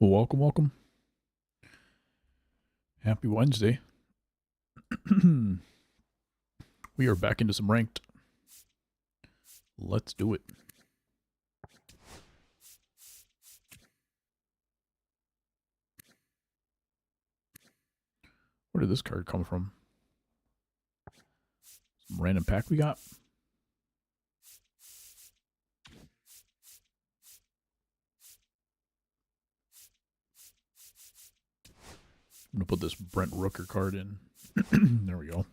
Welcome, welcome. Happy Wednesday. We are back into some ranked. Let's do it. Where did this card come from? Some random pack we got? I'm going to put this Brent Rooker card in. There we go.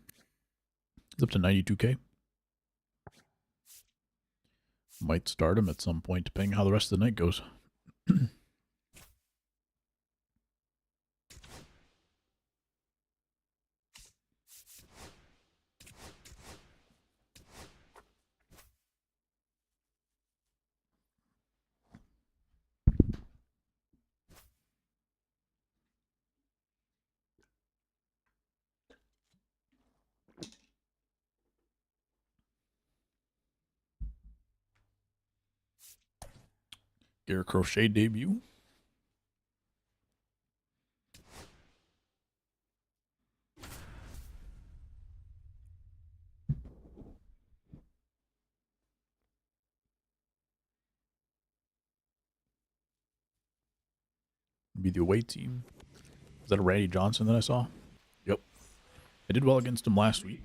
It's up to 92k. Might start him at some point, depending how the rest of the night goes. Garrett Crochet debut. Be the away team. Is that a Randy Johnson that I saw? Yep. I did well against him last week,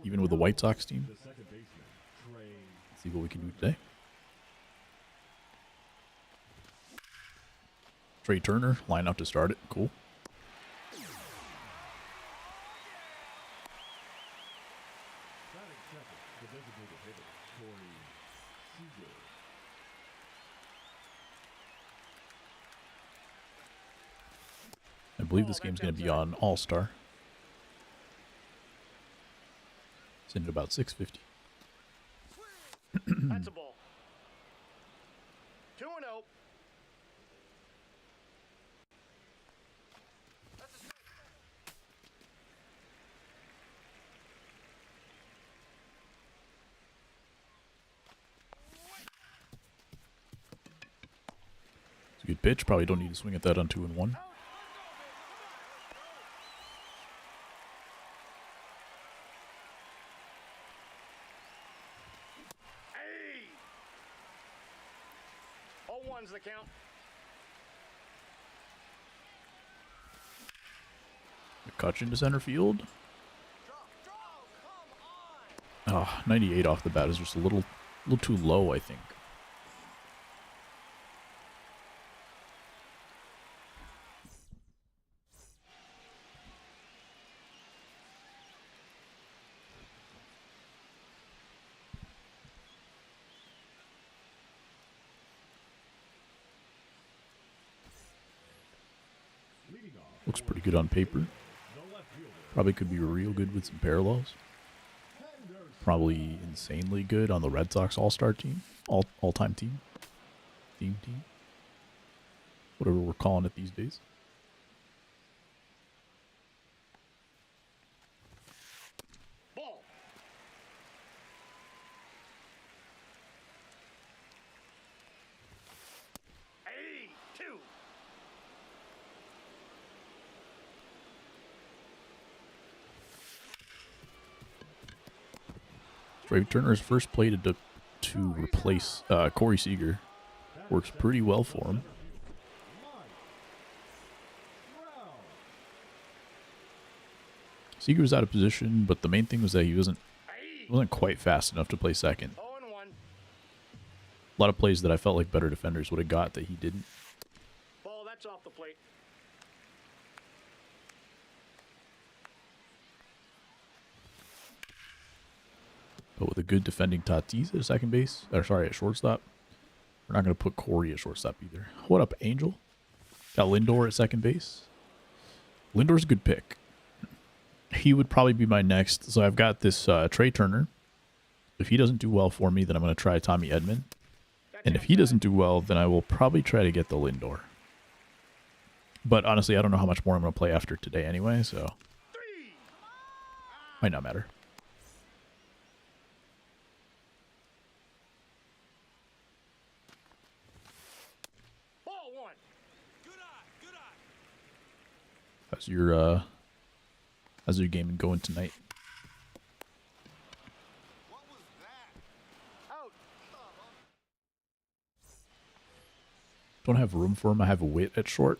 even with the White Sox team. Let's see what we can do today. Trey Turner, line out to start it. Cool. I believe this game's going to be on All-Star. It's in at about 650. That's a ball. 2-0. It's a good pitch. Probably don't need to swing at that on 2-1. One's the count. McCutcheon to center field. Oh, 98 off the bat is just a little too low, I think. Looks pretty good on paper. Probably could be real good with some parallels. Probably insanely good on the Red Sox All-Star team. All-time team. Team. Whatever we're calling it these days. Ball. Hey, 2. Trey Turner's first play to replace Corey Seager. Works pretty well for him. Seager was out of position, but the main thing was that he wasn't quite fast enough to play second. A lot of plays that I felt like better defenders would have got that he didn't. Ball, that's off the plate. But with a good defending Tatis at second base, or sorry, at shortstop, we're not going to put Corey at shortstop either. What up, Angel? Got Lindor at second base. Lindor's a good pick. He would probably be my next. So I've got this Trey Turner. If he doesn't do well for me, then I'm going to try Tommy Edman. And if he doesn't do well, then I will probably try to get the Lindor. But honestly, I don't know how much more I'm going to play after today anyway, so might not matter. Ball 1. how's your game going tonight? Out. Don't have room for him. I have a wit at short.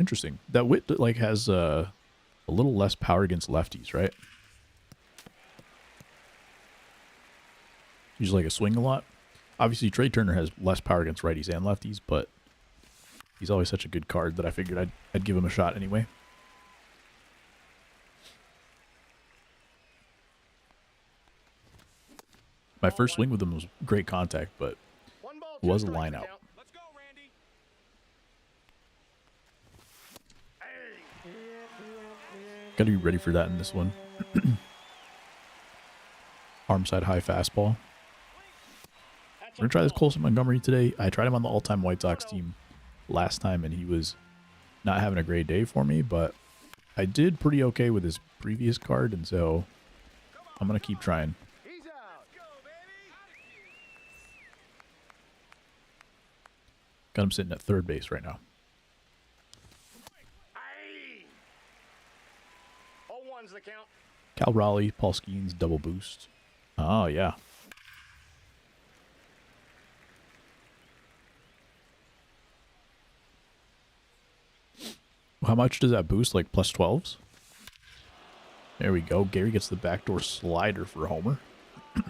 Interesting. That wit like has a little less power against lefties, right? He's like a swing a lot. Obviously, Trey Turner has less power against righties and lefties, but he's always such a good card that I figured I'd give him a shot anyway. My first swing with him was great contact, but One ball, it was a two strikes line to out. count. Let's go, Randy. Hey. Got to be ready for that in this one. Arm side high fastball. That's We're going to try this Colson Montgomery today. I tried him on the all-time White Sox team last time, and he was not having a great day for me, but I did pretty okay with his previous card, and so I'm going to keep trying. He's out. Go, baby. Got him sitting at third base right now. Aye. 0-1's the count. Cal Raleigh, Paul Skeens, double boost. Oh, yeah. How much does that boost? Like plus 12s? There we go. Gary gets the backdoor slider for a homer. Let's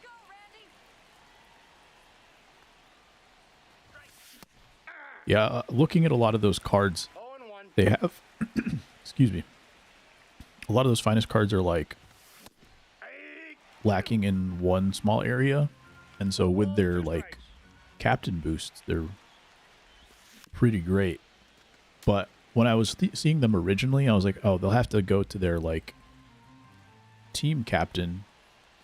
go, Randy. Yeah, looking at a lot of those cards, 0-1. they have, excuse me, a lot of those finest cards are like Aye. lacking in one small area, and so with their like captain boosts, they're pretty great. But when I was seeing them originally, I was like, oh, they'll have to go to their like team captain,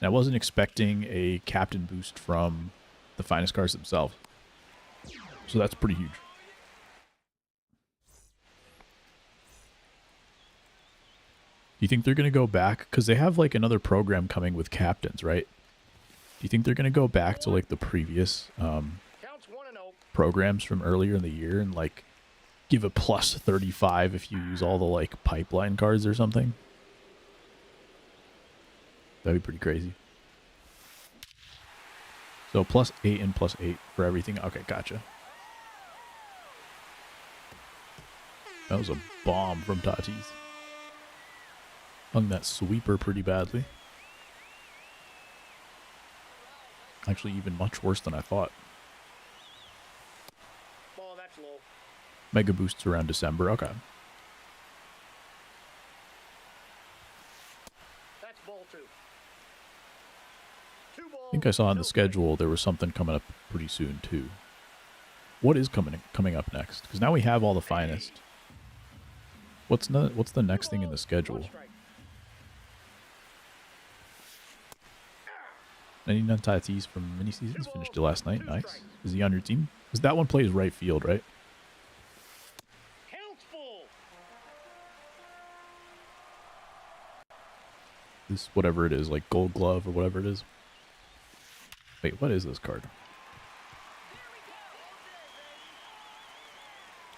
and I wasn't expecting a captain boost from the finest cards themselves, so that's pretty huge. Do you think they're going to go back? Because they have like another program coming with captains, right? Do you think they're going to go back to like the previous Counts 1-0. programs from earlier in the year and like give a plus 35 if you use all the like pipeline cards or something? That'd be pretty crazy. So plus 8 and plus 8 for everything. Okay, gotcha. That was a bomb from Tatis. Hung that sweeper pretty badly. Actually, even much worse than I thought. Ball, that's low. Mega boosts around December. Okay. That's ball 2. 2 balls. I think I saw on the schedule there was something coming up pretty soon too. What is coming up next? Because now we have all the finest. What's the next thing in the schedule? 99 Tatis from mini seasons finished it last night. Nice. Is he on your team? Because that one plays right field, right? Counts full. This whatever it is, like Gold Glove or whatever it is. Wait, what is this card?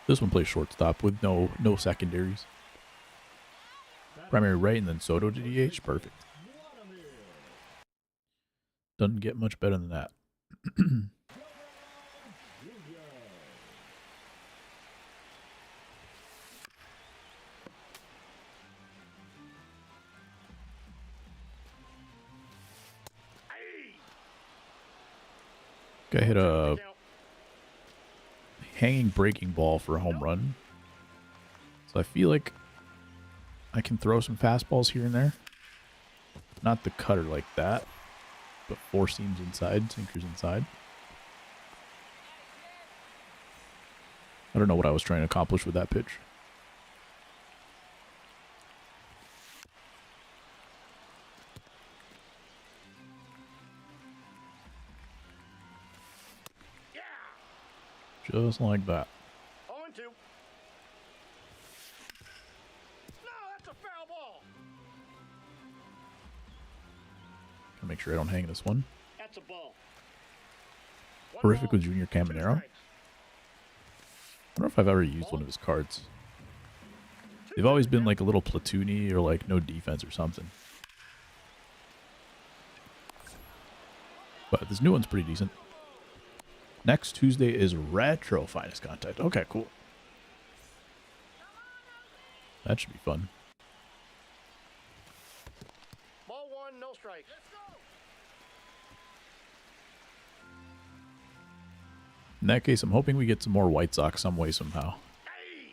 This one plays shortstop with no secondaries. Primary right and then Soto to DH. Perfect. Doesn't get much better than that. Aye. Guy hit a Count. hanging breaking ball for a home run. So I feel like I can throw some fastballs here and there. Not the cutter like that, but 4 seams inside, sinkers inside. I don't know what I was trying to accomplish with that pitch. Yeah. Just like that. 0-2. No, that's a foul ball. I'll make sure I don't hang this one. That's a ball. One Horrific ball, with Junior two Caminero. strikes. I don't know if I've ever used one of his cards. They've always been like a little platoony or like no defense or something. But this new one's pretty decent. Next Tuesday is Retro Finest Contact. Okay, cool. That should be fun. Ball one, no strikes. In that case, I'm hoping we get some more White Sox some way, somehow. Hey!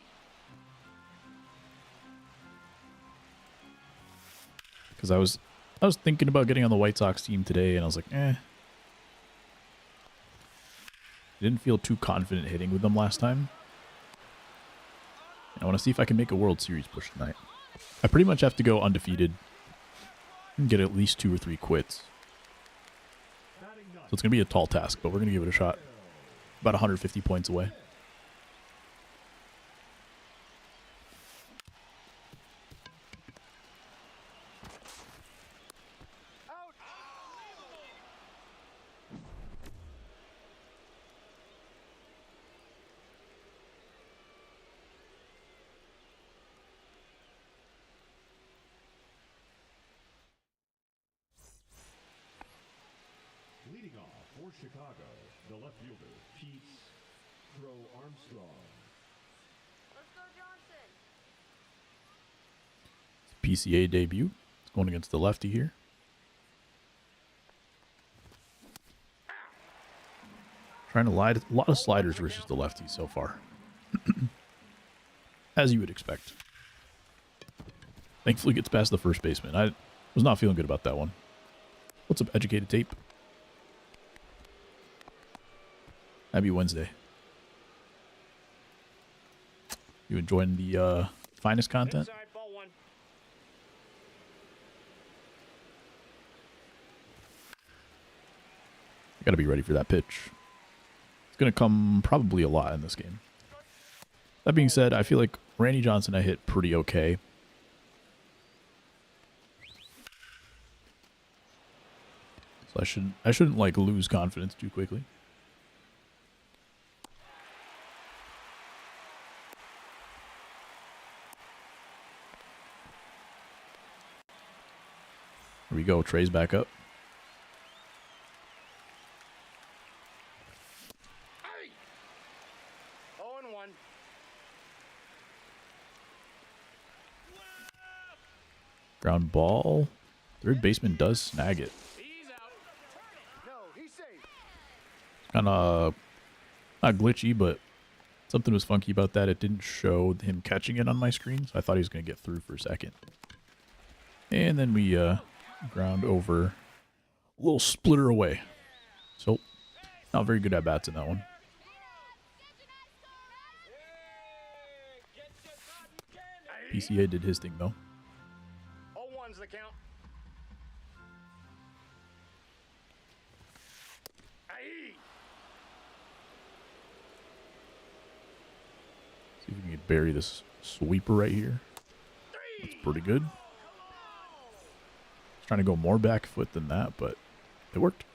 Because I was thinking about getting on the White Sox team today, and I was like, eh. I didn't feel too confident hitting with them last time. And I want to see if I can make a World Series push tonight. I pretty much have to go undefeated and get at least 2 or 3 quits. So it's going to be a tall task, but we're going to give it a shot. About 150 points away. Leading off for Chicago, the left fielder, Pete Crow Armstrong. Let's go, Johnson. PCA debut. It's going against the lefty here. Trying to lie. A lot of sliders versus the lefty so far. As you would expect. Thankfully gets past the first baseman. I was not feeling good about that one. What's up, Educated Tape? Happy Wednesday. You enjoying the finest content? Inside, ball one. I gotta be ready for that pitch. It's gonna come probably a lot in this game. That being said, I feel like Randy Johnson I hit pretty okay. So I shouldn't like lose confidence too quickly. Here we go. Trey's back up. Hey! 0-1. Ground ball. Third baseman does snag it. He's out. No, he's safe. Kind of not glitchy, but something was funky about that. It didn't show him catching it on my screen, so I thought he was going to get through for a second. And then we ground over a little splitter away. So, not very good at bats in that one. PCA did his thing, though. 0-1's the count. Hey! See if we can bury this sweeper right here. That's pretty good. Trying to go more back foot than that, but it worked.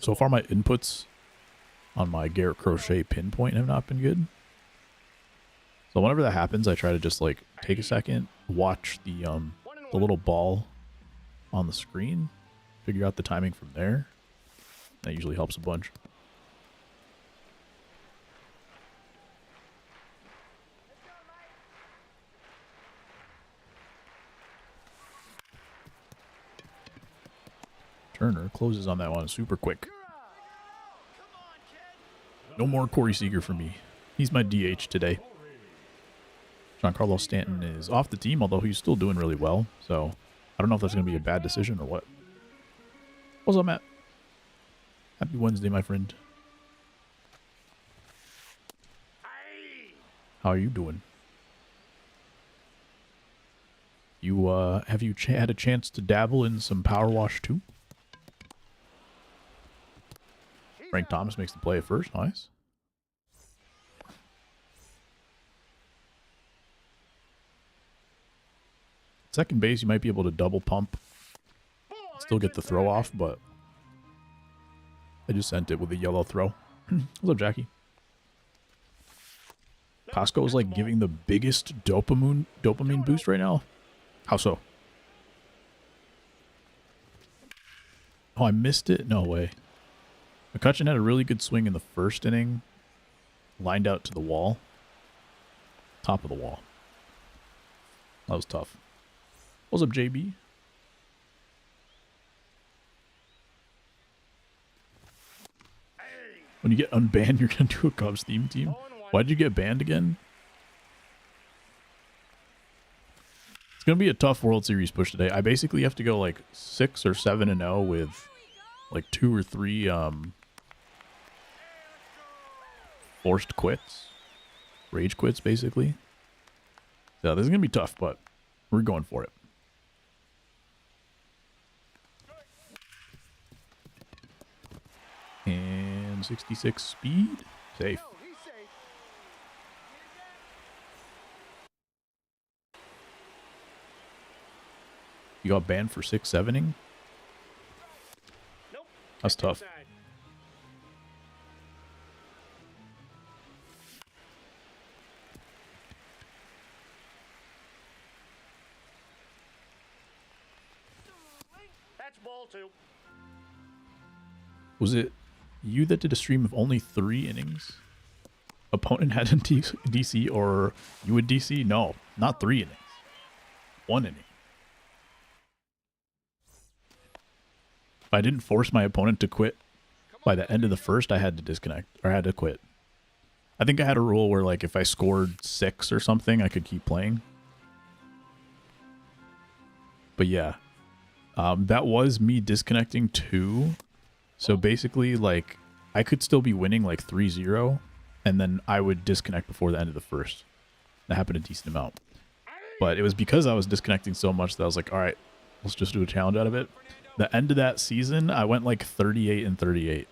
So far, my inputs on my Garrett Crochet pinpoint have not been good. So whenever that happens, I try to just like take a second, watch the little ball on the screen, figure out the timing from there. That usually helps a bunch. Turner closes on that one super quick. No more Corey Seager for me. He's my DH today. Giancarlo Stanton is off the team, although he's still doing really well. So I don't know if that's going to be a bad decision or what. What's up, Matt? Happy Wednesday, my friend. How are you doing? You have you had a chance to dabble in some Power Wash too? Frank Thomas makes the play at first. Nice. Second base, you might be able to double pump, still get the throw off, but I just sent it with a yellow throw. What's up, Jackie? Costco is like giving the biggest dopamine boost right now. How so? Oh, I missed it? No way. McCutcheon had a really good swing in the first inning. Lined out to the wall. Top of the wall. That was tough. What's up, JB? When you get unbanned, you're going to do a Cubs theme team? Why'd you get banned again? It's going to be a tough World Series push today. I basically have to go like 6 or 7-0 with like 2 or 3 forced quits. Rage quits, basically. So this is going to be tough, but we're going for it. And 66 speed. Safe. No, he's safe. You got banned for 6-7ing? Nope. That's tough. Inside. That's ball 2. Was it you that did a stream of only 3 innings? Opponent had in DC or you would DC? No, not 3 innings. 1 inning. If I didn't force my opponent to quit by the end of the first, I had to disconnect or I had to quit. I think I had a rule where like if I scored 6 or something, I could keep playing. But yeah, that was me disconnecting too. So basically, like, I could still be winning like 3-0, and then I would disconnect before the end of the first. That happened a decent amount. But it was because I was disconnecting so much that I was like, all right, let's just do a challenge out of it. The end of that season, I went like 38-38,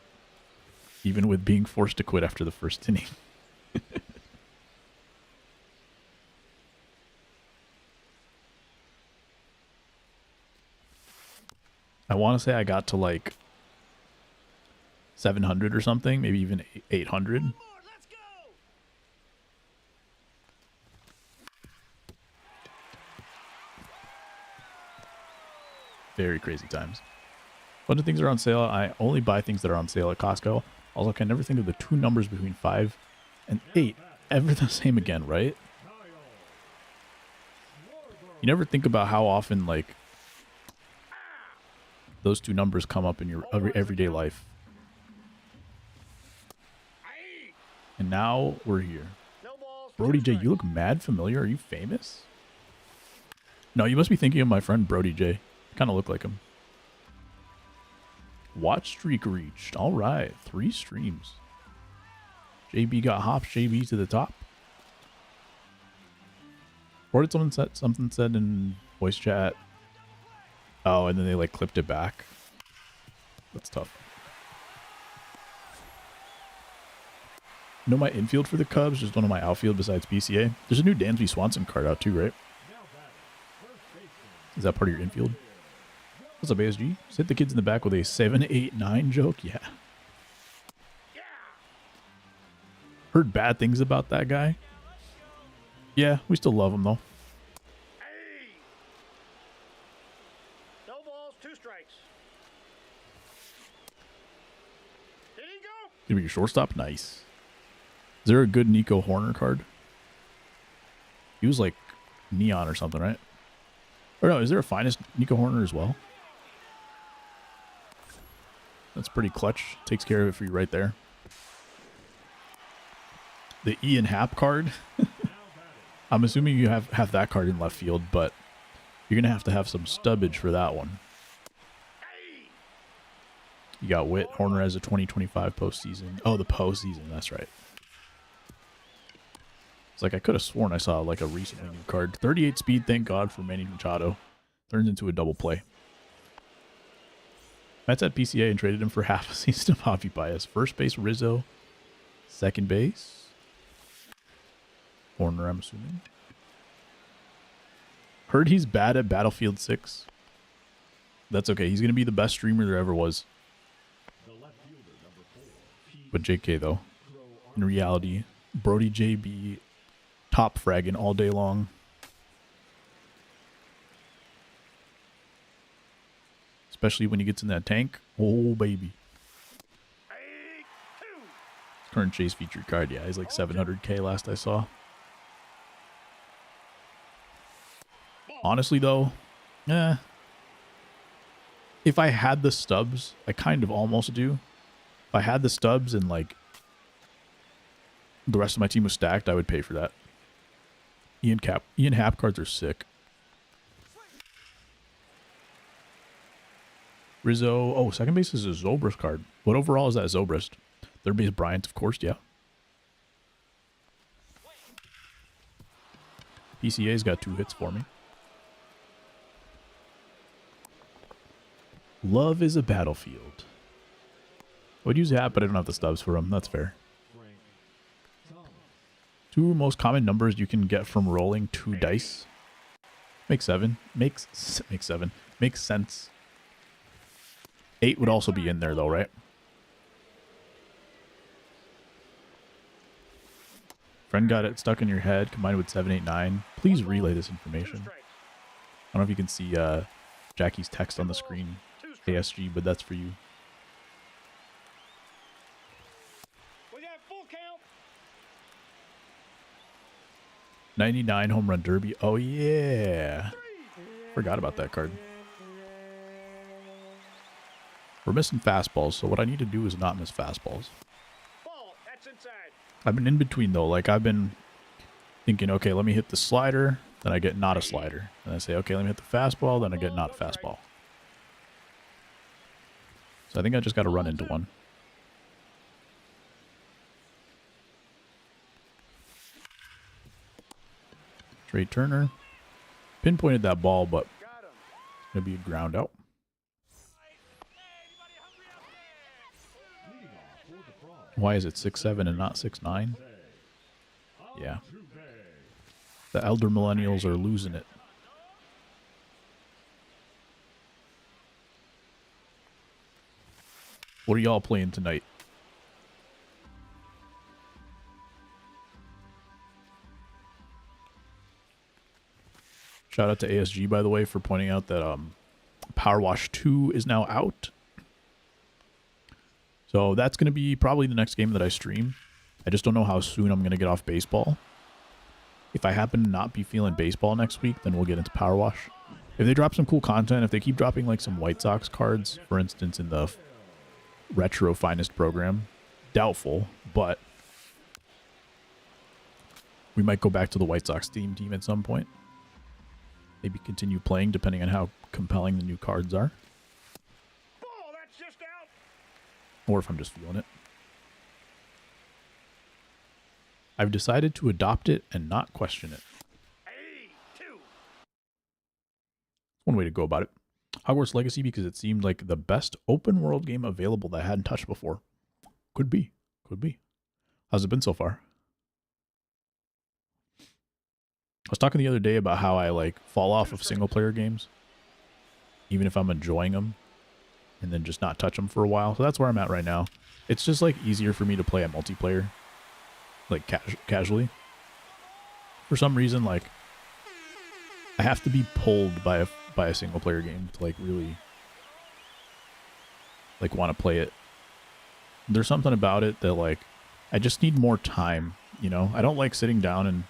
even with being forced to quit after the first inning. I want to say I got to like 700 or something, maybe even 800. Let's go. Very crazy times. Bunch of things are on sale. I only buy things that are on sale at Costco. Also, I can never think of the 2 numbers between 5 and 8 ever the same again, right? You never think about how often, like, those 2 numbers come up in your everyday life. And now we're here. No balls. Brody 2 J, strikes. you look mad familiar. Are you famous? No, you must be thinking of my friend Brody J. Kind of look like him. Watch streak reached. All right, 3 streams. JB got hops. JB to the top. Or did something said in voice chat? Oh, and then they like clipped it back. That's tough. You know my infield for the Cubs? Just one of my outfield besides PCA. There's a new Dansby Swanson card out too, right? Is that part of your infield? What's up, ASG? Just hit the kids in the back with a 7-8-9 joke? Yeah. Heard bad things about that guy. Yeah, we still love him though. Hey. No balls. 2 strikes. Did he go? Gonna be your shortstop? Nice. Is there a good Nico Horner card? He was like neon or something, right? Or no, is there a finest Nico Horner as well? That's pretty clutch. Takes care of it for you right there. The Ian Happ card. I'm assuming you have that card in left field, but you're going to have some stubbage for that one. You got Witt. Horner has a 2025 postseason. Oh, the postseason. That's right. It's like I could have sworn I saw like a recently new card. 38 speed, thank God for Manny Machado. Turns into a double play. Mets at PCA and traded him for half a season of Javi Baez. First base, Rizzo. Second base, Horner, I'm assuming. Heard he's bad at Battlefield 6. That's okay. He's going to be the best streamer there ever was. But JK, though. In reality, Brody JB, top fragging all day long. Especially when he gets in that tank. Oh, baby. Current chase featured card. Yeah, he's like 700k last I saw. Honestly, though, if I had the stubs, I kind of almost do. If I had the stubs and like the rest of my team was stacked, I would pay for that. Ian Happ cards are sick. Rizzo. Oh, second base is a Zobrist card. What overall is that Zobrist? Third base Bryant, of course, yeah. PCA's got 2 hits for me. Love is a battlefield. I would use that, but I don't have the stubs for him. That's fair. 2 most common numbers you can get from rolling 2 dice. Makes 7. Makes 7. Makes sense. 8 would also be in there, though, right? Friend got it stuck in your head, combined with 7, 8, 9. Please relay this information. I don't know if you can see Jackie's text on the screen, ASG, but that's for you. We got full count. 99 home run derby. Oh, yeah. Forgot about that card. We're missing fastballs, so what I need to do is not miss fastballs. Ball. That's inside. I've been in between, though. Like, I've been thinking, okay, let me hit the slider, then I get not a slider. And I say, okay, let me hit the fastball, then I get not a fastball. So I think I just got to run into one. Trey Turner. Pinpointed that ball, but it's going to be a ground out. Why is it 6'7" and not 6'9"? Yeah. The elder millennials are losing it. What are y'all playing tonight? Shout out to ASG, by the way, for pointing out that Power Wash 2 is now out. So that's going to be probably the next game that I stream. I just don't know how soon I'm going to get off baseball. If I happen to not be feeling baseball next week, then we'll get into Power Wash. If they drop some cool content, if they keep dropping like some White Sox cards, for instance, in the Retro Finest program, doubtful, but we might go back to the White Sox team at some point. Maybe continue playing depending on how compelling the new cards are. Ball. That's just out. Or if I'm just feeling it. I've decided to adopt it and not question it. One way to go about it. Hogwarts Legacy, because it seemed like the best open world game available that I hadn't touched before. Could be. Could be. How's it been so far? I was talking the other day about how I like fall off of single player games, even if I'm enjoying them, and then just not touch them for a while. So that's where I'm at right now. It's just like easier for me to play a multiplayer, like casually. For some reason, like I have to be pulled by a single player game to like really like want to play it. There's something about it that like I just need more time, you know? I don't like sitting down and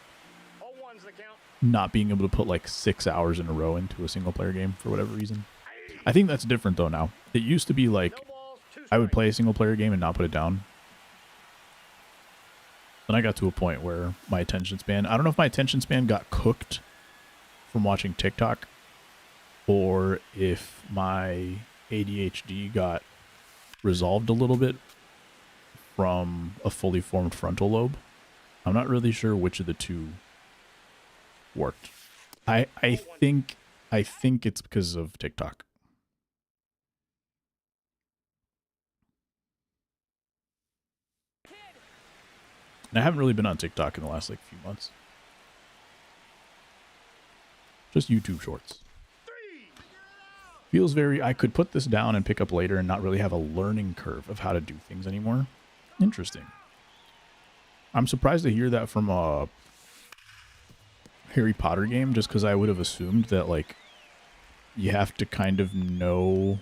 not being able to put like 6 hours in a row into a single player game for whatever reason. I think that's different though now. It used to be like I would play a single player game and not put it down. Then I got to a point where my attention span, I don't know if my attention span got cooked from watching TikTok or if my ADHD got resolved a little bit from a fully formed frontal lobe. I'm not really sure which of the two worked. I think it's because of TikTok. And I haven't really been on TikTok in the last like few months. Just YouTube shorts. Feels very, I could put this down and pick up later and not really have a learning curve of how to do things anymore. Interesting. I'm surprised to hear that from a Harry Potter game, just because I would have assumed that, like, you have to kind of know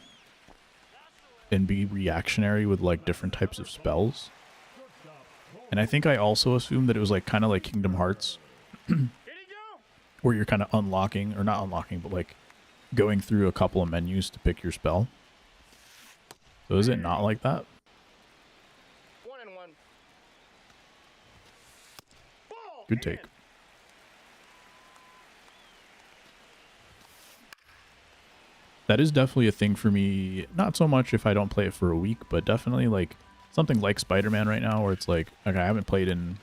and be reactionary with, like, different types of spells. And I think I also assumed that it was, like, kind of like Kingdom Hearts, where you're kind of unlocking, or not unlocking, but, like, going through a couple of menus to pick your spell. So is it not like that? 1-1. Ball. Good take. That is definitely a thing for me. Not so much if I don't play it for a week, but definitely like something like Spider-Man right now, where it's like, okay, I haven't played in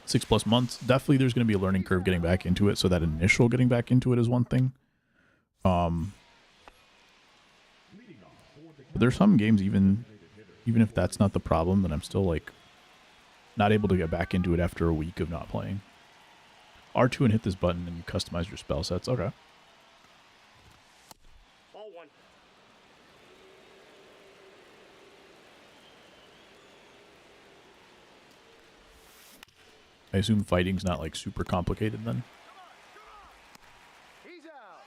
6+ months. Definitely there's going to be a learning curve getting back into it. So that initial getting back into it is one thing. But there's some games, even if that's not the problem, then I'm still like not able to get back into it after a week of not playing. R2 and hit this button and you customize your spell sets. Okay. Ball 1. I assume fighting's not like super complicated then. He's out.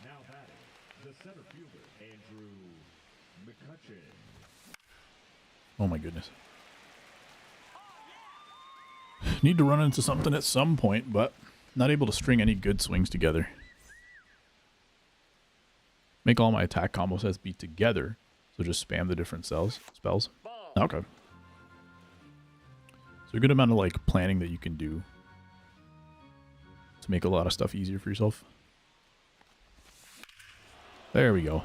Now batting, the center fielder, Andrew McCutcheon. Oh my goodness. Need to run into something at some point, but not able to string any good swings together. Make all my attack combo sets be together, so just spam the different spells. Okay. So a good amount of like planning that you can do to make a lot of stuff easier for yourself. There we go.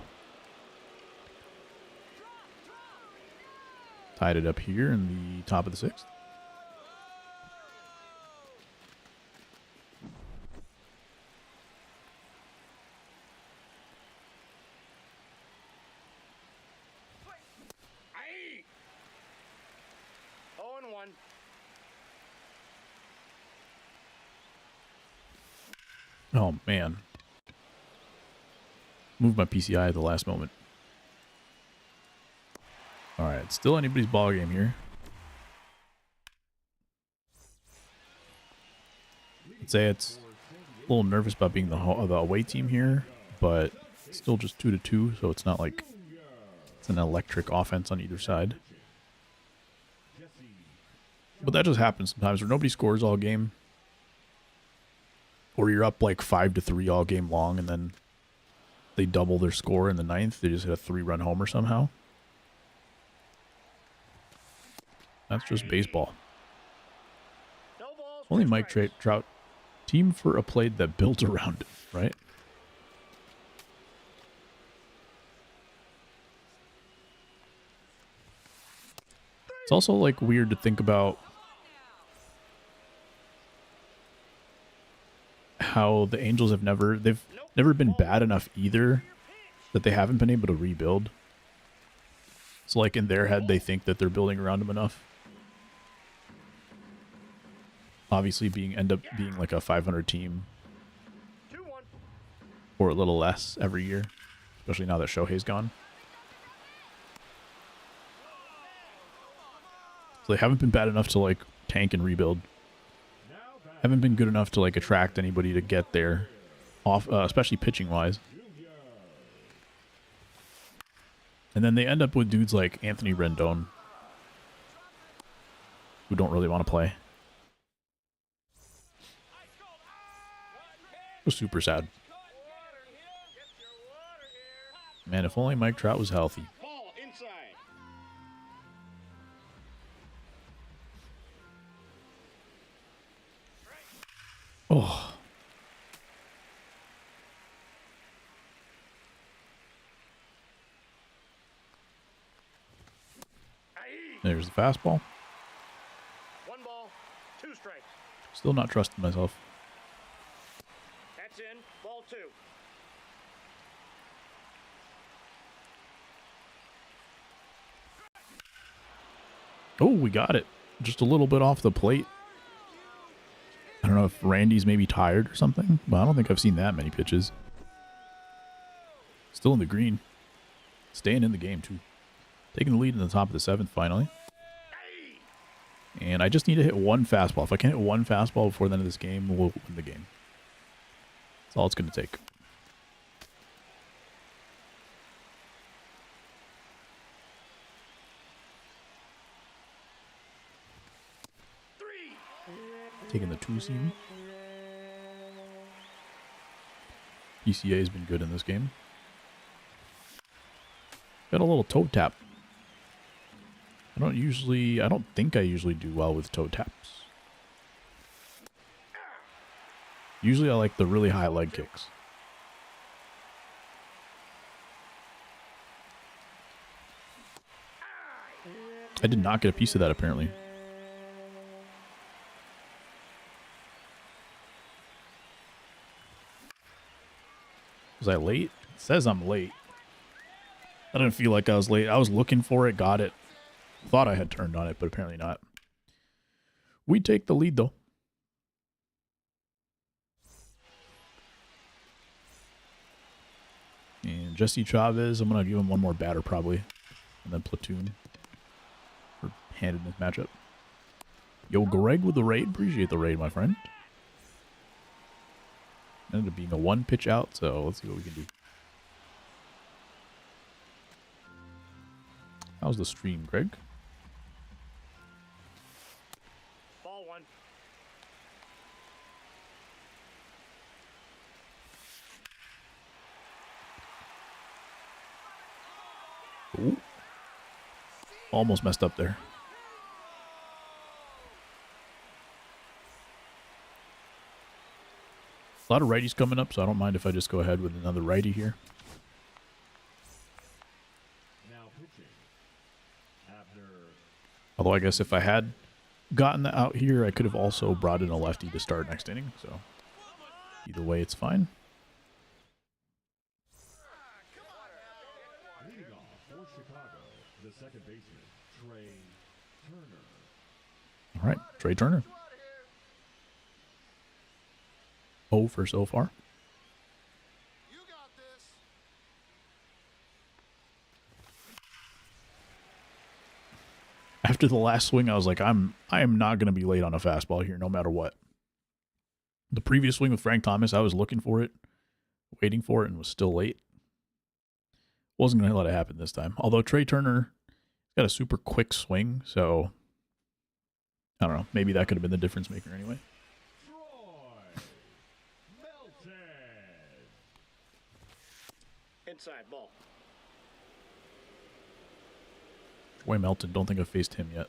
Tied it up here in the top of the 6th. Aye. 0-1. Oh man. Moved my PCI at the last moment. Alright, still anybody's ball game here. I'd say it's a little nervous about being the away team here, but it's still just 2-2, so it's not like it's an electric offense on either side. But that just happens sometimes where nobody scores all game. Or you're up like 5-3 all game long and then they double their score in the 9th. They just hit a 3-run homer somehow. That's just baseball. No balls. Only 2 Mike strikes. Trout. Team for a play that builds around it, right? It's also like weird to think about how the Angels have they've never been bad enough either that they haven't been able to rebuild. So like in their head, they think that they're building around them enough. Obviously end up being like a 500 team 2-1. or a little less every year, especially now that Shohei's gone. So they haven't been bad enough to like tank and rebuild. Haven't been good enough to like attract anybody to get there, off, especially pitching wise. And then they end up with dudes like Anthony Rendon, who don't really want to play. It was super sad. Man, if only Mike Trout was healthy. Ball inside. Oh. Aye. There's the fastball. 1 ball, 2 strikes. Still not trusting myself. That's in. Ball 2. Oh, we got it. Just a little bit off the plate. don't know if Randy's maybe tired or something, but I don't think I've seen that many pitches. Still in the green. Staying in the game, too. Taking the lead in the top of the 7th, finally. And I just need to hit one fastball. If I can hit one fastball before the end of this game, we'll win the game. That's all it's going to take. Taking the 2-seam. PCA has been good in this game. Got a little toe tap. I don't think I usually do well with toe taps. Usually I like the really high leg kicks. I did not get a piece of that apparently. Was I late? It says I'm late. I didn't feel like I was late. I was looking for it, got it. Thought I had turned on it, but apparently not. We take the lead, though. And Jesse Chavez, I'm going to give him one more batter, probably. And then platoon. For hand in this matchup. Yo, Greg with the raid. Appreciate the raid, my friend. Ended up being a 1-pitch out, so let's see what we can do. How's the stream, Greg? Ball 1. Ooh. Almost messed up there. A lot of righties coming up, so I don't mind if I just go ahead with another righty here. Now pitching. After Although I guess if I had gotten that out here, I could have also brought in a lefty to start next inning. So either way, it's fine. leading off for Chicago, the second baseman, Trey Turner. All right, Trey Turner. 0 for so far. You got this. After the last swing, I was like, I am not going to be late on a fastball here, no matter what. The previous swing with Frank Thomas, I was looking for it, waiting for it, and was still late. Wasn't going to let it happen this time. Although Trey Turner got a super quick swing, so I don't know. Maybe that could have been the difference maker anyway. Inside ball. Troy Melton, don't think I've faced him yet.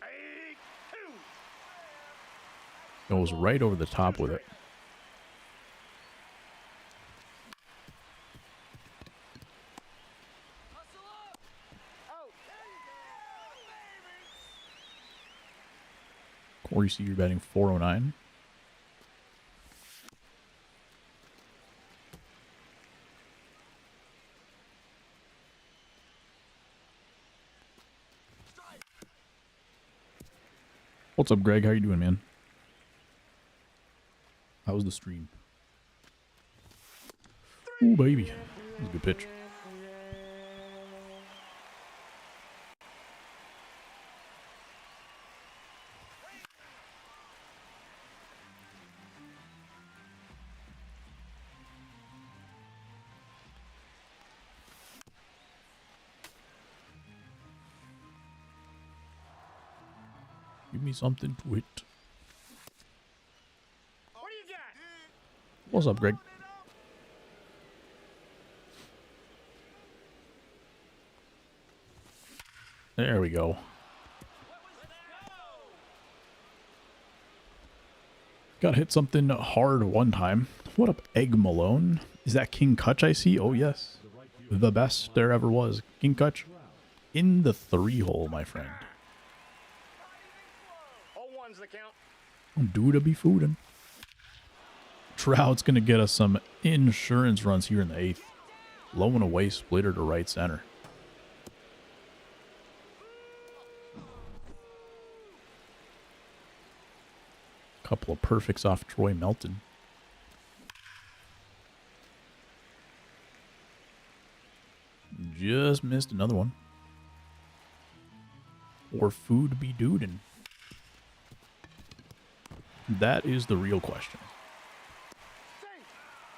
8-2. Goes right over the top with it. Corey Seager batting .409. What's up, Greg? How you doing, man? How was the stream? Ooh, baby. That was a good pitch. Give me something to hit. What do you got? What's up, Greg? There we go. Got hit something hard one time. What up, Egg Malone? Is that King Kutch I see? Oh, yes. The best there ever was. King Kutch in the 3-hole, my friend. 0-1's the count. Do to be foodin'. Trout's going to get us some insurance runs here in the 8th. Low and away splitter to right center. Couple of perfects off Troy Melton. Just missed another one. Or food be doodin'? That is the real question.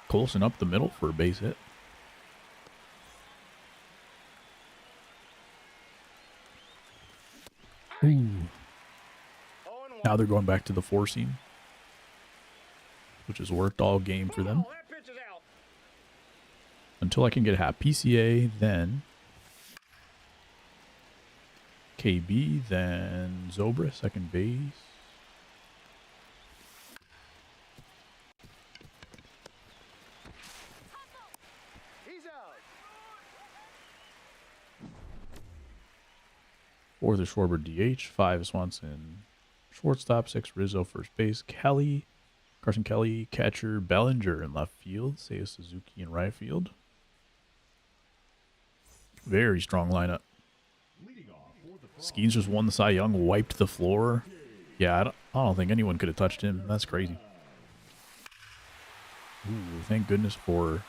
Colson up the middle for a base hit. Ooh. Now they're going back to the 4 seam, which has worked all game for them. Until I can get a hat. PCA, then KB, then Zobra, second base. Fourth is Schwarber DH, 5 is Swanson shortstop, 6 Rizzo first base, Kelly, Carson Kelly, catcher, Bellinger in left field, Seiya Suzuki in right field. Very strong lineup. Skeens just won the Cy Young, wiped the floor. Yeah, I don't think anyone could have touched him. That's crazy. Ooh, thank goodness for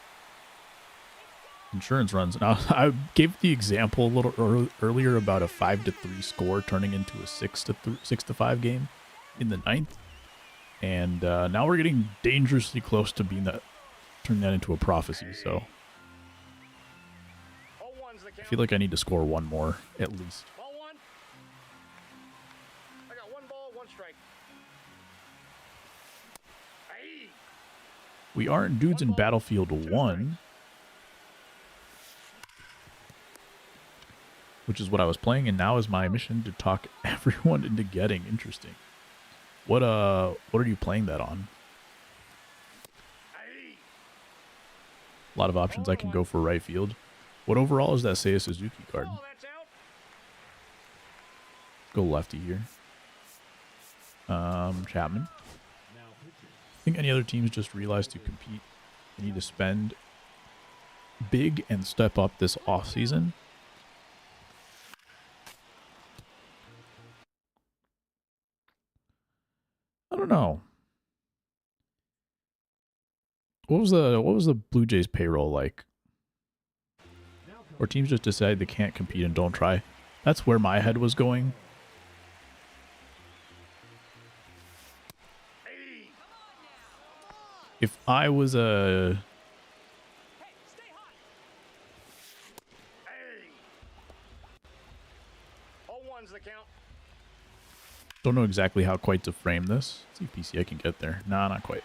insurance runs. Now, I gave the example a little earlier about a 5-3 score turning into a 6-5 game in the 9th. And now we're getting dangerously close to turning that into a prophecy. So I feel like I need to score one more at least. Ball 1. I got 1 ball, 1 strike. Aye. We aren't dudes in Battlefield 1, which is what I was playing, and now is my mission to talk everyone into getting. Interesting. What are you playing that on? A lot of options I can go for right field. What overall is that Seiya Suzuki card? Go lefty here. Chapman. I think any other teams just realized to compete, they need to spend big and step up this offseason. I don't know. What was the Blue Jays payroll like? Or teams just decide they can't compete and don't try? That's where my head was going. If I was a... Don't know exactly how quite to frame this. Let's see if PCA can get there. Nah, not quite.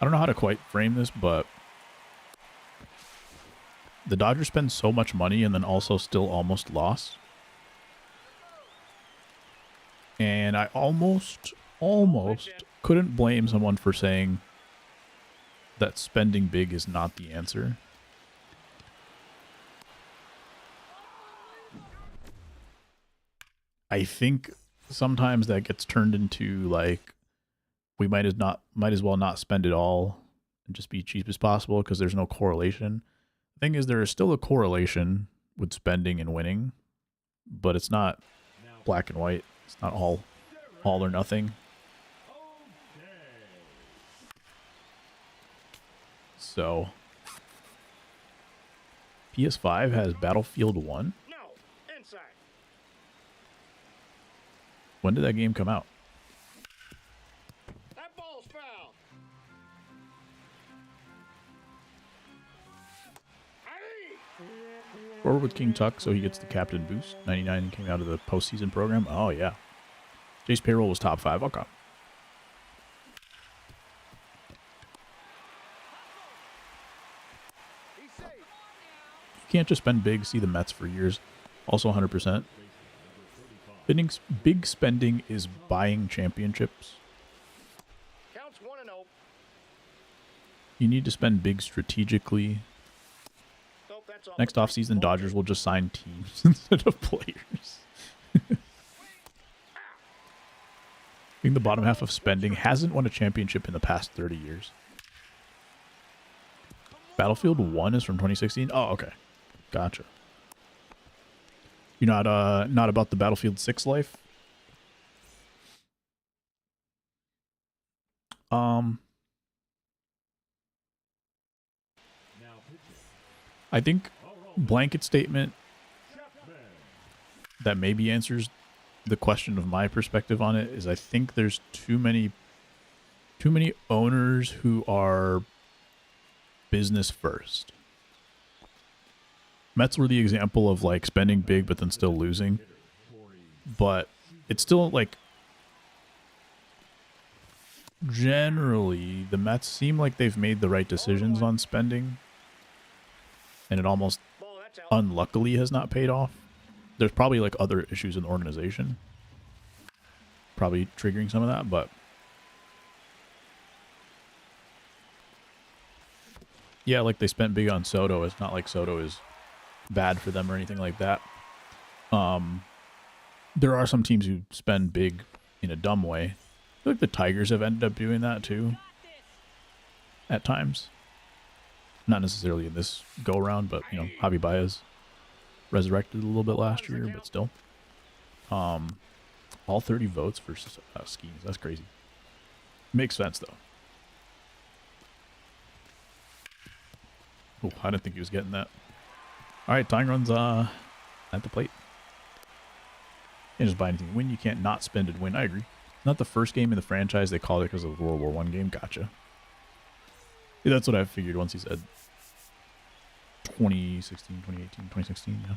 I don't know how to quite frame this, but the Dodgers spend so much money and then also still almost lost. And I almost couldn't blame someone for saying that spending big is not the answer. I think sometimes that gets turned into like we might as well not spend it all and just be cheap as possible because there's no correlation. The thing is, there is still a correlation with spending and winning, but it's not black and white. It's not all or nothing. So PS5 has Battlefield 1. No, inside. When did that game come out? That ball's foul. Forward with King Tuck, so he gets the captain boost. 99 came out of the postseason program. Oh, yeah. Jay's payroll was top 5. Okay. You can't just spend big, see the Mets for years. Also 100%. Big spending is buying championships. Counts 1-0. You need to spend big strategically. Nope, that's off. Next offseason, Dodgers will just sign teams instead of players. I think the bottom half of spending hasn't won a championship in the past 30 years. Battlefield 1 is from 2016? Oh, okay. Gotcha. You're not about the Battlefield 6 life? Um, Now pitching. I think blanket statement Chapman. that maybe answers the question of my perspective on it is I think there's too many owners who are business first. Mets were the example of like spending big but then still losing. But it's still like generally the Mets seem like they've made the right decisions on spending. And it almost Ball, that's out. unluckily has not paid off. There's probably like other issues in the organization probably triggering some of that, but yeah, like they spent big on Soto. It's not like Soto is bad for them or anything like that. There are some teams who spend big in a dumb way. I feel like the Tigers have ended up doing that too at times. Not necessarily in this go around, but you know, Javi Baez resurrected a little bit last year, but still. All 30 votes for Skeens. That's crazy. Makes sense though. Oh, I didn't think he was getting that. All right, tying runs at the plate. Can't just buy anything to win. You can't not spend and win. I agree. Not the first game in the franchise. They called it because of the World War I game. Gotcha. Yeah, that's what I figured once he said 2016, 2018, 2016. Yeah.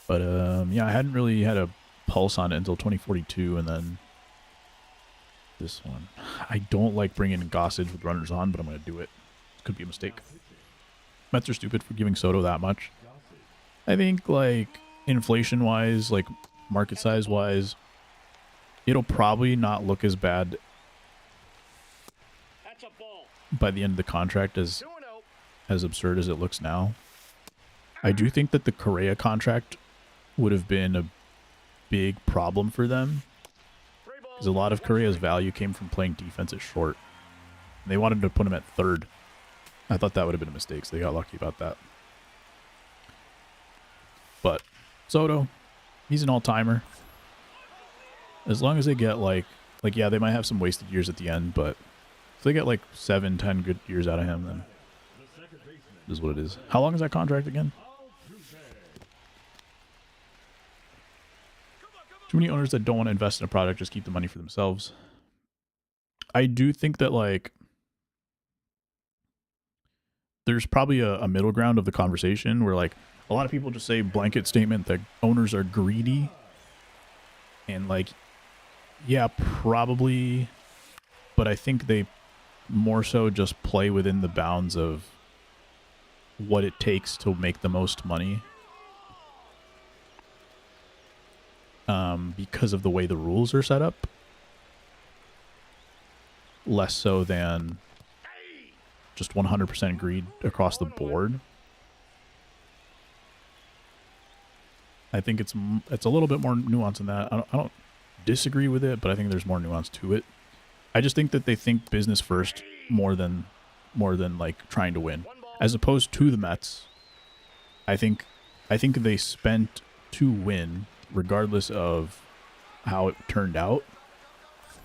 But yeah, I hadn't really had a pulse on it until 2042, and then this one. I don't like bringing Gossage with runners on, but I'm going to do it. Could be a mistake. Mets are stupid for giving Soto that much. I think, like, inflation-wise, like, market size-wise, it'll probably not look as bad That's a ball. by the end of the contract as 2-0. absurd as it looks now. I do think that the Correa contract would have been a big problem for them because a lot of Correa's value came from playing defense at short. And they wanted to put him at third. I thought that would have been a mistake, so they got lucky about that. But Soto, he's an all-timer. As long as they get like yeah, they might have some wasted years at the end, but if they get like 7-10 good years out of him, then this is what it is. How long is that contract again? Too many owners that don't want to invest in a product just keep the money for themselves. I do think that like there's probably a middle ground of the conversation where like a lot of people just say blanket statement that owners are greedy. And like, yeah, probably, but I think they more so just play within the bounds of what it takes to make the most money. Because of the way the rules are set up. Less so than just 100% greed across the board. I think it's a little bit more nuanced than that. I don't disagree with it, but I think there's more nuance to it. I just think that they think business first more than like trying to win, as opposed to the Mets. I think they spent to win regardless of how it turned out,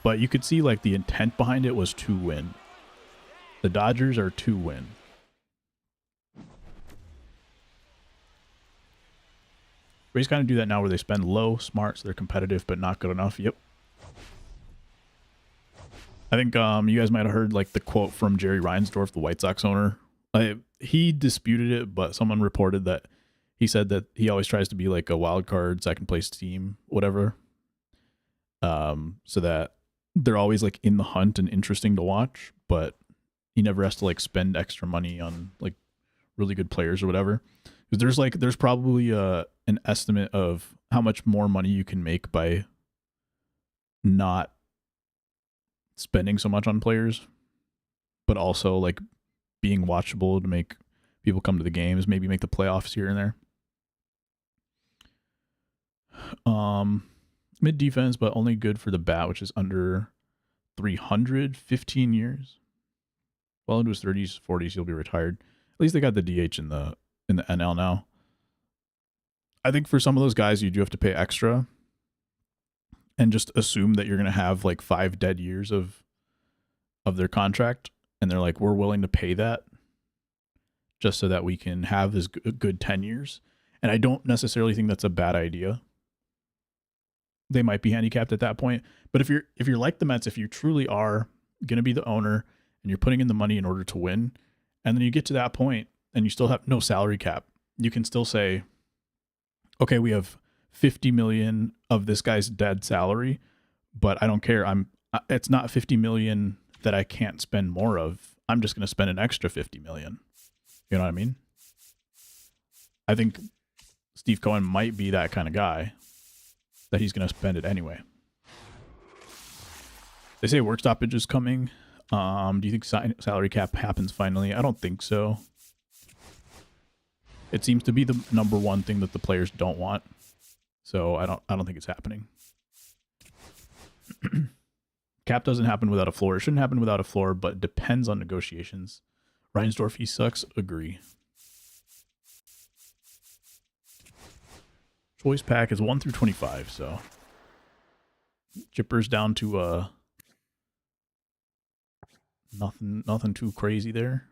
but you could see like the intent behind it was to win. The Dodgers are to win. Rays kind of do that now where they spend low, smart, so they're competitive, but not good enough. Yep. I think you guys might have heard like the quote from Jerry Reinsdorf, the White Sox owner. He disputed it, but someone reported that he said that he always tries to be like a wild card, second place team, whatever. So that they're always like in the hunt and interesting to watch, but he never has to like spend extra money on like really good players or whatever. Because there's probably an estimate of how much more money you can make by not spending so much on players, but also like being watchable to make people come to the games, maybe make the playoffs here and there. Mid defense, but only good for the bat, which is under 300, 15 years. Well into his 30s, 40s, he'll be retired. At least they got the DH in the NL now. I think for some of those guys, you do have to pay extra. and just assume that you're going to have like 5 dead years of their contract, and they're like, we're willing to pay that just so that we can have this good 10 years. And I don't necessarily think that's a bad idea. They might be handicapped at that point, but if you're like the Mets, if you truly are going to be the owner and you're putting in the money in order to win, and then you get to that point and you still have no salary cap, you can still say, okay, we have 50 million of this guy's dead salary, but I don't care. It's not 50 million that I can't spend more of. I'm just going to spend an extra 50 million. You know what I mean? I think Steve Cohen might be that kind of guy that he's going to spend it anyway. They say work stoppage is coming. Do you think salary cap happens finally? I don't think so. It seems to be the number one thing that the players don't want. So I don't think it's happening. Cap doesn't happen without a floor. It shouldn't happen without a floor, but it depends on negotiations. Reinsdorf, he sucks. Agree. Choice pack is 1 through 25, so Chipper's down to nothing too crazy there.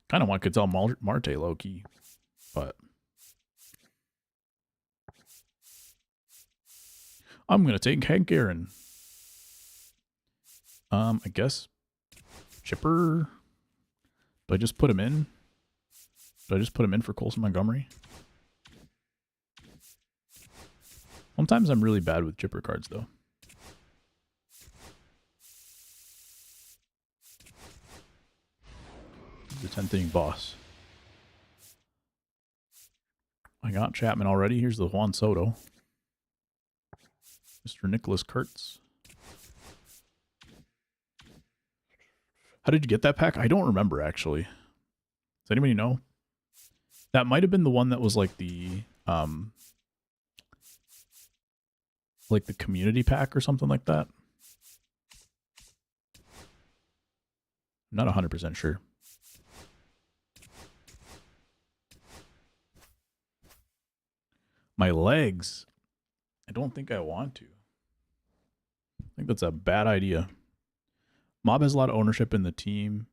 Kind of want Ketel Marte low key, but I'm gonna take Hank Aaron. I guess Chipper. Do I just put him in? Do I just put him in for Colson Montgomery? Sometimes I'm really bad with Chipper cards, though. The 10th inning boss. I got Chapman already. Here's the Juan Soto. Mr. Nicholas Kurtz. How did you get that pack? I don't remember, actually. Does anybody know? That might have been the one that was like the community pack or something like that. I'm not 100% sure. My legs. I don't think I want to. I think that's a bad idea. Mob has a lot of ownership in the team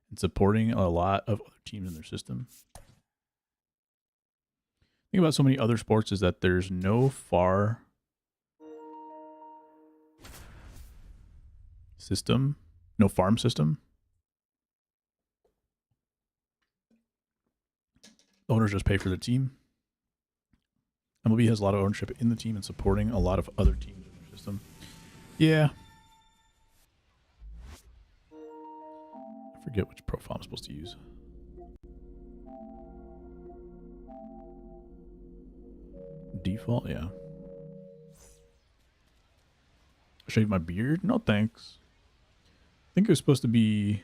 and supporting a lot of other teams in their system. The thing about so many other sports is that there's no farm system. Owners just pay for the team. MLB has a lot of ownership in the team and supporting a lot of other teams in their system. Yeah. I forget which profile I'm supposed to use. Default, yeah. Shave my beard? No thanks. I think it was supposed to be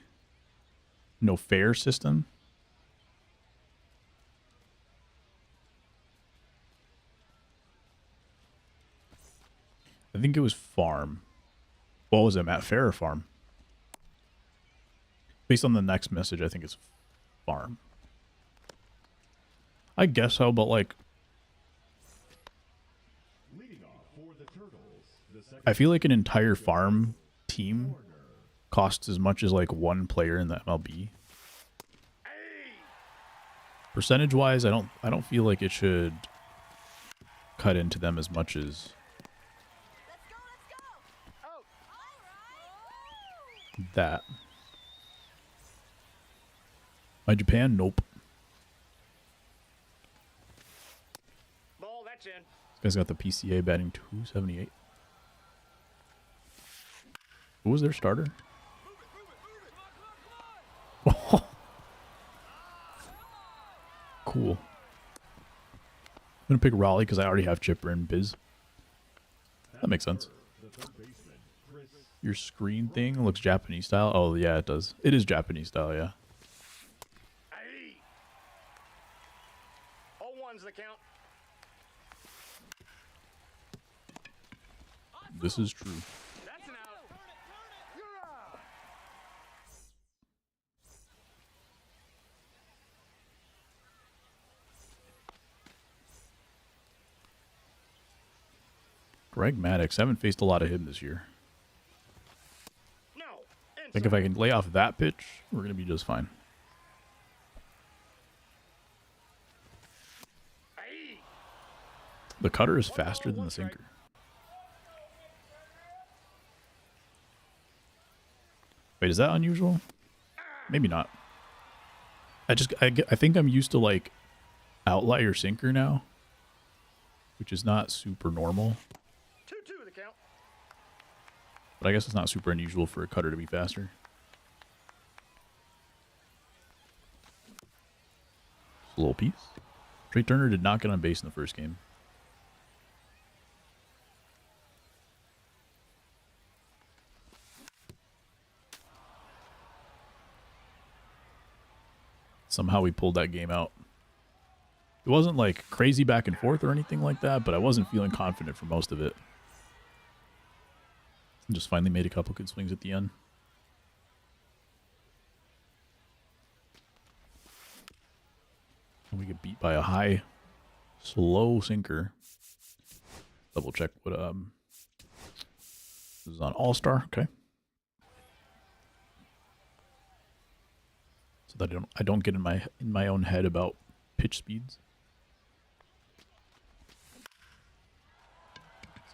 no fair system. I think it was farm. What was it, Matt? Fair or farm? Based on the next message, I think it's farm. I guess so, but like, I feel like an entire farm team costs as much as like one player in the MLB. Percentage wise, I don't feel like it should cut into them as much as that. My Japan, nope. Ball, that's in. This guy's got the PCA batting 278. Who was their starter? Oh. Cool. I'm going to pick Raleigh because I already have Chipper and Biz. That makes sense. Your screen thing looks Japanese style. Oh, yeah, it does. It is Japanese style, yeah. 0-1's the count. This is true. That's an out. You're out. Greg Maddux. Haven't faced a lot of him this year. No. I think if I can lay off that pitch, we're going to be just fine. Aye. The cutter is faster than the sinker. Wait, is that unusual? Maybe not. I think I'm used to like outlier sinker now, which is not super normal. 2-2 the count. But I guess it's not super unusual for a cutter to be faster. Just a little piece. Trey Turner did not get on base in the first game. Somehow we pulled that game out. It wasn't like crazy back and forth or anything like that, but I wasn't feeling confident for most of it. And just finally made a couple good swings at the end. And we get beat by a high, slow sinker. Double check what this is on All-Star. Okay. So that I don't get in my own head about pitch speeds.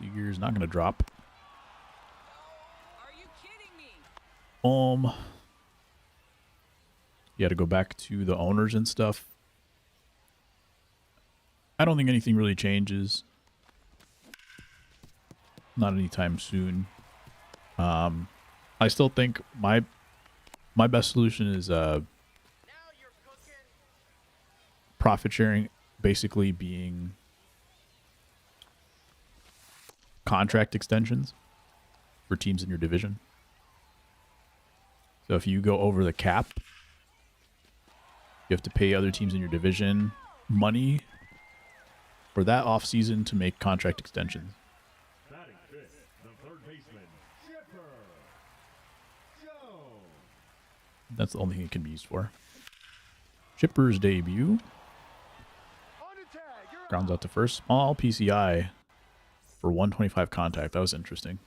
Seager's not going to drop. Are you kidding me? You got to go back to the owners and stuff. I don't think anything really changes. Not anytime soon. I still think my best solution is profit sharing, basically being contract extensions for teams in your division. So if you go over the cap, you have to pay other teams in your division money for that offseason to make contract extensions. Batting fifth, the third baseman, Chipper Jones. That's the only thing it can be used for. Chipper's debut. On the tag. You're Grounds out to first. Small PCI for 125 contact. That was interesting.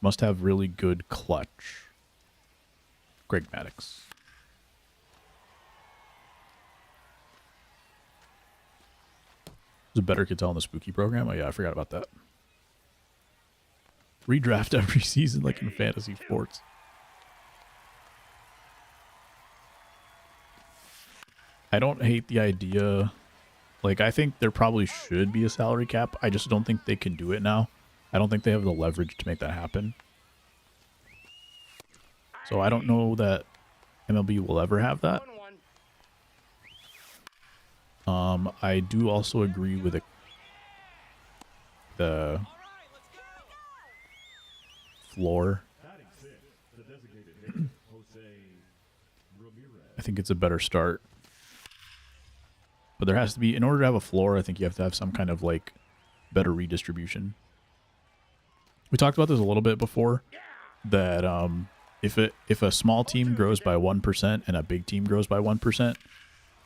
Must have really good clutch. Greg Maddux. There's a better kid tell in the spooky program. Oh yeah, I forgot about that. Redraft every season like in fantasy sports. I don't hate the idea. Like, I think there probably should be a salary cap. I just don't think they can do it now. I don't think they have the leverage to make that happen. So I don't know that MLB will ever have that. 1-1. I do also agree with the floor. Batting sixth, the designated hitter, Jose Ramirez. I think it's a better start. But there has to be, in order to have a floor, I think you have to have some kind of like better redistribution. We talked about this a little bit before, that if a small team grows by 1% and a big team grows by 1%,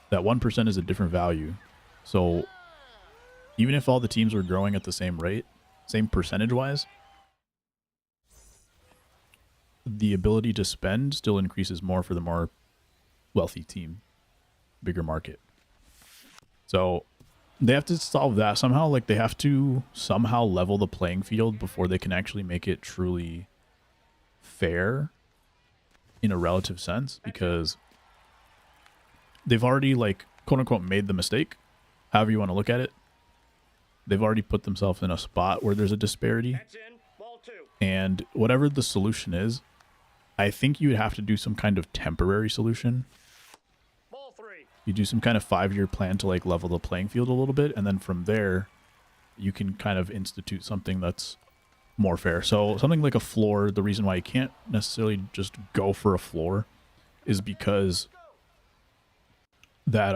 that 1% is a different value. So even if all the teams were growing at the same rate, same percentage-wise, the ability to spend still increases more for the more wealthy team, bigger market. So they have to solve that somehow. Like, they have to somehow level the playing field before they can actually make it truly fair in a relative sense, because they've already, like, quote unquote, made the mistake, however you want to look at it. They've already put themselves in a spot where there's a disparity. That's in. Ball 2. And whatever the solution is, I think you would have to do some kind of temporary solution. Ball 3. You do some kind of 5-year plan to like level the playing field a little bit, and then from there you can kind of institute something that's more fair. So something like a floor, the reason why you can't necessarily just go for a floor is because that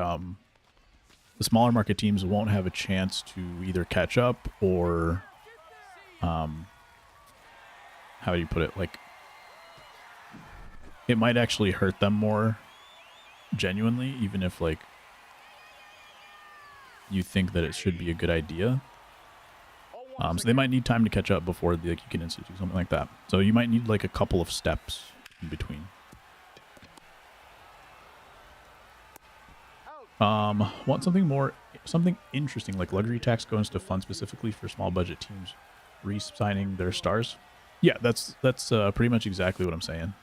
the smaller market teams won't have a chance to either catch up or how do you put it, like, it might actually hurt them more genuinely, even if like you think that it should be a good idea. So they might need time to catch up before you can institute something like that. So you might need like a couple of steps in between. Want something interesting like luxury tax goes to fund specifically for small budget teams re-signing their stars. Yeah, that's pretty much exactly what I'm saying.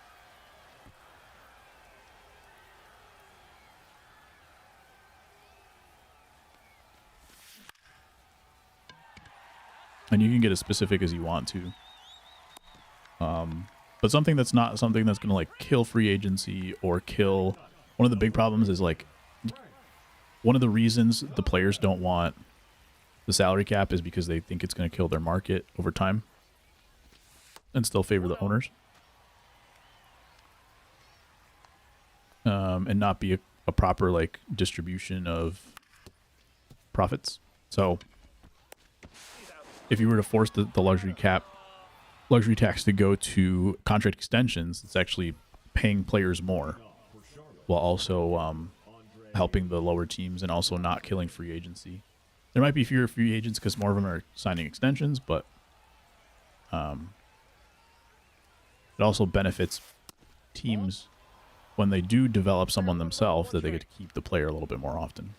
And you can get as specific as you want to. But something that's not something that's going to like kill free agency or kill... One of the big problems is like... One of the reasons the players don't want the salary cap is because they think it's going to kill their market over time. And still favor the owners. And not be a proper like distribution of profits. So... If you were to force the luxury tax to go to contract extensions, it's actually paying players more while also helping the lower teams and also not killing free agency. There might be fewer free agents because more of them are signing extensions, but it also benefits teams when they do develop someone themselves that they get to keep the player a little bit more often.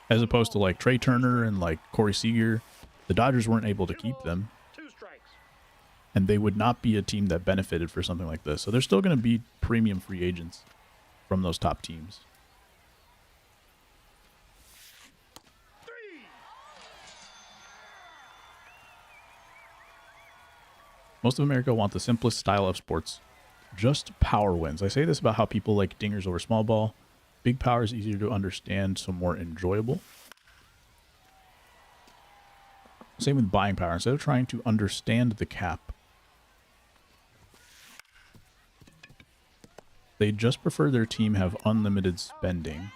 As opposed to like Trey Turner and like Corey Seager, the Dodgers weren't able to keep them. 2 strikes. And they would not be a team that benefited for something like this. So there's still going to be premium free agents from those top teams. 3. Most of America want the simplest style of sports. Just power wins. I say this about how people like dingers over small ball. Big power is easier to understand, so more enjoyable. Same with buying power. Instead of trying to understand the cap, they just prefer their team have unlimited spending.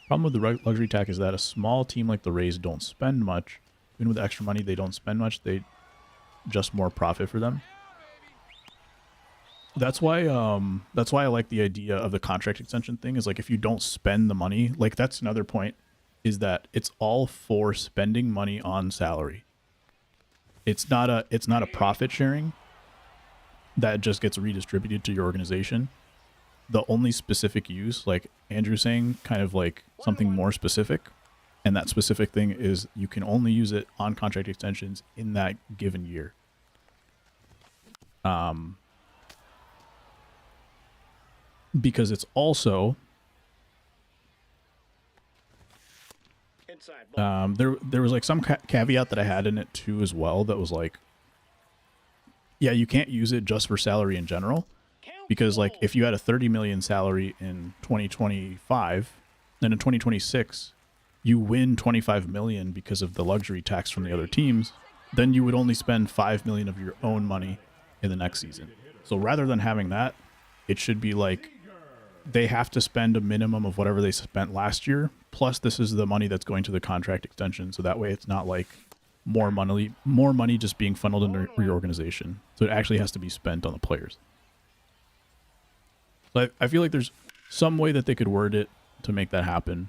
Problem with the luxury tax is that a small team like the Rays don't spend much. Even with extra money, they don't spend much. They just more profit for them. That's why I like the idea of the contract extension thing is like if you don't spend the money, like that's another point is that it's all for spending money on salary. It's not a profit sharing that just gets redistributed to your organization. The only specific use, like Andrew's saying, kind of like something more specific, and that specific thing is you can only use it on contract extensions in that given year. Because it's also Inside ball. there was like some caveat that I had in it too as well that was like, yeah, you can't use it just for salary in general, because like if you had a 30 million salary in 2025, then in 2026 you win 25 million because of the luxury tax from the other teams, then you would only spend 5 million of your own money in the next season. So rather than having that, it should be like they have to spend a minimum of whatever they spent last year, plus this is the money that's going to the contract extension, so that way it's not like more money just being funneled into your organization. So it actually has to be spent on the players. So I feel like there's some way that they could word it to make that happen.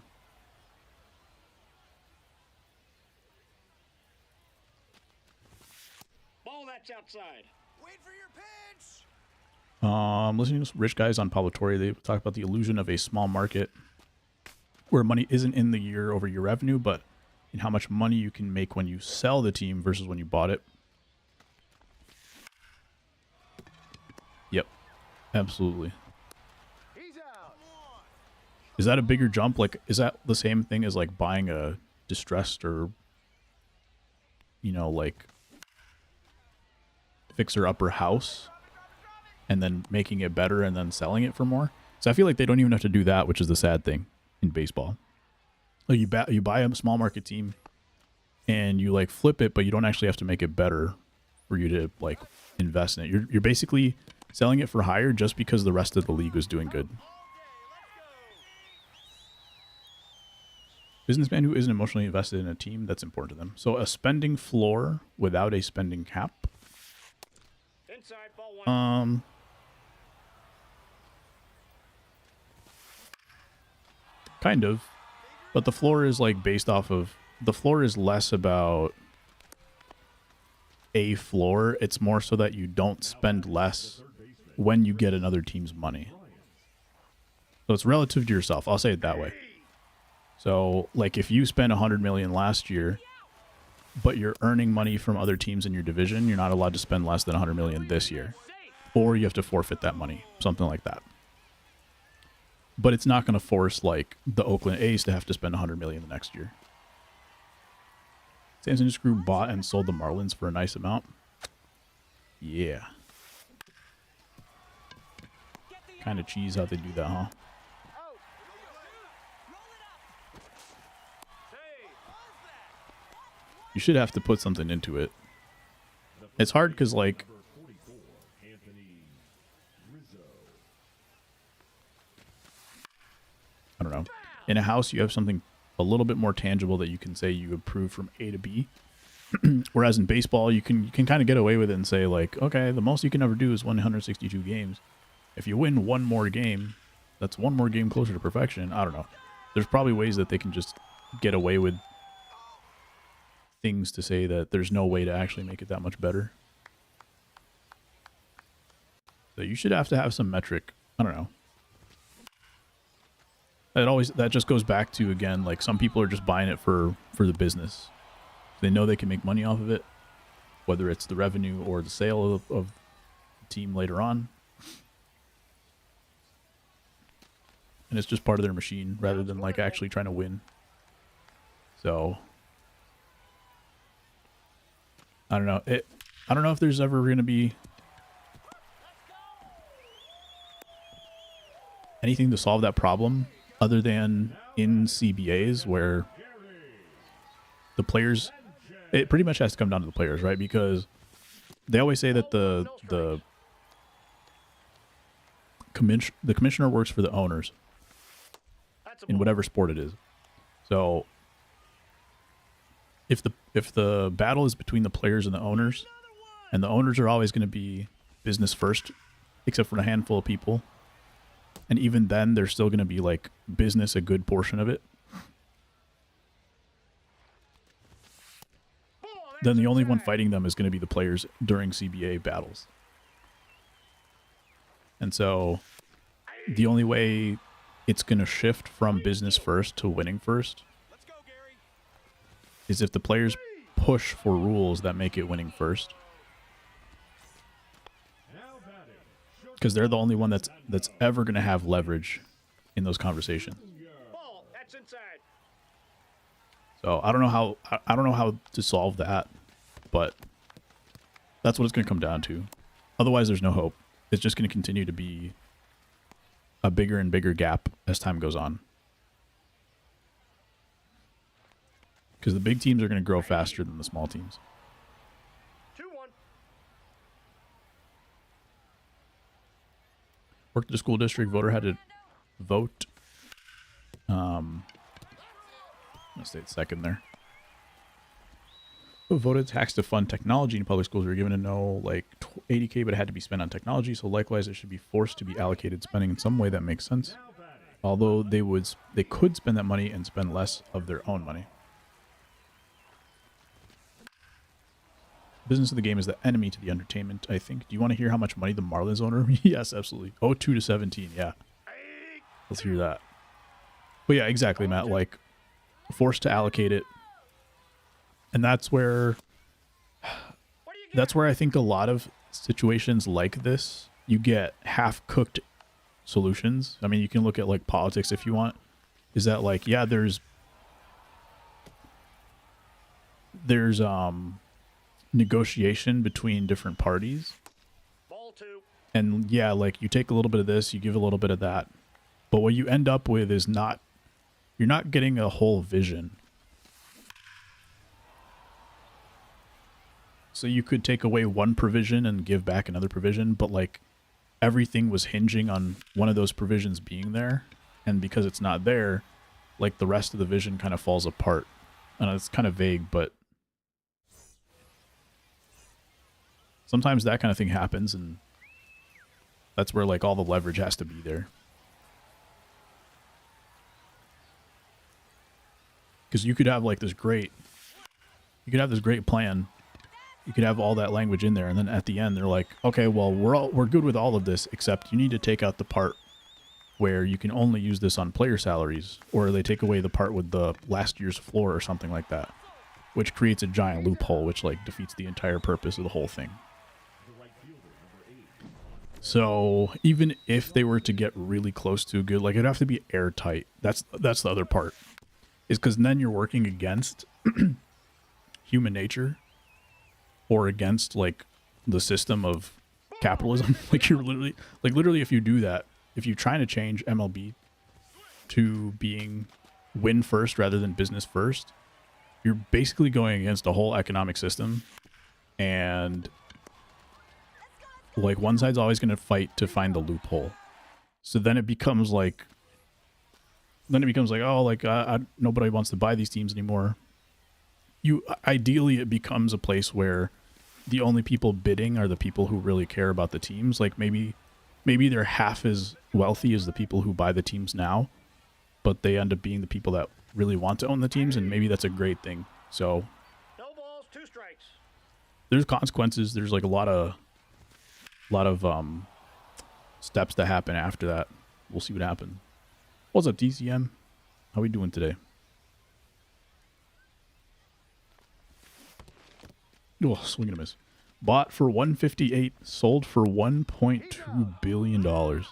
Ball that's outside. Wait for your pitch. Listening to rich guys on Pablo Torre, they talk about the illusion of a small market where money isn't in the year-over-year revenue, but in how much money you can make when you sell the team versus when you bought it. Yep, absolutely. He's out. Is that a bigger jump? Like, is that the same thing as like buying a distressed or, you know, like fixer-upper house and then making it better and then selling it for more? So I feel like they don't even have to do that, which is the sad thing in baseball. Like you buy a small market team and you like flip it, but you don't actually have to make it better for you to like invest in it. You're basically selling it for higher just because the rest of the league was doing good. Businessman who isn't emotionally invested in a team, that's important to them. So a spending floor without a spending cap. Inside ball 1. Kind of. But the floor is like based off of, the floor is less about a floor. It's more so that you don't spend less when you get another team's money. So it's relative to yourself. I'll say it that way. So like if you spent 100 million last year, but you're earning money from other teams in your division, you're not allowed to spend less than 100 million this year, or you have to forfeit that money, something like that. But it's not going to force like the Oakland A's to have to spend 100 million the next year. Samson Screw bought and sold the Marlins for a nice amount. Yeah. Kind of cheese how they do that, huh? You should have to put something into it. It's hard because, like, I don't know. In a house, you have something a little bit more tangible that you can say you improved from A to B. Whereas in baseball, you can kind of get away with it and say, like, okay, the most you can ever do is 162 games. If you win one more game, that's one more game closer to perfection. I don't know. There's probably ways that they can just get away with things to say that there's no way to actually make it that much better. So you should have to have some metric. I don't know. That just goes back to, again, like some people are just buying it for the business. They know they can make money off of it, whether it's the revenue or the sale of the team later on. And it's just part of their machine rather than like actually trying to win. So I don't know. I don't know if there's ever going to be anything to solve that problem other than in CBAs where the players, it pretty much has to come down to the players, right? Because they always say that the commissioner works for the owners in whatever sport it is. So if the battle is between the players and the owners are always going to be business first, except for a handful of people, and even then there's still going to be like business a good portion of it, then the only one fighting them is going to be the players during CBA battles. And so the only way it's going to shift from business first to winning first is if the players push for rules that make it winning first. Because they're the only one that's ever going to have leverage in those conversations. Ball, that's inside. So I don't know how to solve that, but that's what it's going to come down to. Otherwise, there's no hope. It's just going to continue to be a bigger and bigger gap as time goes on. Because the big teams are going to grow faster than the small teams. 2-1. Worked at a school district, voter had to vote. I'm going to stay at second there. Who voted tax to fund technology in public schools? We were given to know like $80K, but it had to be spent on technology. So likewise, it should be forced to be allocated spending in some way that makes sense. Although they could spend that money and spend less of their own money. Business of the game is the enemy to the entertainment, I think. Do you want to hear how much money the Marlins owner? Yes, absolutely. 02-17, yeah. Let's hear that. But yeah, exactly, Matt. Like, forced to allocate it. And that's where I think a lot of situations like this, you get half-cooked solutions. I mean, you can look at, like, politics if you want. Is that, like, yeah, there's negotiation between different parties. Ball 2. And yeah, like you take a little bit of this, you give a little bit of that. But what you end up with is you're not getting a whole vision. So you could take away one provision and give back another provision, but like everything was hinging on one of those provisions being there. And because it's not there, like the rest of the vision kind of falls apart. And it's kind of vague, but sometimes that kind of thing happens, and that's where like all the leverage has to be there. Because you could have like this great, plan. You could have all that language in there, and then at the end they're like, okay, well we're good with all of this, except you need to take out the part where you can only use this on player salaries, or they take away the part with the last year's floor or something like that, which creates a giant loophole, which like defeats the entire purpose of the whole thing. So even if they were to get really close to good, like it'd have to be airtight. That's the other part, is because then you're working against human nature, or against like the system of capitalism. Like you're literally if you do that, if you're trying to change MLB to being win first rather than business first, you're basically going against a whole economic system. And like one side's always going to fight to find the loophole. So then it becomes like, oh, like nobody wants to buy these teams anymore. Ideally it becomes a place where the only people bidding are the people who really care about the teams. Like maybe they're half as wealthy as the people who buy the teams now, but they end up being the people that really want to own the teams, and maybe that's a great thing. So No balls, 2 strikes. there's consequences. There's like a lot of steps that happen after that. We'll see what happens. What's up, DCM? How we doing today? Oh, swing and a miss. Bought for 158, sold for 1.2 billion dollars.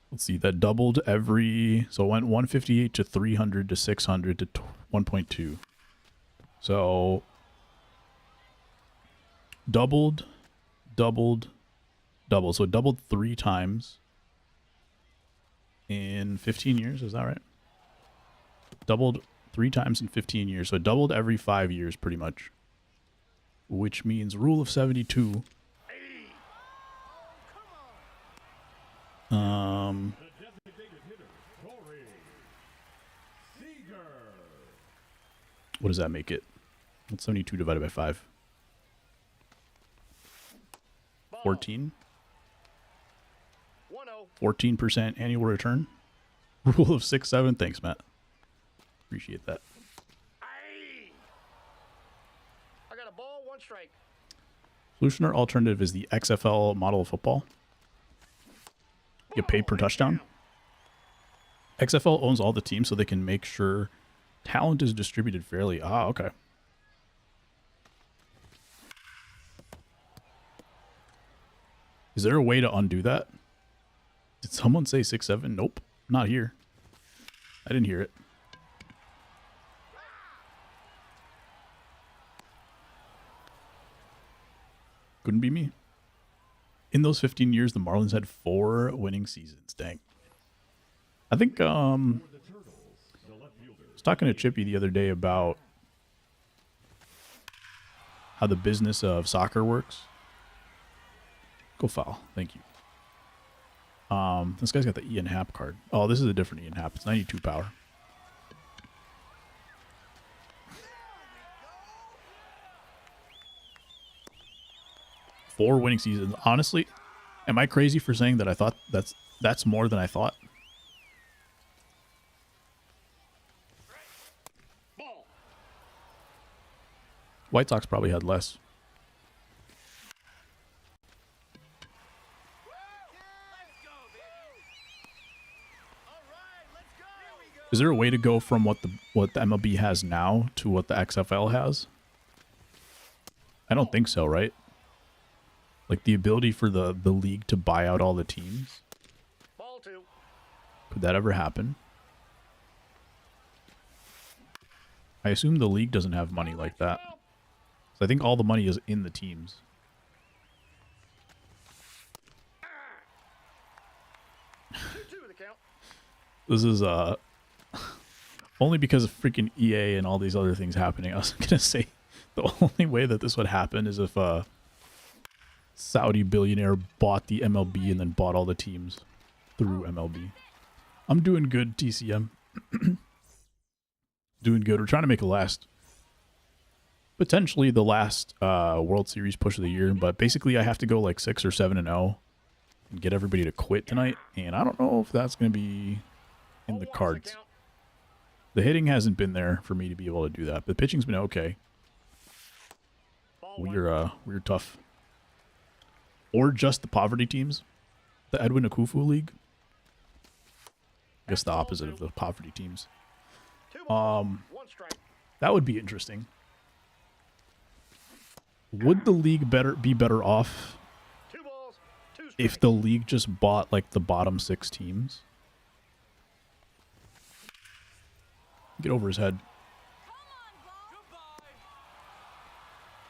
Let's see, that doubled every, so it went 158 to 300 to 600 to 1.2. So doubled. So it doubled 3 times in 15 years. Is that right? Doubled 3 times in 15 years. So it doubled every 5 years pretty much, which means rule of 72. What does that make it? What's 72 divided by 5? 14? 1-0. 14% annual return. Rule of 6-7. Thanks, Matt. Appreciate that. Aye. I got a ball, 1 strike. Solution or alternative is the XFL model of football. You get paid per touchdown. XFL owns all the teams, so they can make sure talent is distributed fairly. Ah, okay. Is there a way to undo that? Did someone say 6-7? Nope. Not here. I didn't hear it. Couldn't be me. In those 15 years, the Marlins had 4 winning seasons. Dang. I think I was talking to Chippy the other day about how the business of soccer works. Go foul. Thank you. This guy's got the Ian Happ card. Oh, this is a different Ian Happ. It's 92 power. Four winning seasons. Honestly, am I crazy for saying that I thought that's more than I thought? Ball. White Sox probably had less. Is there a way to go from what the MLB has now to what the XFL has? I don't think so, right? Like the ability for the league to buy out all the teams. Ball 2. Could that ever happen? I assume the league doesn't have money like that. So I think all the money is in the teams. 2-2 the count. This is only because of freaking EA and all these other things happening. I was gonna say the only way that this would happen is if a Saudi billionaire bought the MLB and then bought all the teams through MLB. I'm doing good, TCM. Doing good. We're trying to make a last, potentially the last World Series push of the year, but basically I have to go like 6 or 7-0 and get everybody to quit tonight, and I don't know if that's going to be in the Watch cards. count. The hitting hasn't been there for me to be able to do that. The pitching's been okay. Ball one. We're tough. Or just the poverty teams. The Edwin Akufu League. I guess the opposite of the poverty teams. 2 balls, 1 strike. That would be interesting. Would the league be better off 2 balls, 2 strikes. if the league just bought like the bottom 6 teams? Get over his head.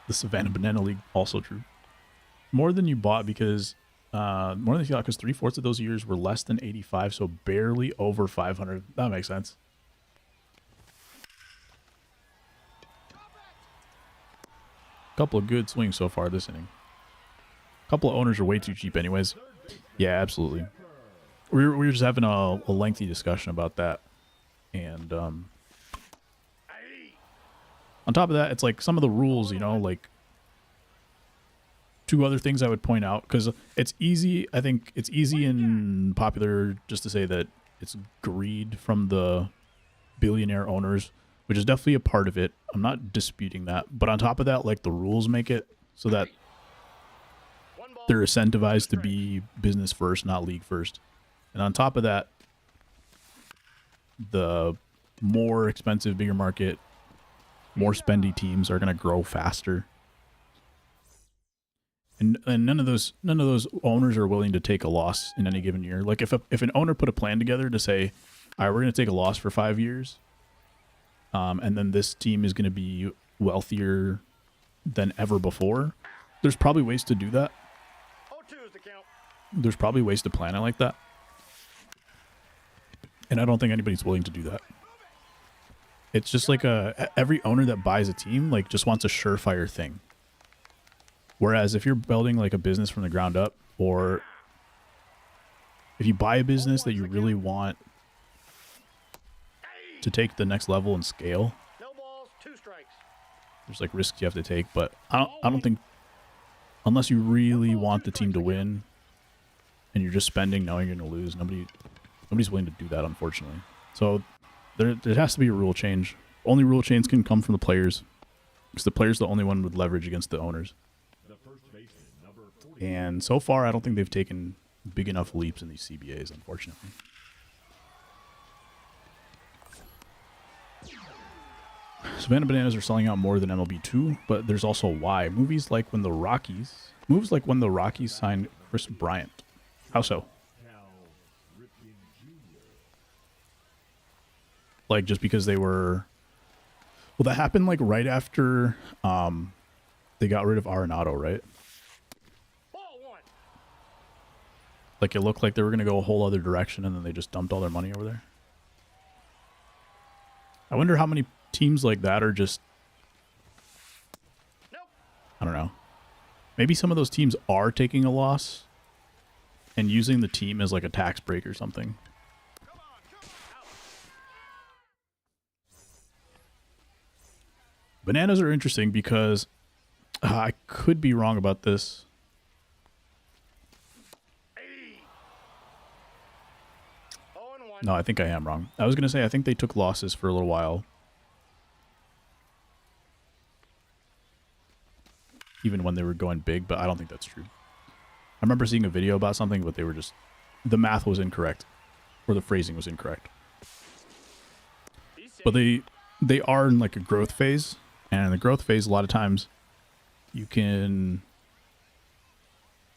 The Savannah Banana League, also true. More than you bought because more than you thought, because 3/4 of those years were less than 85, so barely over 500. That makes sense. Couple of good swings so far this inning. Couple of owners are way too cheap anyways. Yeah, absolutely. We were just having a lengthy discussion about that. And on top of that, it's like some of the rules, you know, like 2 other things I would point out, because it's easy. I think it's easy and popular just to say that it's greed from the billionaire owners, which is definitely a part of it. I'm not disputing that. But on top of that, like the rules make it so that 1 ball, they're incentivized to be business first, not league first. And on top of that, the more expensive, bigger market, more spendy teams are going to grow faster. And none of those owners are willing to take a loss in any given year. Like if an owner put a plan together to say, all right, we're going to take a loss for 5 years, and then this team is going to be wealthier than ever before, there's probably ways to do that. 0-2 is the count. There's probably ways to plan it like that. And I don't think anybody's willing to do that. It's just like every owner that buys a team like just wants a surefire thing. Whereas if you're building like a business from the ground up, or if you buy a business that you really want to take the next level and scale, No balls, 2 strikes. there's like risks you have to take. But I don't think, unless you really want the team to win and you're just spending knowing you're going to lose, nobody's willing to do that, unfortunately. So there has to be a rule change. Only rule change can come from the players, because the players are the only one with leverage against the owners. The first baseman, number 40. And so far, I don't think they've taken big enough leaps in these CBAs, unfortunately. Savannah Bananas are selling out more than MLB 2, but there's also why. Moves like when the Rockies signed Chris Bryant. How so? Like just because they were... Well, that happened like right after they got rid of Arenado, right? Ball 1. Like it looked like they were going to go a whole other direction, and then they just dumped all their money over there. I wonder how many teams like that are just... Nope. I don't know. Maybe some of those teams are taking a loss and using the team as like a tax break or something. Bananas are interesting because I could be wrong about this. Hey. 0-1. No, I think I am wrong. I was going to say I think they took losses for a little while. Even when they were going big, but I don't think that's true. I remember seeing a video about something, but they were just... The math was incorrect. Or the phrasing was incorrect. He's safe. But they are in like a growth phase. And in the growth phase, a lot of times you can...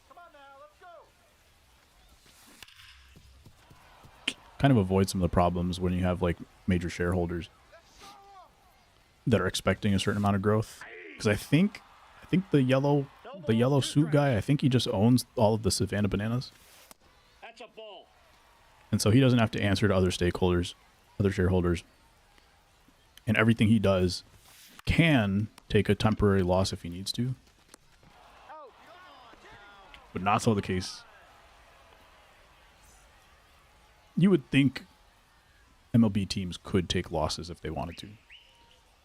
Come on now, let's go. kind of avoid some of the problems when you have like major shareholders that are expecting a certain amount of growth. Because I think the yellow suit guy, I think he just owns all of the Savannah Bananas. That's a ball. And so he doesn't have to answer to other stakeholders, other shareholders. And everything he does can take a temporary loss if he needs to. Out. But not so the case. You would think MLB teams could take losses if they wanted to.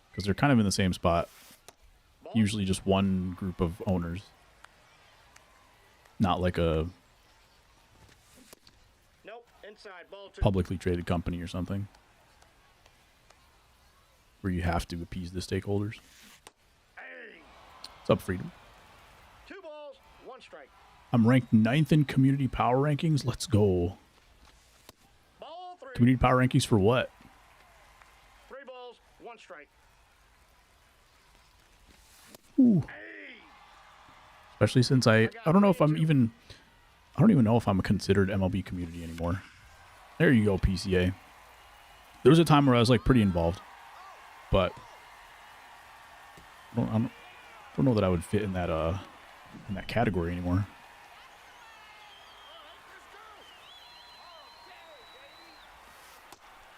Because they're kind of in the same spot. Ball. Usually just one group of owners. Not like a... Nope. Inside, ball 2. publicly traded company or something where you have to appease the stakeholders. Hey. What's up, Freedom? 2 balls, 1 strike. I'm ranked 9th in community power rankings. Let's go. Ball 3. Community power rankings for what? 3 balls, 1 strike. Ooh. Hey. Especially since I don't know if I'm even, I don't even know if I'm considered MLB community anymore. There you go, PCA. There was a time where I was like pretty involved, but I don't know that I would fit in that category anymore.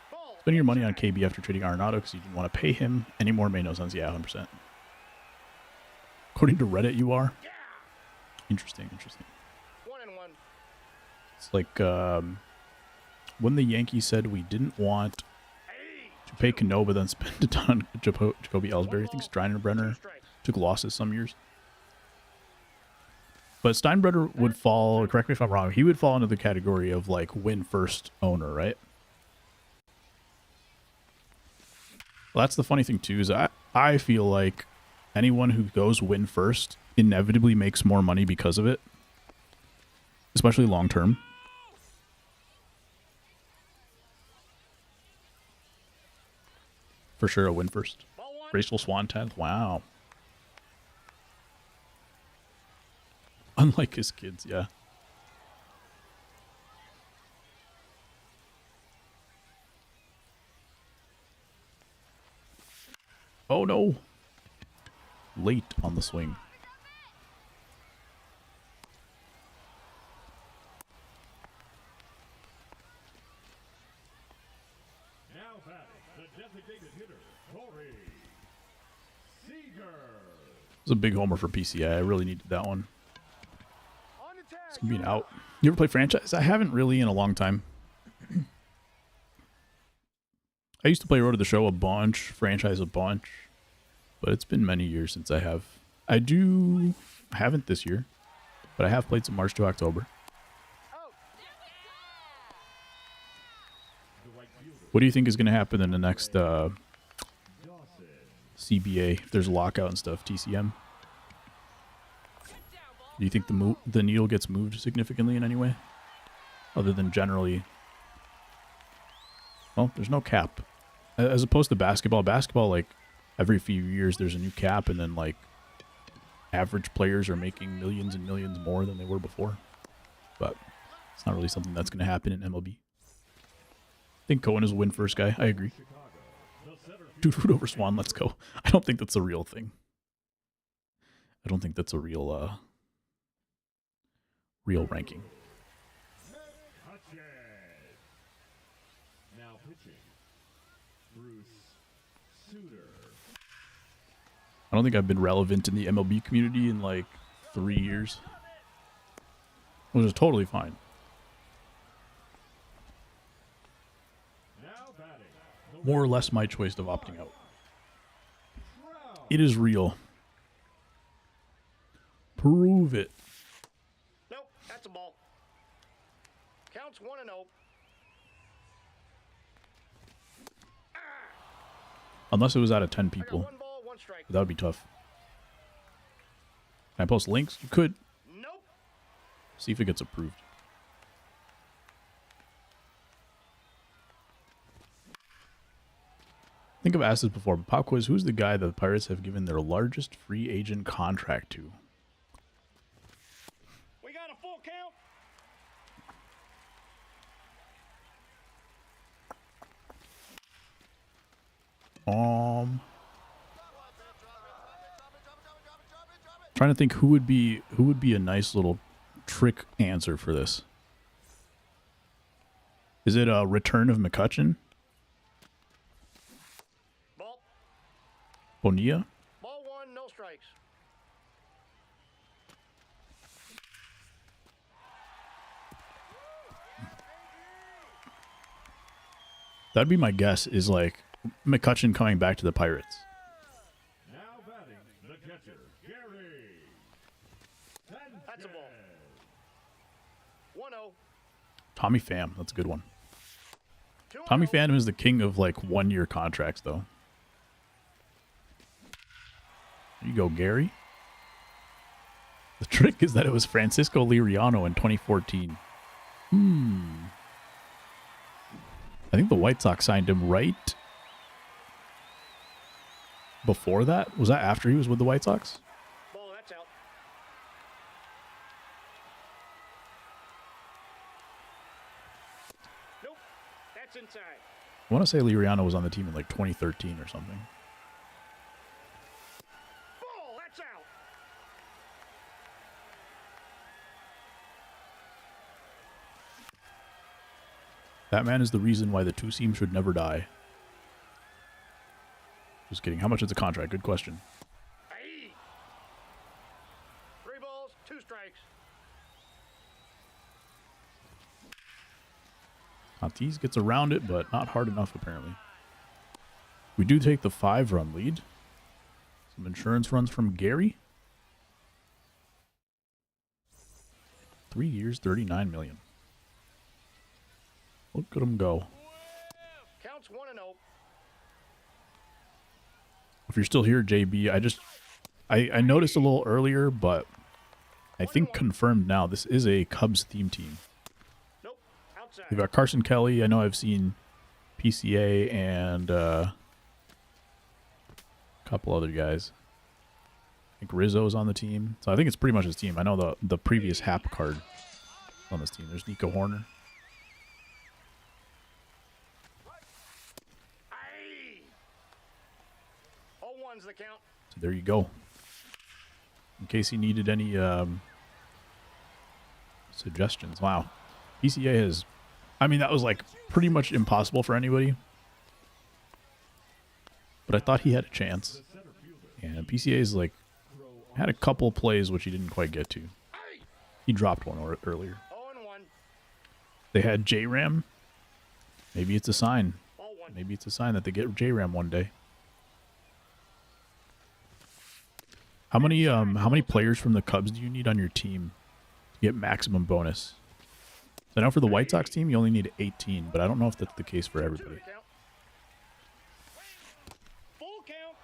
Ball. Spending your money on KB after trading Arenado because you didn't want to pay him anymore made no sense. Yeah, 100%. According to Reddit, you are. Yeah. Interesting. 1 and 1. It's like when the Yankees said we didn't want Hey. to pay Cano, but then spend a ton on Jacoby Ellsbury. I think Steinbrenner took losses some years. But Steinbrenner would fall, correct me if I'm wrong, he would fall into the category of like win first owner, right? Well, that's the funny thing too, is I feel like anyone who goes win first inevitably makes more money because of it. Especially long term. For sure, a win first. Ball 1. Graceful Swan 10th. Wow. Unlike his kids, yeah. Oh no. Late on the swing. Now batting, the designated hitter, Corey Seager. It was a big homer for PCI. I really needed that one. On the tag. It's gonna be an out. You ever play franchise? I haven't really in a long time. I used to play Road to the Show a bunch, franchise a bunch, but it's been many years since I have. I haven't this year, but I have played some March to October. Out. The right fielder, What do you think is going to happen in the next Dawson. CBA? If there's a lockout and stuff, TCM. Do you think the needle gets moved significantly in any way, other than generally? Well, there's no cap, as opposed to basketball. Basketball, like every few years, there's a new cap, and then like average players are making millions and millions more than they were before. But it's not really something that's going to happen in MLB. I think Cohen is a win first guy. I agree. Chicago, the center Dude, food over Swan. Let's go. I don't think that's a real thing. I don't think that's a real ranking. Hutchins. Now pitching, Bruce Suter. I don't think I've been relevant in the MLB community in like 3 years, which is totally fine. Now batting, More or less my choice of opting out. It is real. Prove it. Nope, that's a ball. Counts 1 and 0. Unless it was out of 10 I got people. 1 ball, 1 strike. That would be tough. Can I post links? You could. Nope. See if it gets approved. I think I've asked this before, but Pop Quiz, who's the guy that the Pirates have given their largest free agent contract to? We got a full count. Trying to think who would be a nice little trick answer for this. Is it a return of McCutchen? Ball. Bonilla? Ball 1, no strikes. That'd be my guess, is like McCutchen coming back to the Pirates. Now batting, the catcher, Gary That's a ball. 1-0. Tommy Pham. That's a good one. 2-0. Tommy Pham is the king of like 1-year contracts, though. There you go, Gary. The trick is that it was Francisco Liriano in 2014. I think the White Sox signed him right before that. Was that after he was with the White Sox? Ball, that's out. Nope, that's inside. I want to say Liriano was on the team in like 2013 or something. Ball, that's out. That man is the reason why the two seam should never die. Just kidding. How much is the contract? Good question. Aye. 3 balls, 2 strikes. Tatis gets around it, but not hard enough, apparently. We do take the 5-run lead. Some insurance runs from Gary. 3 years, $39 million. Look at him go. Counts 1-0. If you're still here, JB, I noticed a little earlier, but I think confirmed now, this is a Cubs theme team. Nope, outside. We've got Carson Kelly. I know I've seen PCA and a couple other guys. I think Rizzo's on the team. So I think it's pretty much his team. I know the previous Hap card on this team. There's Nico Horner. Aye. 0-1's the count. So there you go. In case he needed any suggestions. Wow. PCA has... I mean, that was like pretty much impossible for anybody. But I thought he had a chance. And PCA's like... had a couple plays which he didn't quite get to. Aye. He dropped one earlier. 0-1. They had J-Ram. Maybe it's a sign. Ball 1. Maybe it's a sign that they get J-Ram one day. How many players from the Cubs do you need on your team to get maximum bonus? So I know for the White Sox team you only need 18, but I don't know if that's the case for 2 everybody. to count. Full count.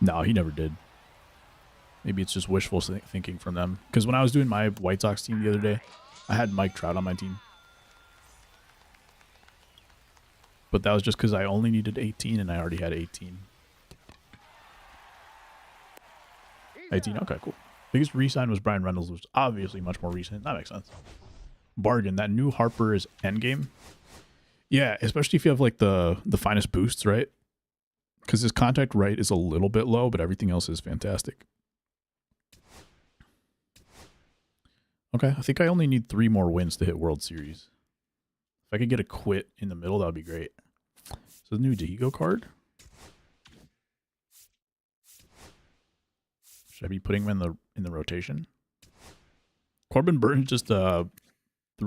No, he never did. Maybe it's just wishful thinking from them. Because when I was doing my White Sox team the other day, I had Mike Trout on my team. But that was just because I only needed 18 and I already had 18. 18, okay, cool. Biggest re-sign was Brian Reynolds, which is obviously much more recent. That makes sense. Bargain. That new Harper is endgame. Yeah, especially if you have like the finest boosts, right? Because his contact right is a little bit low, but everything else is fantastic. Okay, I think I only need 3 more wins to hit World Series. If I could get a quit in the middle, that would be great. So the new Diego card. Should I be putting him in the rotation? Corbin Burns just threw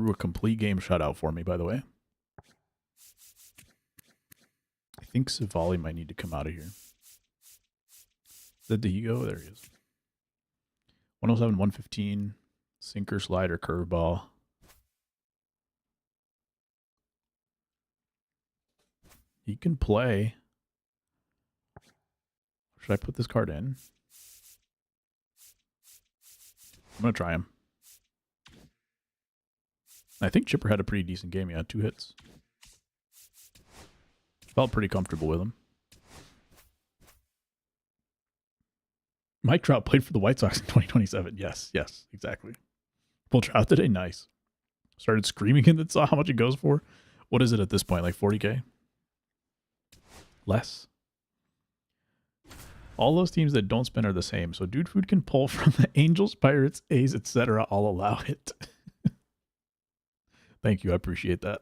a complete game shutout for me, by the way. I think Savali might need to come out of here. Is that Diego? There he is. 107, 115. Sinker, slider, curveball. He can play. Should I put this card in? I'm going to try him. I think Chipper had a pretty decent game. He had 2 hits. Felt pretty comfortable with him. Mike Trout played for the White Sox in 2027. Yes, exactly. Pulled Trout today. Nice. Started screaming and then saw how much it goes for. What is it at this point? Like 40K? Less. All those teams that don't spend are the same. So Dude Food can pull from the Angels, Pirates, A's, etc. I'll allow it. Thank you. I appreciate that.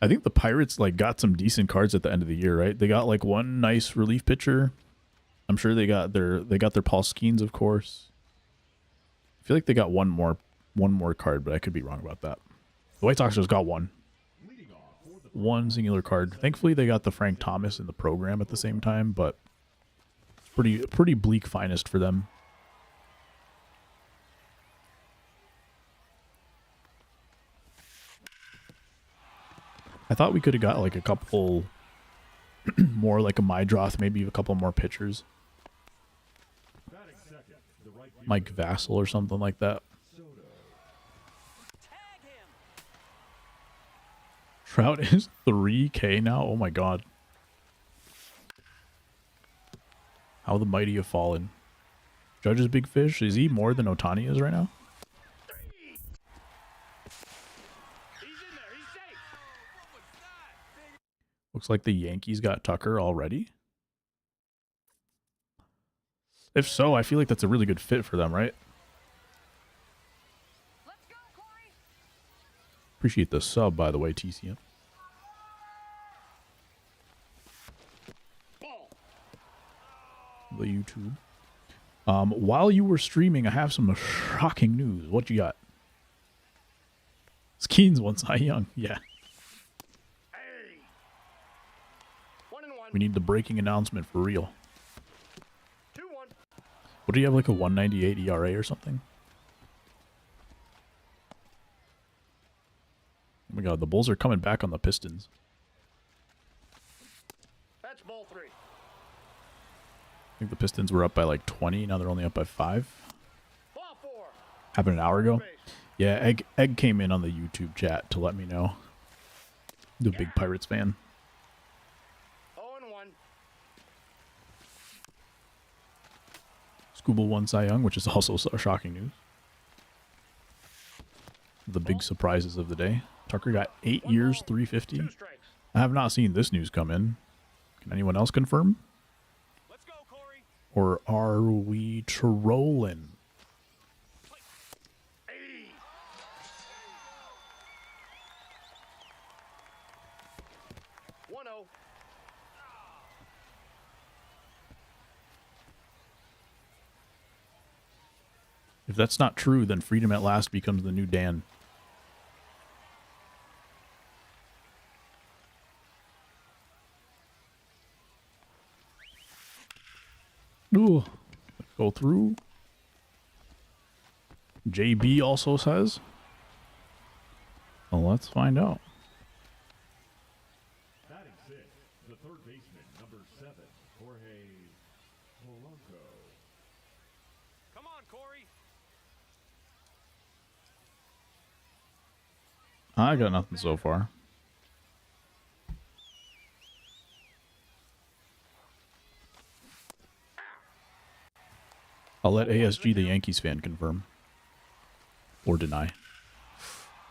I think the Pirates like got some decent cards at the end of the year, right? They got like one nice relief pitcher. I'm sure they got their Paul Skeens, of course. I feel like they got one more card, but I could be wrong about that. The White Sox just got one singular card. Thankfully, they got the Frank Thomas in the program at the same time, but Pretty bleak finest for them. I thought we could have got like a couple more, like a Mydroth, maybe a couple more pitchers. Mike Vassell or something like that. Trout is 3K now? Oh my god. How the mighty have fallen. Judge's big fish, is he more than Otani is right now? Looks like the Yankees got Tucker already. If so, I feel like that's a really good fit for them, right? Appreciate the sub, by the way, TCM. The YouTube. While you were streaming, I have some shocking news. What you got? Skeens wants Cy Young. Yeah. We need the breaking announcement for real. 2-1. What do you have, like a 198 ERA or something? Oh my god, the Bulls are coming back on the Pistons. That's ball 3. I think the Pistons were up by like 20. Now they're only up by 5. Ball 4. Happened an hour ago. Yeah, Egg came in on the YouTube chat to let me know. The big Pirates fan. 0-1. Scooble won Cy Young, which is also shocking news. The big surprises of the day. Tucker got 8 years, 350. 2 strikes. I have not seen this news come in. Can anyone else confirm? Let's go, Corey. Or are we trolling? Hey. 1-0. If that's not true, then Freedom at Last becomes the new Dan. Ooh. Let's go through. JB also says. Well, let's find out. Batting sixth, the third baseman, number 7, Jorge Polanco. Come on, Corey. I got nothing so far. I'll let ASG, the Yankees fan, confirm. Or deny.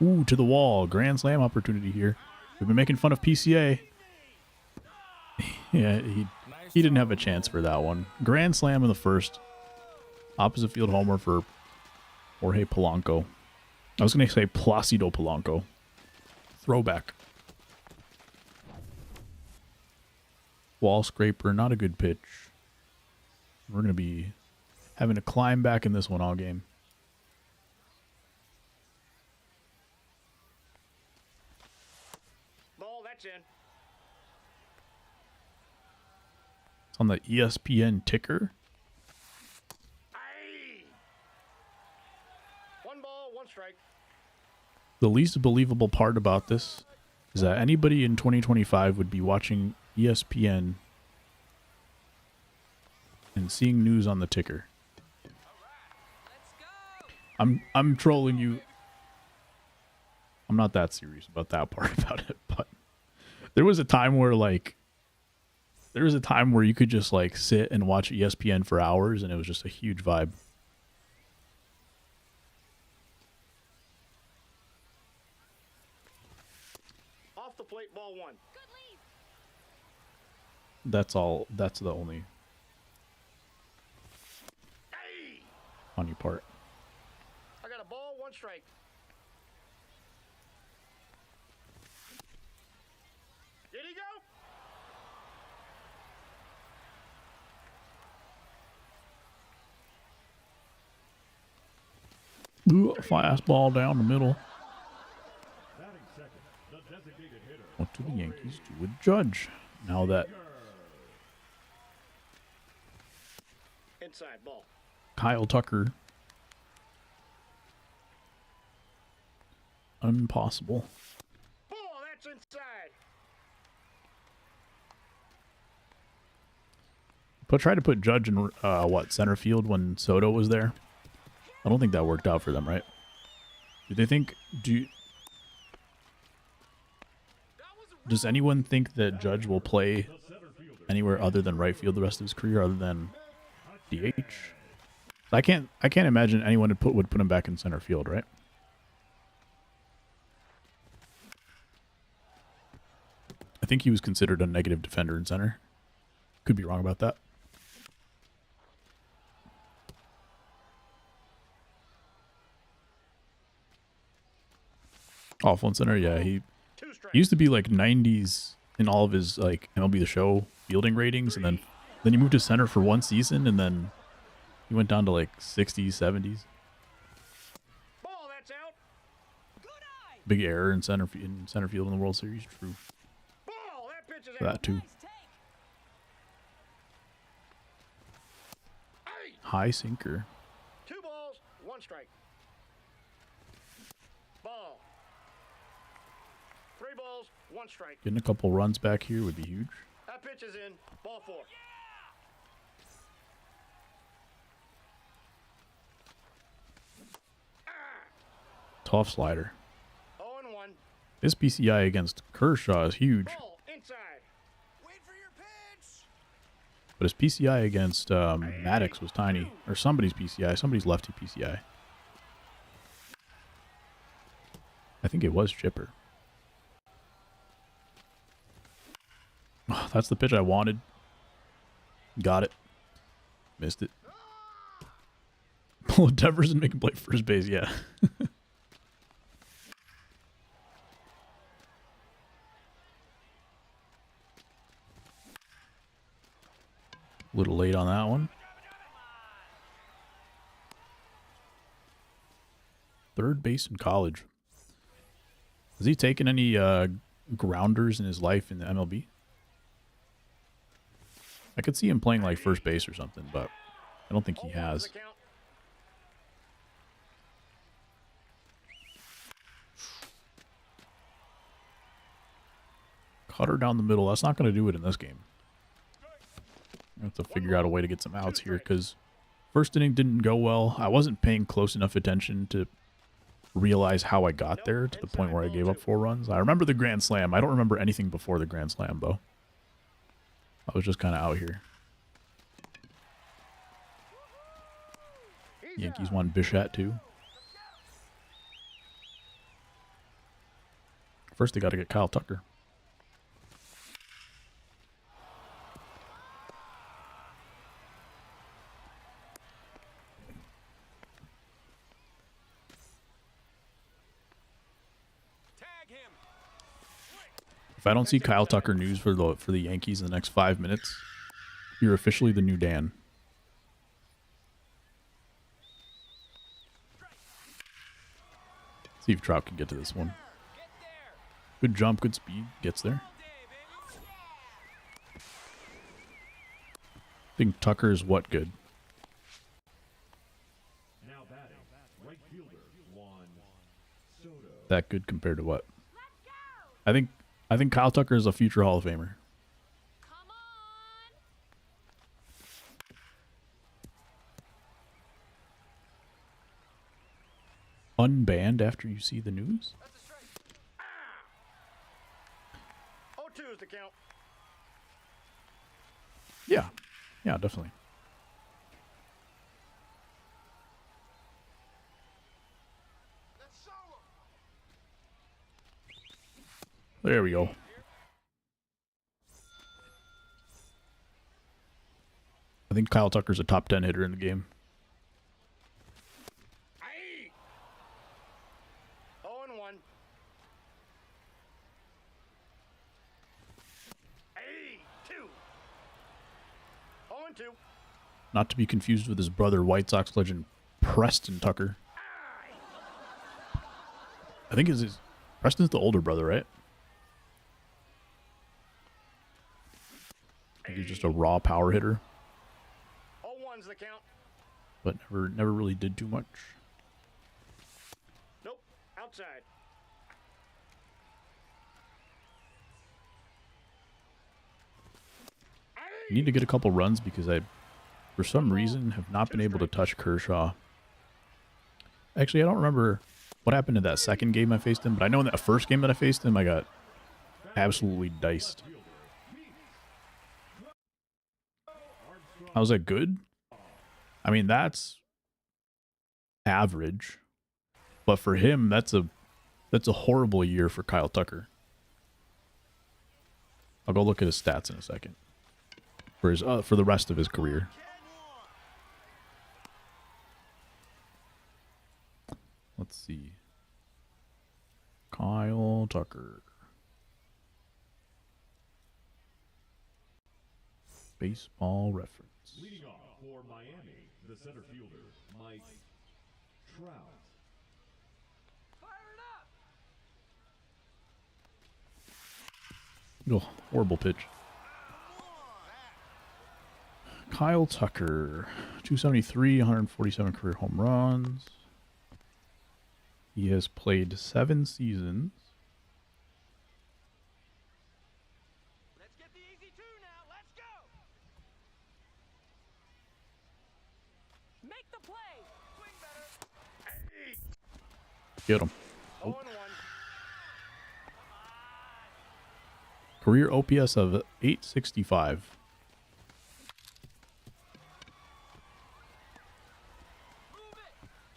Ooh, to the wall. Grand slam opportunity here. We've been making fun of PCA. Yeah, he didn't have a chance for that one. Grand slam in the first. Opposite field homer for Jorge Polanco. I was going to say Placido Polanco. Throwback. Wall scraper, not a good pitch. We're going to be having to climb back in this one all game. Ball, that's in. It's on the ESPN ticker. Aye. 1 ball, 1 strike. The least believable part about this is that anybody in 2025 would be watching ESPN and seeing news on the ticker. I'm trolling you. I'm not that serious about that part about it, but there was a time where you could just like sit and watch ESPN for hours and it was just a huge vibe. Off the plate, ball 1. That's all. That's the only Hey. funny part. I got a ball, 1 strike. Did he go? Ooh, fastball down the middle. Batting second, the designated hitter. What do the Yankees do with Judge? Now that inside ball. Kyle Tucker. Impossible. Ball, that's inside. But try to put Judge in center field when Soto was there. I don't think that worked out for them, right? Do they think does anyone think that Judge will play anywhere other than right field the rest of his career, other than DH? I can't imagine anyone would put him back in center field, right? I think he was considered a negative defender in center. Could be wrong about that. Awful in center, yeah. He used to be like 90s in all of his like MLB The Show fielding ratings, and then he moved to center for one season, and then he went down to like 60s, 70s. Ball, that's out. Big error in center field in the World Series. True. Ball, that pitch is For out. that too. Hey, High sinker. 2 balls, 1 strike. Ball. 3 balls, 1 strike. Getting a couple runs back here would be huge. That pitch is in. Ball 4. Tough slider. 0-1. This PCI against Kershaw is huge, Ball inside. but his PCI against Maddox was tiny. Or somebody's PCI, somebody's lefty PCI. I think it was Chipper. Oh, that's the pitch I wanted. Got it. Missed it. Pull Devers and make him play first base, yeah. A little late on that one. Third base in college. Has he taken any grounders in his life in the MLB? I could see him playing like first base or something, but I don't think he 0-1's has. the count. Cutter down the middle. That's not going to do it in this game. I have to figure out a way to get some outs here because first inning didn't go well. I wasn't paying close enough attention to realize how I got there to the point where I gave up 4 runs. I remember the grand slam. I don't remember anything before the grand slam, though. I was just kind of out here. Yankees won Bichette, too. First, they got to get Kyle Tucker. If I don't see Kyle Tucker news for the Yankees in the next 5 minutes, you're officially the new Dan. See if Trout can get to this one. Good jump, good speed. Gets there. I think Tucker is what good? Now batting, right fielder Juan Soto. That good compared to what? I think Kyle Tucker is a future Hall of Famer. Unbanned after you see the news? 0-2 is the count. Yeah. Yeah, definitely. There we go. I think Kyle Tucker's a top 10 hitter in the game. Aye. 0-1. Aye. 2. 0-2. Not to be confused with his brother, White Sox legend Preston Tucker. I think Preston's the older brother, right? I think he's just a raw power hitter. 0-1's the count. but never really did too much. Nope. Outside. I need to get a couple runs because I, for some reason, have not been able to touch Kershaw. Actually, I don't remember what happened in that second game I faced him, but I know in that first game that I faced him, I got absolutely diced. How's that good? I mean, that's average, but for him, that's a horrible year for Kyle Tucker. I'll go look at his stats in a second for his for the rest of his career. Let's see. Kyle Tucker. Baseball reference. Leading off for Miami, the center fielder, Mike Trout. Oh, horrible pitch. Kyle Tucker, 273, 147 career home runs. He has played 7 seasons. Let's get the easy two now. Let's go. Make the play. Swing better. Get him. 0-1. Career OPS of 865.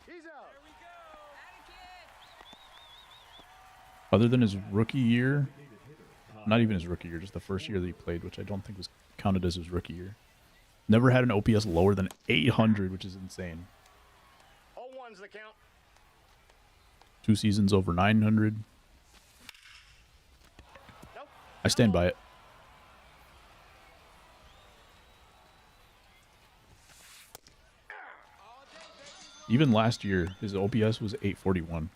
He's out. Other than his rookie year, not even his rookie year, just the first year that he played, which I don't think was counted as his rookie year. Never had an OPS lower than 800, which is insane. 0-1's the count. 2 seasons over 900. Nope. I stand by it. Even last year, his OPS was 841.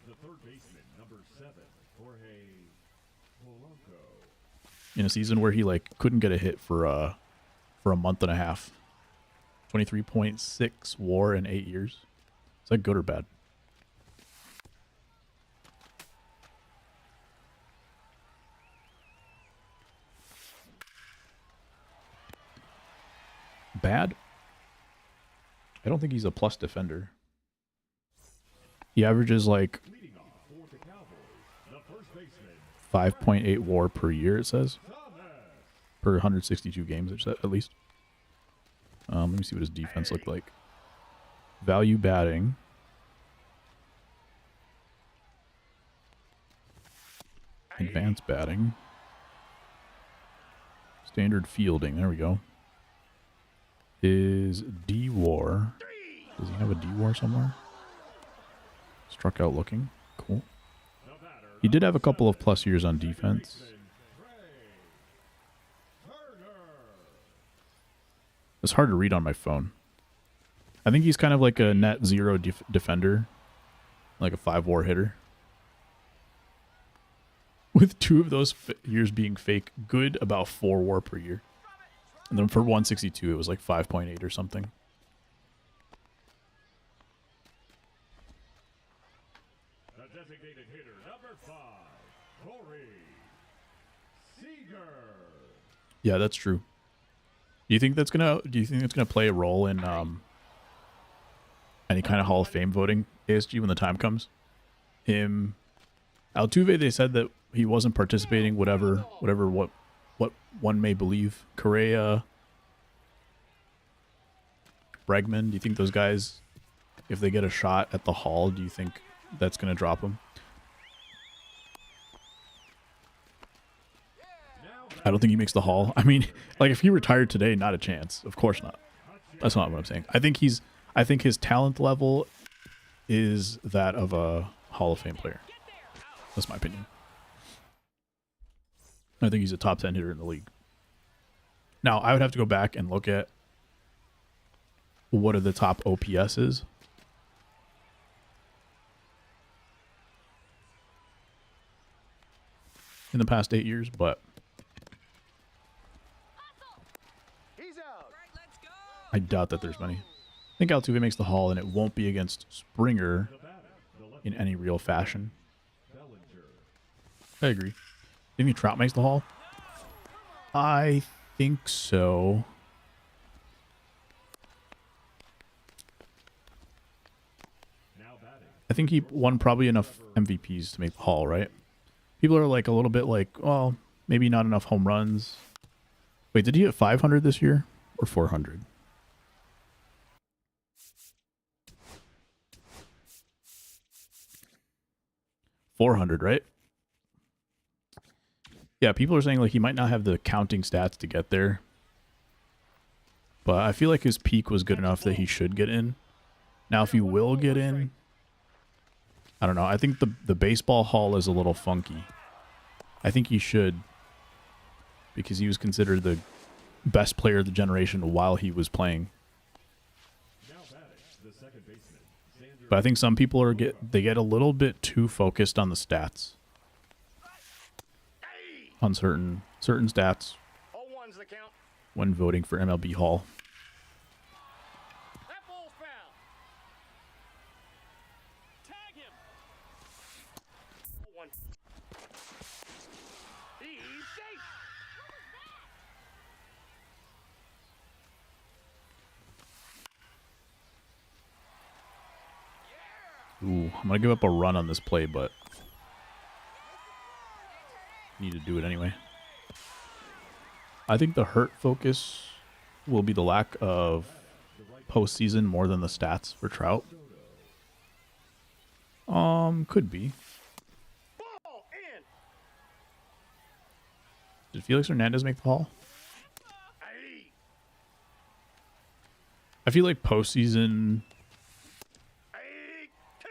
The third baseman, number 7, Jorge Polanco. In a season where he couldn't get a hit for a month and a half. 23.6 WAR in 8 years. Is that good or bad? Bad? I don't think he's a plus defender. He averages like Leading off for the Cowboys, the first baseman, 5.8 WAR per year, it says. Thomas. Per 162 games, at least. Let me see what his defense looked like. Value batting. Advanced batting. Standard fielding. There we go. Is D-WAR. Does he have a D-WAR somewhere? Struck out looking. Cool. He did have a couple of plus years on defense. It's hard to read on my phone. I think he's kind of like a net zero defender. Like a 5 WAR hitter. With 2 of those years being fake. Good about 4 WAR per year. And then for 162, it was like 5.8 or something. The designated hitter, number 5, Corey Seager. Yeah, that's true. Do you think that's gonna play a role in any kind of Hall of Fame voting, ASG, when the time comes? Altuve, they said that he wasn't participating, whatever what one may believe. Correa, Bregman, do you think those guys, if they get a shot at the Hall, do you think that's going to drop them? I don't think he makes the Hall. I mean, like if he retired today, not a chance. Of course not. That's not what I'm saying. I think his talent level is that of a Hall of Fame player. That's my opinion. I think he's a top 10 hitter in the league. Now, I would have to go back and look at what are the top OPSs. In the past 8 years, but He's out. Let's go. I doubt that there's many. I think Altuve makes the Hall, and it won't be against Springer in any real fashion. I agree. Think Trout makes the Hall? I think so. I think he won probably enough MVPs to make the Hall, right? People are like a little bit like, well, maybe not enough home runs. Wait, did he hit 500 this year or 400? $400, right? Yeah, people are saying like he might not have the counting stats to get there. But I feel like his peak was good enough that he should get in. Now, if he will get in, I don't know. I think the baseball Hall is a little funky. I think he should, because he was considered the best player of the generation while he was playing. But I think some people are get a little bit too focused on the stats. On certain stats when voting for MLB Hall. That ball's foul. Tag him. 1. He's safe. Ooh, I'm gonna give up a run on this play, but need to do it anyway. I think the hurt focus will be the lack of postseason more than the stats for Trout. Could be. Ball in. Did Felix Hernandez make the Hall? Aye. I feel like postseason. Aye. 2.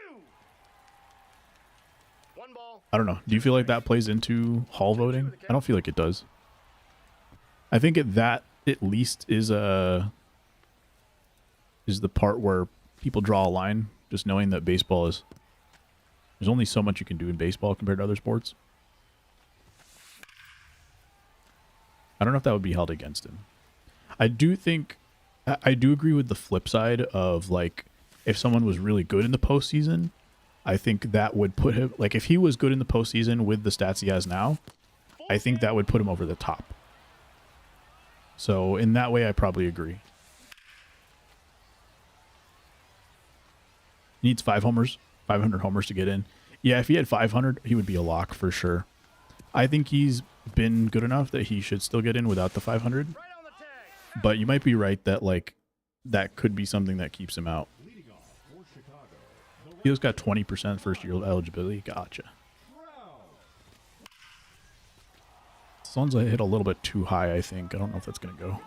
1 ball. I don't know. Do you feel like that plays into Hall voting? I don't feel like it does. I think that at least is the part where people draw a line, just knowing that baseball is. There's only so much you can do in baseball compared to other sports. I don't know if that would be held against him. I do agree with the flip side of like if someone was really good in the postseason, I think that would put him like if he was good in the postseason with the stats he has now, I think that would put him over the top. So in that way, I probably agree. Needs 500 homers to get in. Yeah, if he had 500, he would be a lock for sure. I think he's been good enough that he should still get in without the 500. Right on the tag. But you might be right that like that could be something that keeps him out. He just got 20% first year eligibility. Gotcha. This one's hit a little bit too high, I think. I don't know if that's going to go.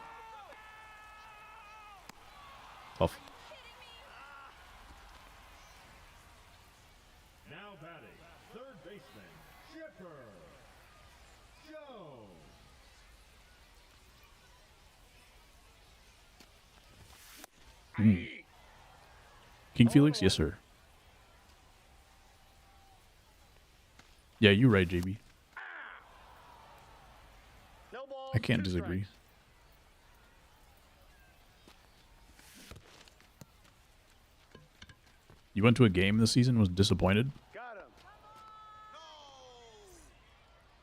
Tough. Now batting, third baseman, Chipper Jones. King Felix? Yes, sir. Yeah, you're right, JB. No ball. I can't 2 disagree. strikes. You went to a game this season, was disappointed? Got him.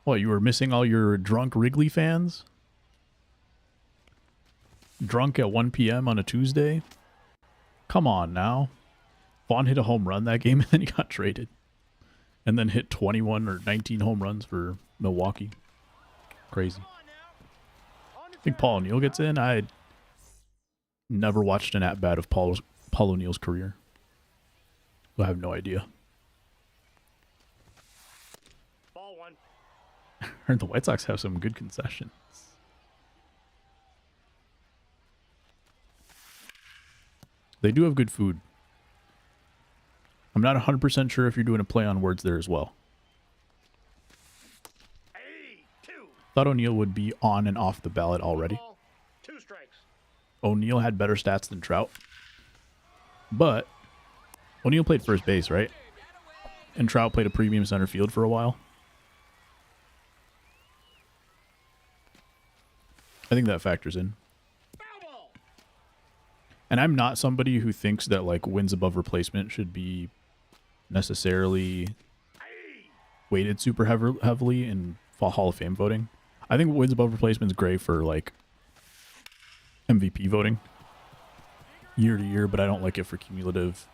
What, you were missing all your drunk Wrigley fans? Drunk at 1 p.m. on a Tuesday? Come on now. Vaughn hit a home run that game and then he got traded. And then hit 21 or 19 home runs for Milwaukee. Crazy. I think Paul O'Neill gets in. I never watched an at-bat of Paul O'Neill's career. I have no idea. Ball 1. Heard the White Sox have some good concessions. They do have good food. I'm not 100% sure if you're doing a play on words there as well. Aye. 2. Thought O'Neill would be on and off the ballot already. Ball. 2 strikes. O'Neill had better stats than Trout. But O'Neill played first base, right? And Trout played a premium center field for a while. I think that factors in. Foul ball. And I'm not somebody who thinks that like wins above replacement should be necessarily weighted super heavily in Hall of Fame voting. I think wins above replacement is great for like MVP voting year to year, but I don't like it for cumulative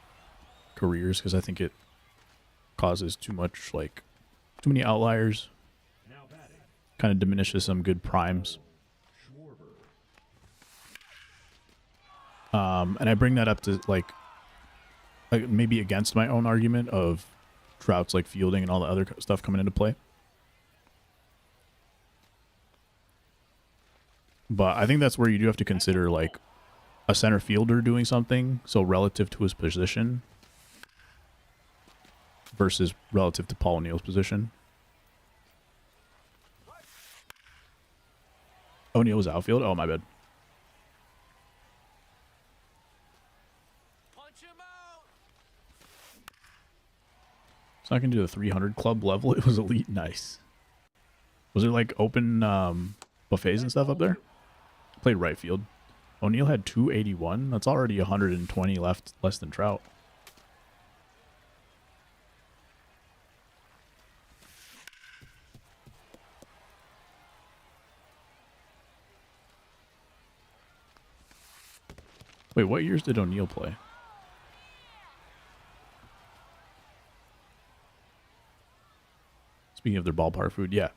careers because I think it causes too much, like, too many outliers. Kind of diminishes some good primes. And I bring that up to like maybe against my own argument of Trout's like fielding and all the other stuff coming into play. But I think that's where you do have to consider like a center fielder doing something so relative to his position versus relative to Paul O'Neill's position. O'Neill was outfield? Oh, my bad. So I can do the 300 club level. It was elite. Nice. Was there like open buffets and stuff up there? Played right field. O'Neill had 281. That's already 120 left, less than Trout. Wait, what years did O'Neill play? Speaking of their ballpark food, yeah.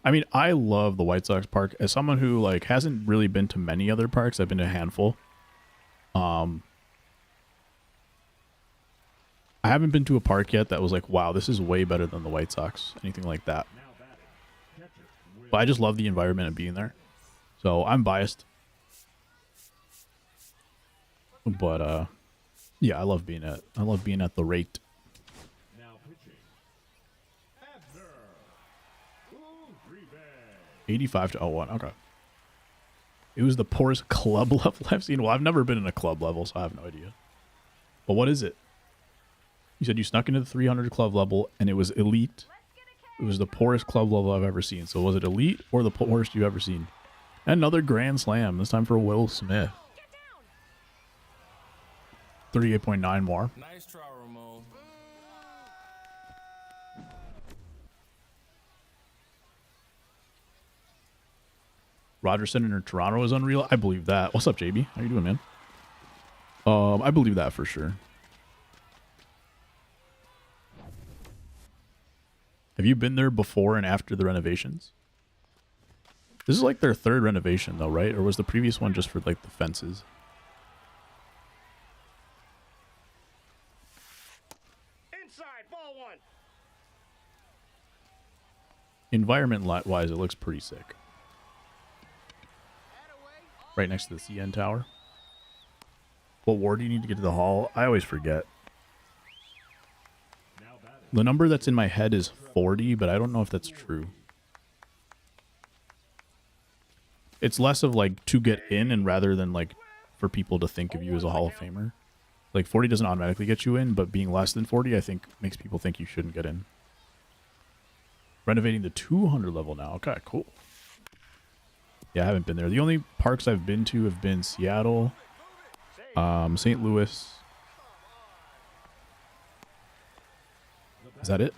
I mean, I love the White Sox park. As someone who like hasn't really been to many other parks, I've been to a handful. I haven't been to a park yet that was like, wow, this is way better than the White Sox. Anything like that. But I just love the environment of being there. So I'm biased. But yeah, I love being at the rate. 85 to 01. Okay. It was the poorest club level I've seen. Well, I've never been in a club level, so I have no idea. But what is it? You said you snuck into the 300 club level, and it was elite. It was the poorest club level I've ever seen. So was it elite or the poorest you've ever seen? Another grand slam. This time for Will Smith. 38.9 more. Nice try, Ramon. Rogerson in Toronto is unreal. I believe that. What's up, JB? How you doing, man? I believe that for sure. Have you been there before and after the renovations? This is like their third renovation, though, right? Or was the previous one just for like the fences? Inside, ball one. Environment-wise, it looks pretty sick. Right next to the CN Tower. What ward do you need to get to the hall? I always forget. The number that's in my head is 40, but I don't know if that's true. It's less of like to get in and rather than like for people to think of you as a Hall of Famer. Like 40 doesn't automatically get you in, but being less than 40, I think makes people think you shouldn't get in. Renovating the 200 level now. Okay, cool. Yeah, I haven't been there. The only parks I've been to have been Seattle, St. Louis. Is that it?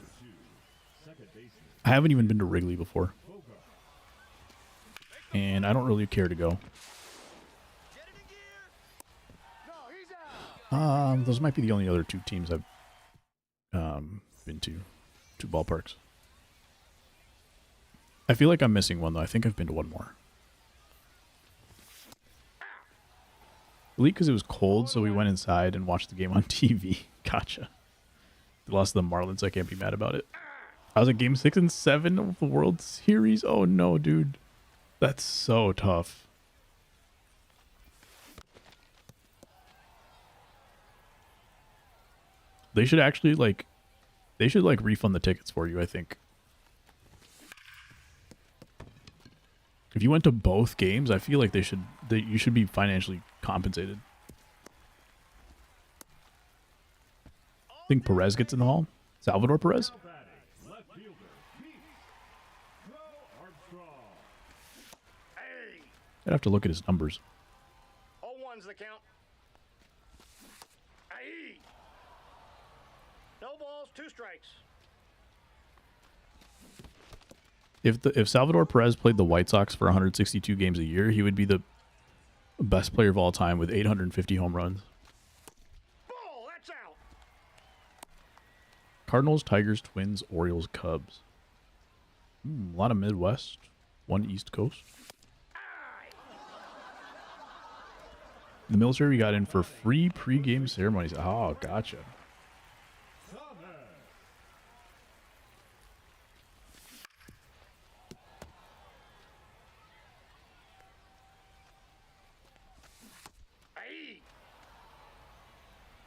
I haven't even been to Wrigley before. And I don't really care to go. Those might be the only other two teams I've been to. Two ballparks. I feel like I'm missing one, though. I think I've been to one more. Elite because it was cold, so we went inside and watched the game on TV. Gotcha. They lost to the Marlins. I can't be mad about it. I was at game 6 and 7 of the World Series. Oh, no, dude. That's so tough. They should actually, like... They should, like, refund the tickets for you, I think. If you went to both games, I feel like you should be financially compensated. I think Perez gets in the hall. Salvador Perez? I'd have to look at his numbers. 0-1's the count. 2 strikes. If Salvador Perez played the White Sox for 162 games a year, he would be the best player of all time with 850 home runs. Ball, that's out. Cardinals, Tigers, Twins, Orioles, Cubs. A lot of Midwest, 1 East Coast. The military we got in for free pre-game ceremonies. Oh, gotcha. Aye.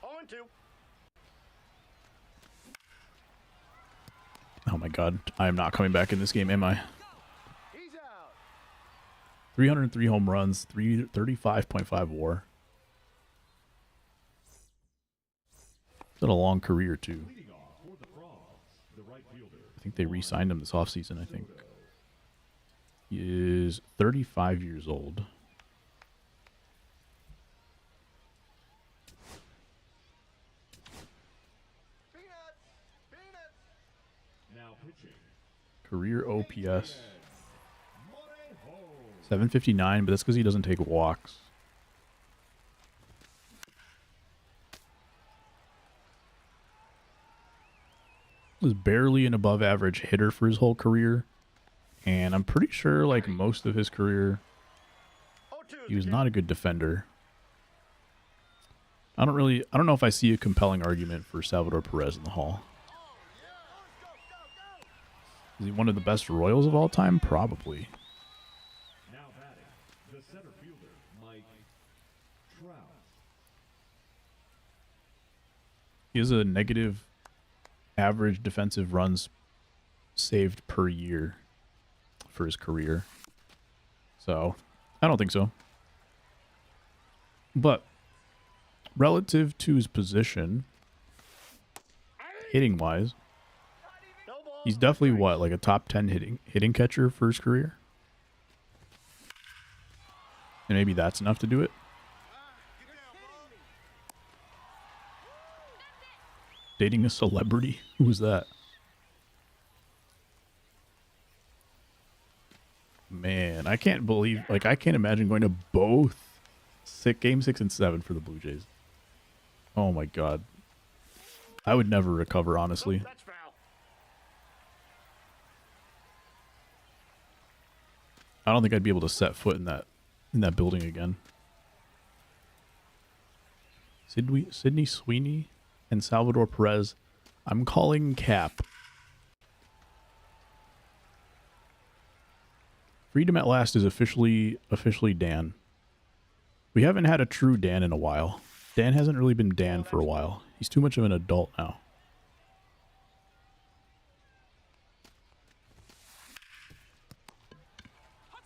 0-2. Oh my god, I am not coming back in this game, am I? He's out. 303 home runs, 35.5 WAR. Had a long career too. Leading off for the Frogs, the right fielder. I think they re-signed him this offseason, I think. He is 35 years old. Now pitching. Career OPS 759, but that's because he doesn't take walks. Was barely an above average hitter for his whole career, and I'm pretty sure like most of his career 0-2. he was not a good defender. I don't know if I see a compelling argument for Salvador Perez in the Hall. Is he one of the best Royals of all time? Probably. Now batting, the center fielder, Mike Trout. He has a negative average defensive runs saved per year for his career. So, I don't think so. But relative to his position, hitting wise, No ball. he's definitely what, like a top 10 hitting catcher for his career? And maybe that's enough to do it. Dating a celebrity? Who was that? Man, I can't believe, like, I can't imagine going to both game 6 and 7 for the Blue Jays. Oh my god. I would never recover, honestly. That's foul. I don't think I'd be able to set foot in that building again. Sydney Sweeney and Salvador Perez. I'm calling cap. Freedom at Last is officially Dan. We haven't had a true Dan in a while. Dan hasn't really been Dan for a while. He's too much of an adult now.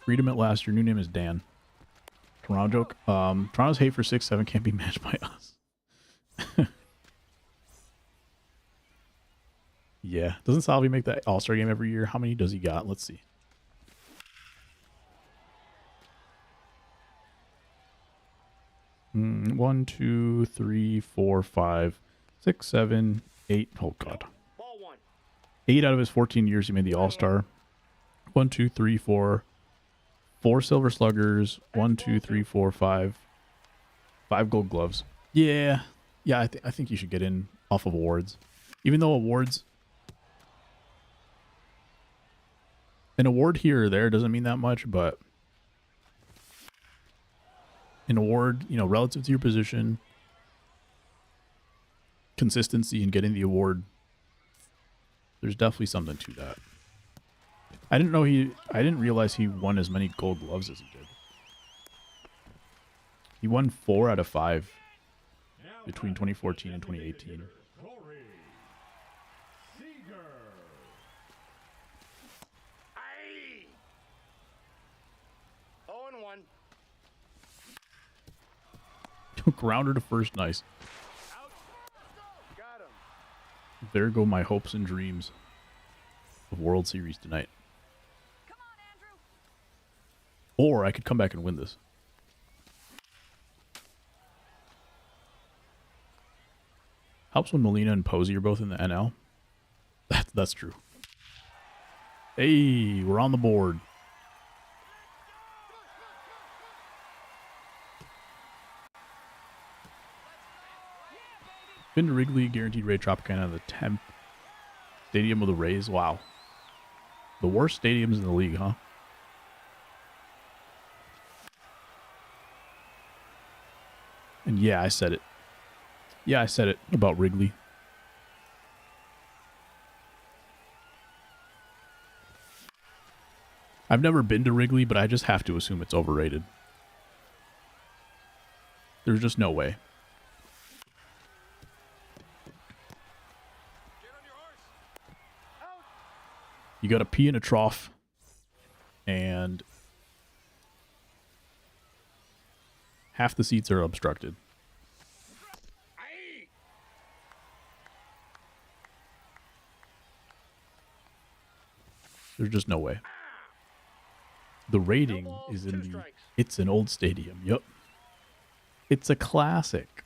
Freedom at Last, your new name is Dan. Toronto joke. Toronto's hate for 6-7 can't be matched by us. Yeah. Doesn't Salvi make that All-Star game every year? How many does he got? Let's see. One, two, three, four, 5, 6, 7, 8. Oh, God. Ball 1. 8 out of his 14 years he made the All-Star. 1, 2, 3, 4. 4 Silver Sluggers. 1, 2, 3, 4, 5. 5 Gold Gloves. Yeah. Yeah, I think you should get in off of awards. Even though awards... An award here or there doesn't mean that much, but... An award, you know, relative to your position, consistency in getting the award, there's definitely something to that. I didn't realize he won as many Gold Gloves as he did. He won 4 out of 5 between 2014 and 2018. Aye. 0-1. Grounder to first, nice. Got him. There go my hopes and dreams of World Series tonight. Come on, Andrew. Or I could come back and win this. Helps when Molina and Posey are both in the NL. That's true. Hey, we're on the board. Been to Wrigley, guaranteed rate Tropicana, the 10th stadium of the Rays. Wow. The worst stadiums in the league, huh? And yeah, I said it. Yeah, I said it about Wrigley. I've never been to Wrigley, but I just have to assume it's overrated. There's just no way. You got to pee in a trough, and half the seats are obstructed. There's just no way. The rating is in the... It's an old stadium. Yep. It's a classic.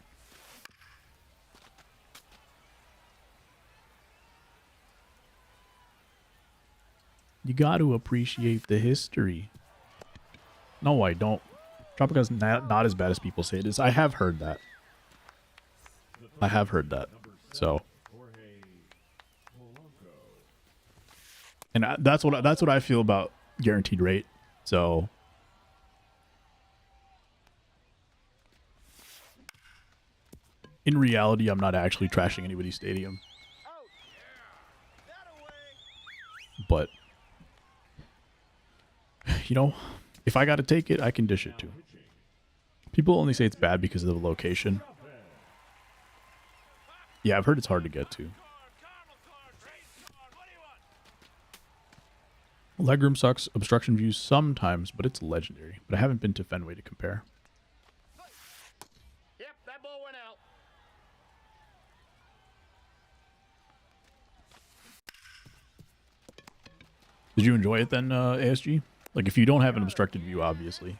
You got to appreciate the history. No, I don't. Tropica's not as bad as people say it is. I have heard that. I have heard that. So... And that's what I feel about guaranteed rate. So in reality, I'm not actually trashing anybody's stadium. But you know, if I got to take it, I can dish it too. People only say it's bad because of the location. Yeah, I've heard it's hard to get to. Legroom sucks, obstruction views sometimes, but it's legendary. But I haven't been to Fenway to compare. Yep, that ball went out. Did you enjoy it then, ASG? Like, if you don't have an obstructed view, obviously.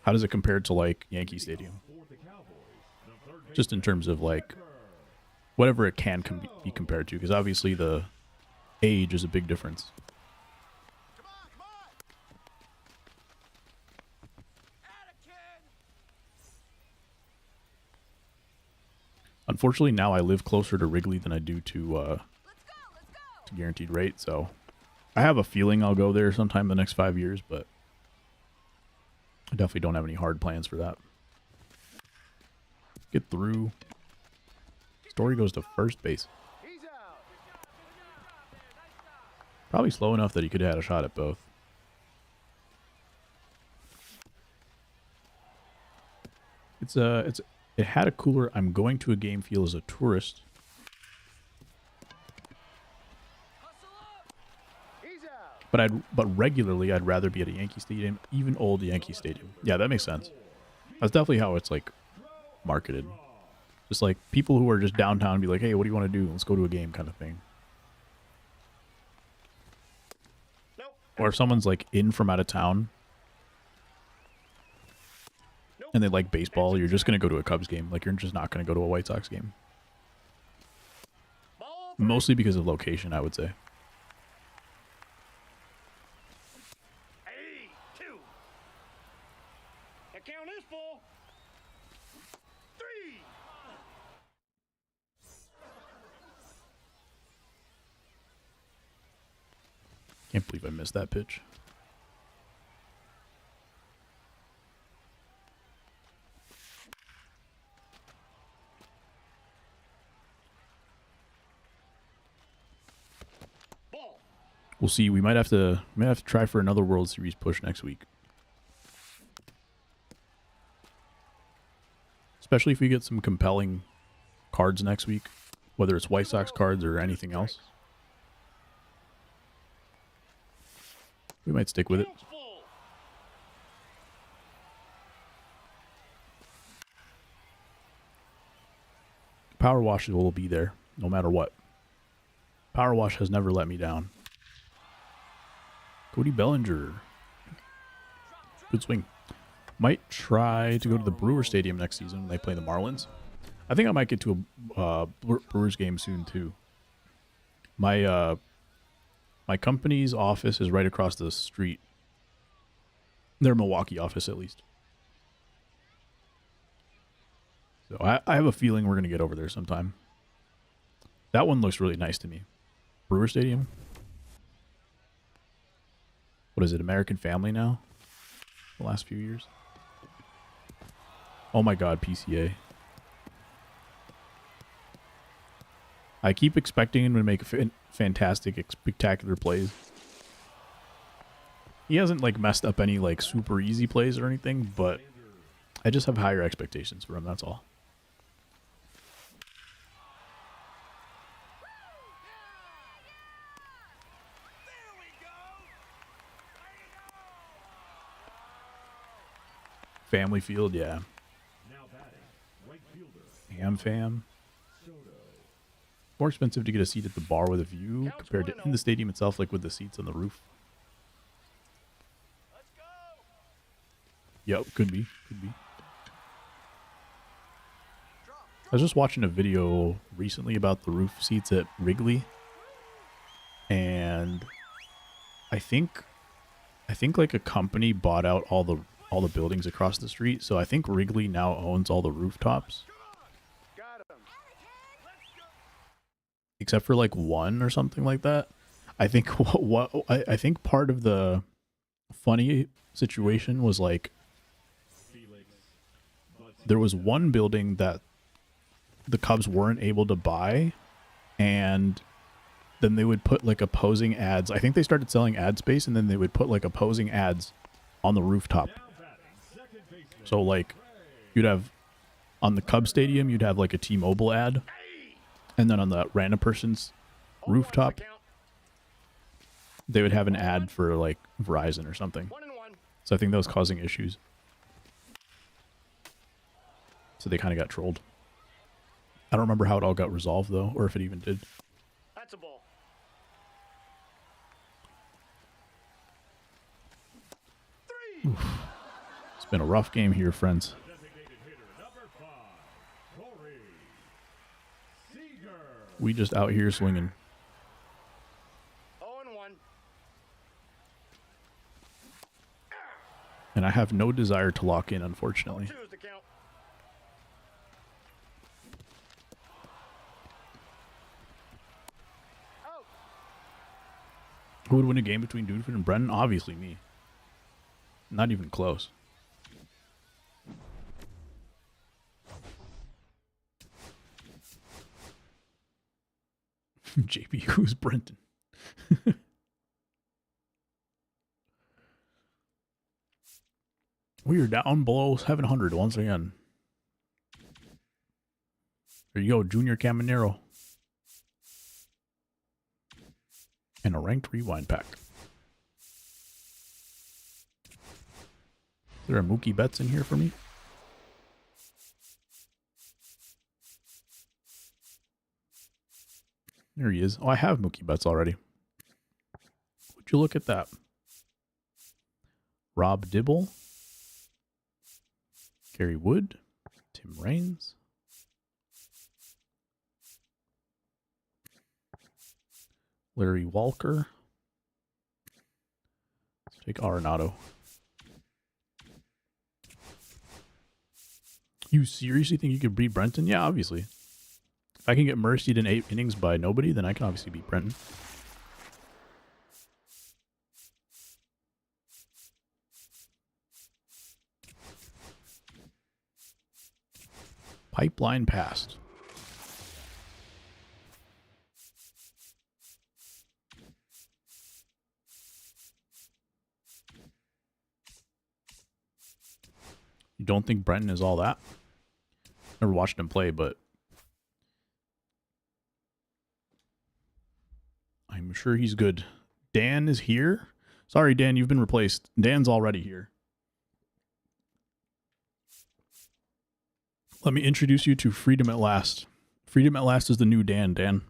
How does it compare to, like, Yankee Stadium? Just in terms of, like, whatever it can be compared to. Because obviously the age is a big difference. Unfortunately, now I live closer to Wrigley than I do to guaranteed rate, so I have a feeling I'll go there sometime in the next 5 years, but I definitely don't have any hard plans for that. Get through. Story goes to first base. Probably slow enough that he could have had a shot at both. It had a cooler I'm going to a game feel as a tourist. But regularly I'd rather be at a Yankee Stadium, even old Yankee Stadium. Yeah, that makes sense. That's definitely how it's like marketed. Just like people who are just downtown be like, hey, what do you want to do? Let's go to a game kind of thing. Or if someone's like in from out of town and they like baseball, you're just going to go to a Cubs game. Like, you're just not going to go to a White Sox game. Mostly because of location, I would say. The count is full. 3. Can't believe I missed that pitch. Ball. We'll see. We might have to try for another World Series push next week. Especially if we get some compelling cards next week, whether it's White Sox cards or anything else. We might stick with it. Power wash will be there no matter what. Power wash has never let me down. Cody Bellinger. Good swing. Might try to go to the Brewer Stadium next season when they play the Marlins. I think I might get to a Brewers game soon too. My my company's office is right across the street. Their Milwaukee office, at least. So I have a feeling we're gonna get over there sometime. That one looks really nice to me. Brewer Stadium. What is it? American Family now? The last few years. Oh my God, PCA. I keep expecting him to make fantastic, spectacular plays. He hasn't like messed up any like super easy plays or anything, but I just have higher expectations for him. That's all. Family Field, yeah. Now batting, right fielder. Ham fam. More expensive to get a seat at the bar with a view compared to in the stadium itself, like with the seats on the roof. Let's go. Yep, could be. Could be. I was just watching a video recently about the roof seats at Wrigley. And I think like a company bought out all the buildings across the street. So I think Wrigley now owns all the rooftops. Got him. Except for like one or something like that. I think I think part of the funny situation was like there was one building that the Cubs weren't able to buy, and then they would put like opposing ads. I think they started selling ad space, and then they would put like opposing ads on the rooftop. So like you'd have on the Cubs stadium, you'd have like a T-Mobile ad. And then on the random person's rooftop, they would have an ad for like Verizon or something. 1-1. So I think that was causing issues. So they kind of got trolled. I don't remember how it all got resolved though, or if it even did. That's a ball. It's been a rough game here, friends. Designated hitter number 5, Corey Seager. We just out here swinging. 0-1. And I have no desire to lock in, unfortunately. 2 is the count. Out. Who would win a game between Dudeford and Brennan? Obviously me. Not even close. JP, who's Brenton? We are down below 700 once again. There you go, Junior Caminero. And a ranked rewind pack. Is there a Mookie Betts in here for me? There he is. Oh, I have Mookie Betts already. Would you look at that? Rob Dibble. Gary Wood. Tim Raines. Larry Walker. Let's take Arenado. You seriously think you could beat Brenton? Yeah, obviously. If I can get mercied in 8 innings by nobody, then I can obviously beat Brenton. Pipeline passed. You don't think Brenton is all that? Never watched him play, but I'm sure he's good. Dan is here. Sorry, Dan, you've been replaced. Dan's already here. Let me introduce you to Freedom at Last. Freedom at Last is the new Dan, Dan.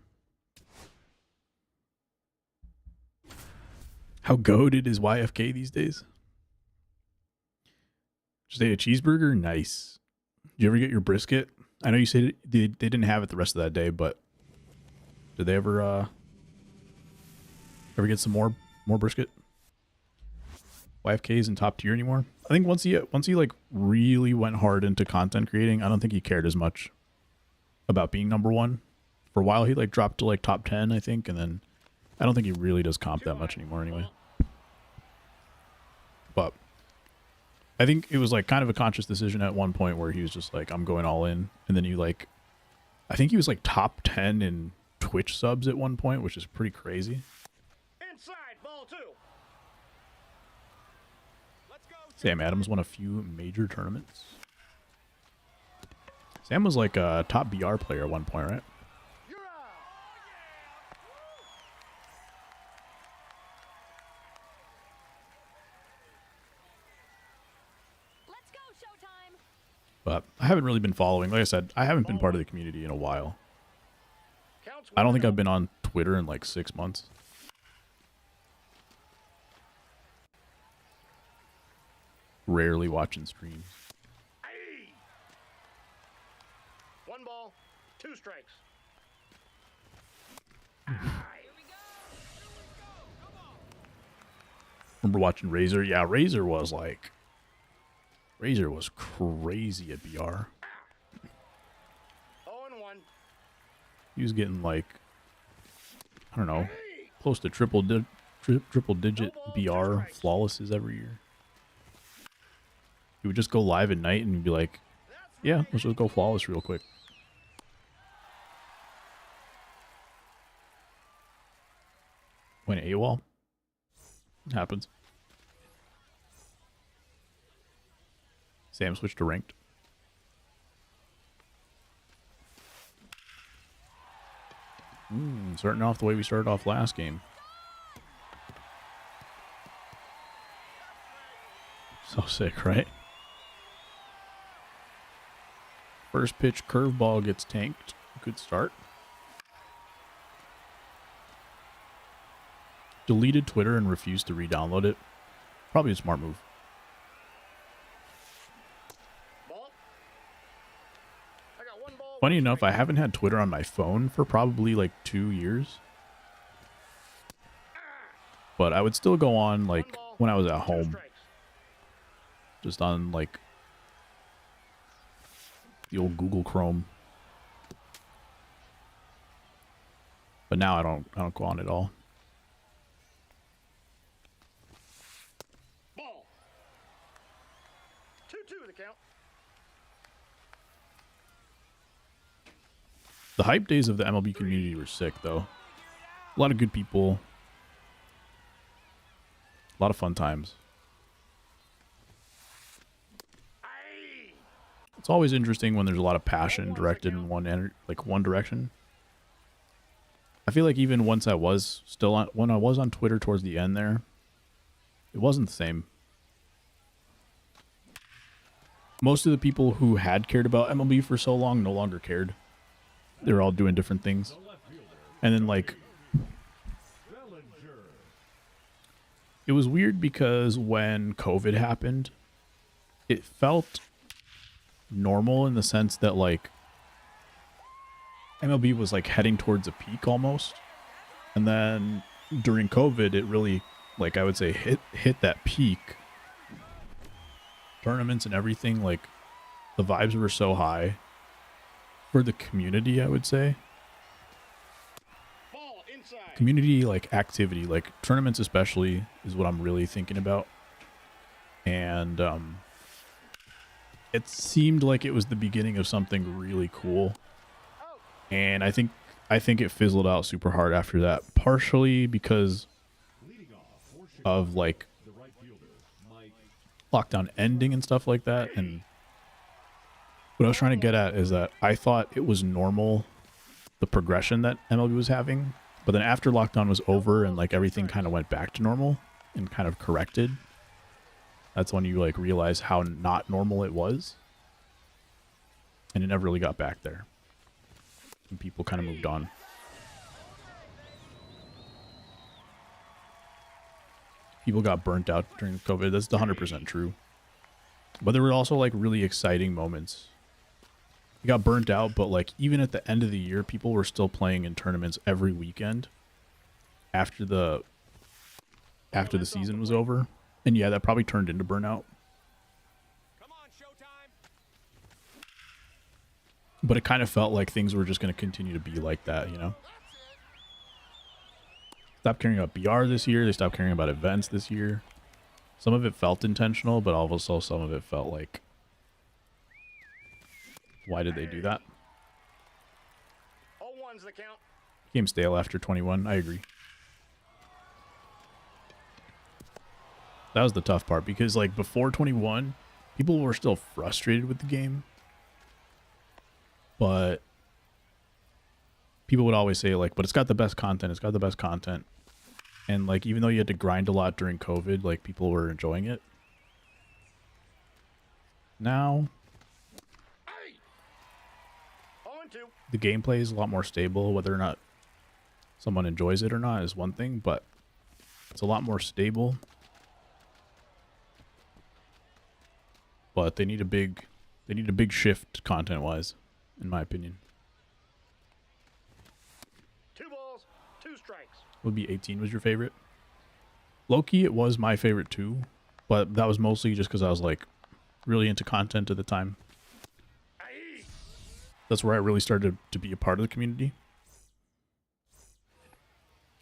How goated is YFK these days? Just ate a cheeseburger? Nice. Did you ever get your brisket? I know you said they didn't have it the rest of that day, but did they ever get some more brisket? YFK isn't top tier anymore. I think once he like really went hard into content creating, I don't think he cared as much about being number one. For a while, he like dropped to like top 10, I think, and then I don't think he really does comp that much anymore anyway. But I think it was like kind of a conscious decision at one point where he was just like, I'm going all in. And then I think he was like top 10 in Twitch subs at one point, which is pretty crazy. Inside, ball 2. Let's go. Sam Adams won a few major tournaments. Sam was like a top BR player at one point, right? You're out. Let's go, Showtime! But I haven't really been following. Like I said, I haven't been part of the community in a while. Counts I don't think 1-0. I've been on Twitter in like 6 months. Rarely watching streams. Aye. 1 ball, 2 strikes. Remember watching Razor? Yeah, Razor was crazy at BR. 0-1. He was getting like, I don't know, close to triple digit BR flawlesses every year. He would just go live at night and he'd be like, yeah, let's just go flawless real quick. Went AWOL. It happens. Sam switched to ranked. Starting off the way we started off last game. So sick, right? First pitch curveball gets tanked. Good start. Deleted Twitter and refused to re-download it. Probably a smart move. Ball. I got 1 ball. Funny 1 enough, strike. I haven't had Twitter on my phone for probably like 2 years. But I would still go on 1 like ball, when I was at 2 home. strikes. Just on like the old Google Chrome. But now I don't go on at all. Ball. 2-2 the count. The hype days of the MLB community were sick though. A lot of good people. A lot of fun times. Aye. It's always interesting when there's a lot of passion directed in one direction. I feel like even once I was still on, when I was on Twitter towards the end there, it wasn't the same. Most of the people who had cared about MLB for so long no longer cared. They were all doing different things. And then like, it was weird because when COVID happened, it felt normal in the sense that like MLB was like heading towards a peak almost. And then during COVID, it really, like I would say, hit that peak. Tournaments and everything, like the vibes were so high for the community, I would say. Ball inside. Community like activity, like tournaments especially, is what I'm really thinking about. And it seemed like it was the beginning of something really cool. And I think it fizzled out super hard after that, partially because of like lockdown ending and stuff like that. And what I was trying to get at is that I thought it was normal, the progression that MLB was having, but then after lockdown was over and like everything kind of went back to normal and kind of corrected, that's when you like realize how not normal it was, and it never really got back there. And people kind of moved on. People got burnt out during COVID. That's 100% true. But there were also like really exciting moments it got burnt out, but like even at the end of the year, people were still playing in tournaments every weekend after the season was over. And yeah, that probably turned into burnout. Come on, Showtime. But it kind of felt like things were just going to continue to be like that, you know? Stopped caring about BR this year. They stopped caring about events this year. Some of it felt intentional, but also some of it felt like, why did they do that? 0-1's the count. Game stale after 21. I agree. That was the tough part because like before 21, people were still frustrated with the game. But people would always say like, but it's got the best content. It's got the best content. And like, even though you had to grind a lot during COVID, like people were enjoying it. Now, Hey! 0-2. the gameplay is a lot more stable. Whether or not someone enjoys it or not is one thing, but it's a lot more stable. But they need a big shift content-wise, in my opinion. 2 balls, 2 strikes. Would be 18 was your favorite? Low-key, it was my favorite too, but that was mostly just because I was like really into content at the time. Aye. That's where I really started to be a part of the community.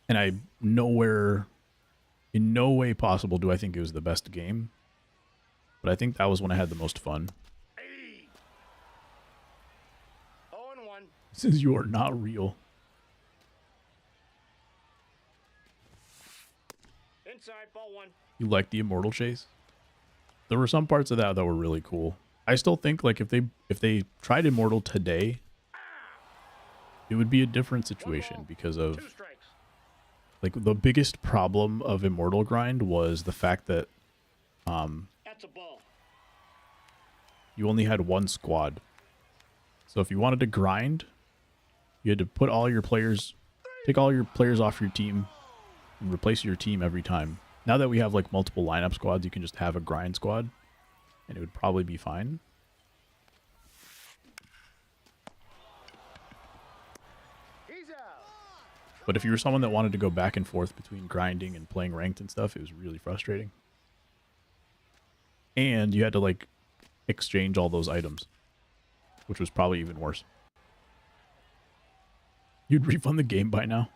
And in no way possible do I think it was the best game. But I think that was when I had the most fun. Aye. 0-1. Since you are not real. Inside, ball 1. You like the Immortal Chase? There were some parts of that were really cool. I still think like if they tried Immortal today, it would be a different situation because 2 of strikes. like the biggest problem of Immortal Grind was the fact that That's a ball. you only had one squad. So if you wanted to grind, you had to put all your players, take all your players off your team and replace your team every time. Now that we have like multiple lineup squads, you can just have a grind squad and it would probably be fine. He's out. But if you were someone that wanted to go back and forth between grinding and playing ranked and stuff, it was really frustrating. And you had to like exchange all those items, which was probably even worse. You'd refund the game by now.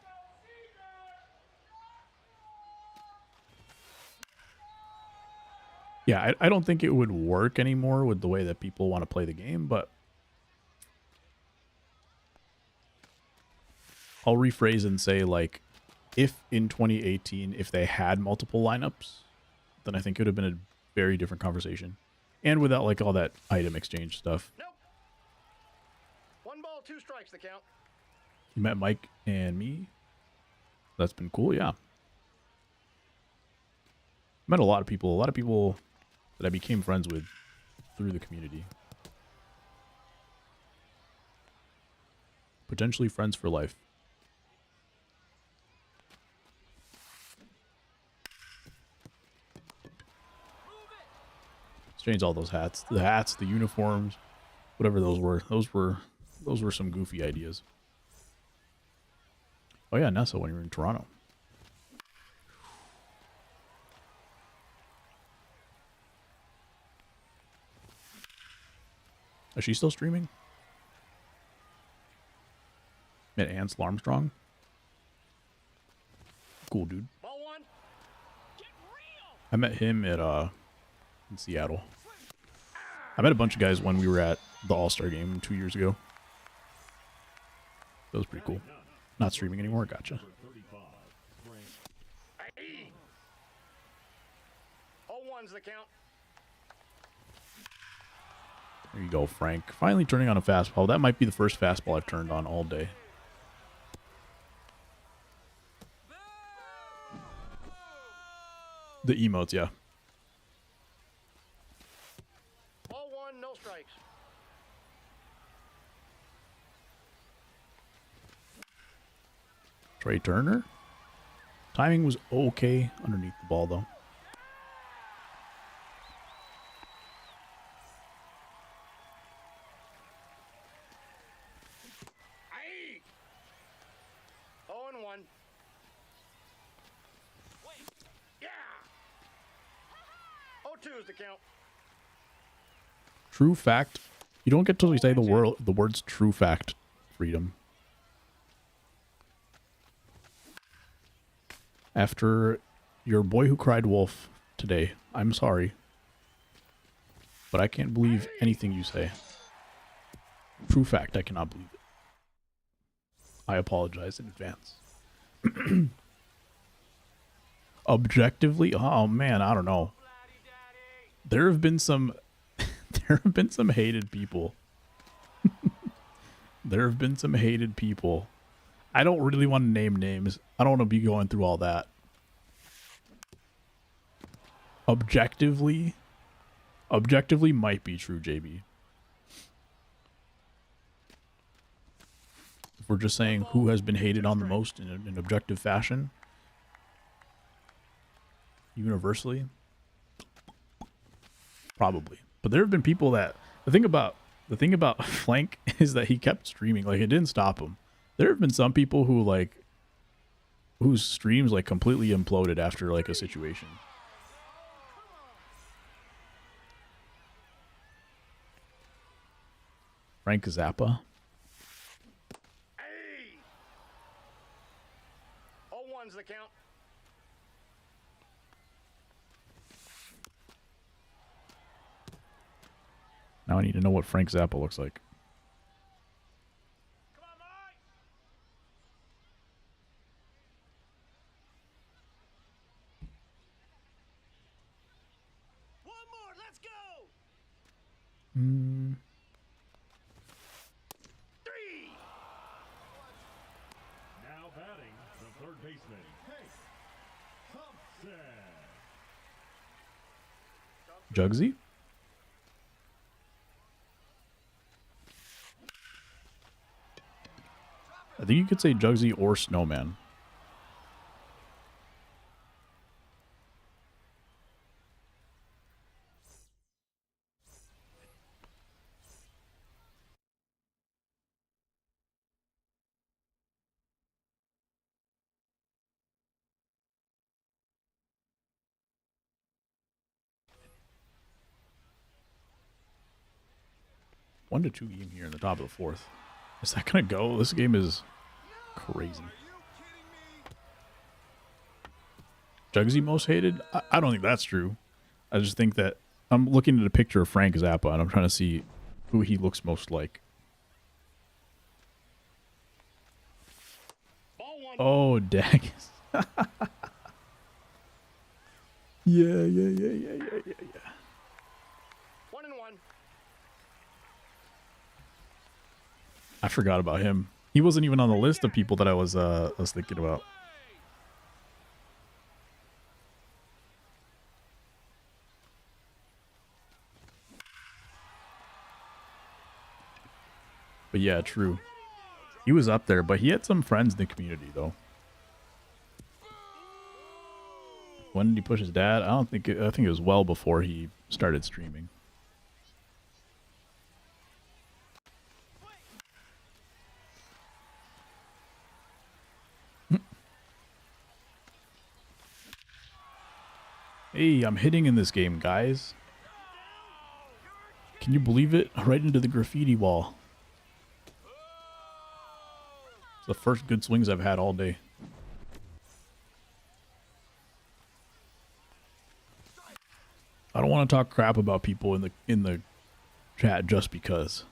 Yeah, I don't think it would work anymore with the way that people want to play the game, but I'll rephrase and say, like, if in 2018, if they had multiple lineups, then I think it would have been a very different conversation. And without, like, all that item exchange stuff. Nope. 1 ball, 2 strikes, the count. You met Mike and me. That's been cool, yeah. Met a lot of people that I became friends with through the community. Potentially friends for life. Change all those hats. The hats, the uniforms, whatever those were. Those were some goofy ideas. Oh yeah, Nessa, when you were in Toronto. Is she still streaming? Met Ansel Armstrong. Cool dude. Ball 1. Get real. I met him at in Seattle. I met a bunch of guys when we were at the All-Star game 2 years ago. That was pretty cool. Not streaming anymore, gotcha. 35, Frank. Aye. 0-1's the count. There you go, Frank. Finally turning on a fastball. That might be the first fastball I've turned on all day. The emotes, yeah. Ball 1, no strikes. Trey Turner. Timing was okay underneath the ball, though. 2-2's the count. True fact. You don't get to say the words true fact, Freedom. After your boy who cried wolf today, I'm sorry. But I can't believe anything you say. True fact, I cannot believe it. I apologize in advance. Objectively, oh man, I don't know. There have been some hated people. There have been some hated people. I don't really want to name names. I don't want to be going through all that. Objectively might be true, JB. If we're just saying who has been hated on the most in an objective fashion, universally, probably. But there have been people that the thing about Flank is that he kept streaming. Like, it didn't stop him. There have been some people who whose streams like completely imploded after like a situation. Frank Zappa. Hey! 0-1's the count. Now I need to know what Frank Zappa looks like. Come on, Mike! One more, let's go! 3! Now batting, the third baseman, Hank Thompson. Jugsy? I think you could say Jugsy or Snowman. One to two game here in the top of the fourth. Is that gonna go? This game is crazy. Jugsy most hated? I don't think that's true. I just think that I'm looking at a picture of Frank Zappa and I'm trying to see who he looks most like. Ball 1. Oh, dang. Yeah. 1-1. I forgot about him. He wasn't even on the list of people that I was thinking about. But yeah, true. He was up there, but he had some friends in the community though. When did he push his dad? I think it was well before he started streaming. Hey, I'm hitting in this game, guys. Can you believe it? Right into the graffiti wall. It's the first good swings I've had all day. I don't want to talk crap about people in the chat just because.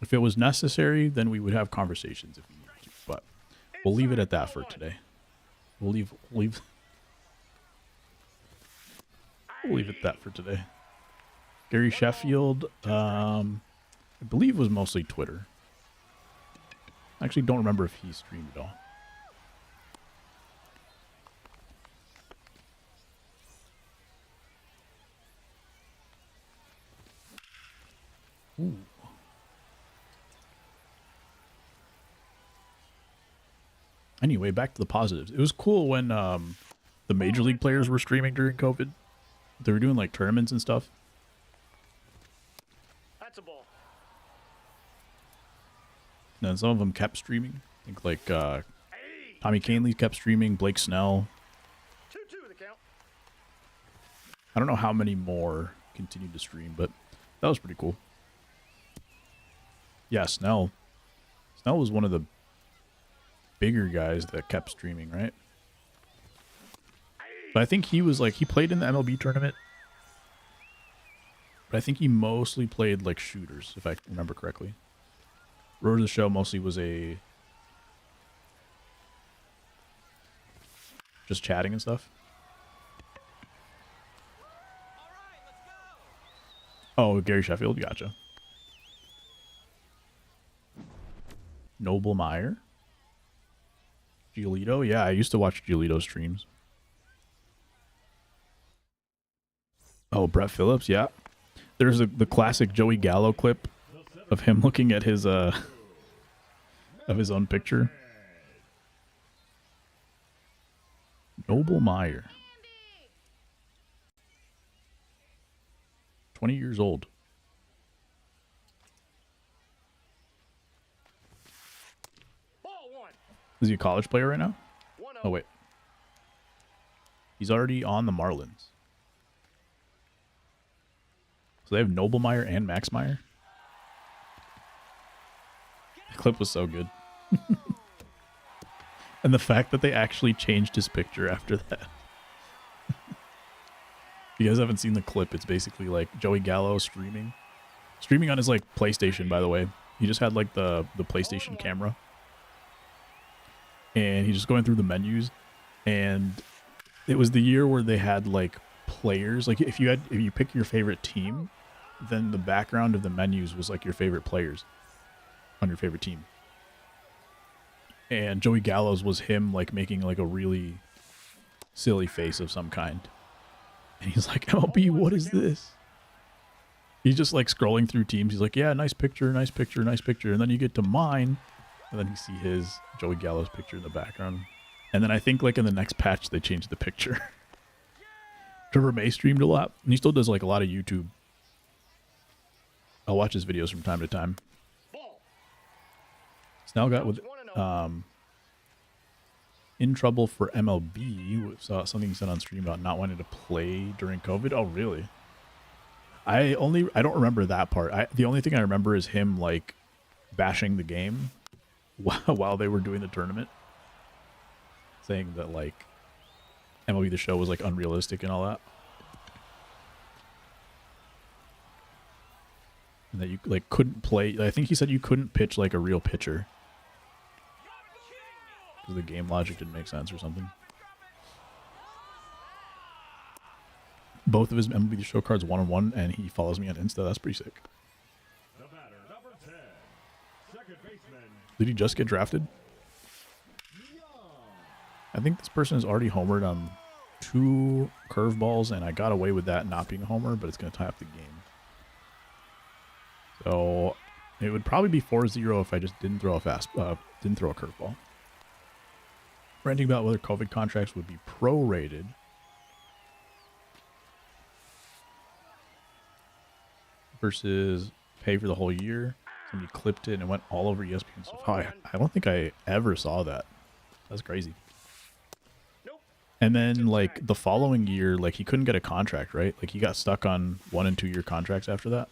If it was necessary, then we would have conversations if we needed to. But we'll leave it at that for today. We'll leave it at that for today. Gary Sheffield, I believe was mostly Twitter. I actually don't remember if he streamed at all. Ooh. Anyway, back to the positives. It was cool when the major league players were streaming during COVID. They were doing like tournaments and stuff. That's a ball. And then some of them kept streaming. I think like Hey! Tommy Canley kept streaming. Blake Snell. 2-2 the count. I don't know how many more continued to stream, but that was pretty cool. Yeah, Snell. Snell was one of the bigger guys that kept streaming, right? But I think he was like, he played in the MLB tournament. But I think he mostly played like shooters, if I remember correctly. Road to the Show mostly was a just chatting and stuff. Oh, Gary Sheffield, gotcha. Noble Meyer. Giolito, yeah, I used to watch Giolito's streams. Oh, Brett Phillips, yeah. There's the classic Joey Gallo clip of him looking at his of his own picture. Noble Meyer. 20 years old. Ball one. Is he a college player right now? 1-0. Oh, wait. He's already on the Marlins. So they have Noble Meyer and Max Meyer. The clip was so good. And the fact that they actually changed his picture after that. If you guys haven't seen the clip, it's basically like Joey Gallo streaming. Streaming on his like PlayStation, by the way. He just had like the PlayStation camera. And he's just going through the menus. And it was the year where they had like players. Like if you pick your favorite team, then the background of the menus was like your favorite players on your favorite team. And Joey Gallo's was him like making like a really silly face of some kind. And he's like, MLB, what is this? He's just like scrolling through teams. He's like, yeah, nice picture, nice picture, nice picture. And then you get to mine. And then you see his Joey Gallo's picture in the background. And then I think like in the next patch, they changed the picture. Trevor May streamed a lot. And he still does like a lot of YouTube. I'll watch his videos from time to time. Ball. Snell got with in trouble for MLB. Saw something he said on stream about not wanting to play during COVID. Oh, really? I don't remember that part. The only thing I remember is him like bashing the game while they were doing the tournament, saying that like MLB The Show was like unrealistic and all that. And that you like couldn't play. I think he said you couldn't pitch like a real pitcher because the game logic didn't make sense or something. Both of his MLB The Show cards 1-on-1, and he follows me on Insta. That's pretty sick. The batter, number 10, second baseman. Did he just get drafted? I think this person has already homered on 2 curveballs, and I got away with that not being a homer, but it's going to tie up the game. So it would probably be 4-0 if I just didn't throw a curveball. Ranting about whether COVID contracts would be prorated. Versus pay for the whole year. Somebody clipped it and it went all over ESPN stuff. Oh, I don't think I ever saw that. That's crazy. Nope. And then like the following year, like he couldn't get a contract, right? Like he got stuck on 1- and 2-year contracts after that.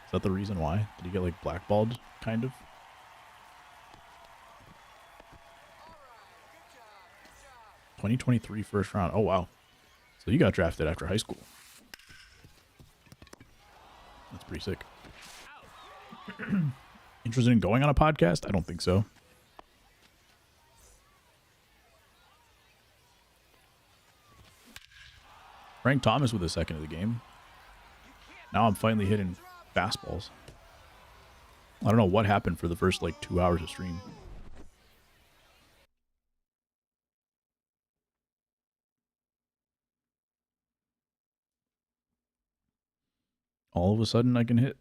Is that the reason why? Did he get like blackballed, kind of? All right, good job. 2023 first round. Oh wow. So you got drafted after high school. That's pretty sick. Interested in going on a podcast? I don't think so. Frank Thomas with a second of the game. Now I'm finally hitting fastballs. I don't know what happened for the first like 2 hours of stream. All of a sudden I can hit.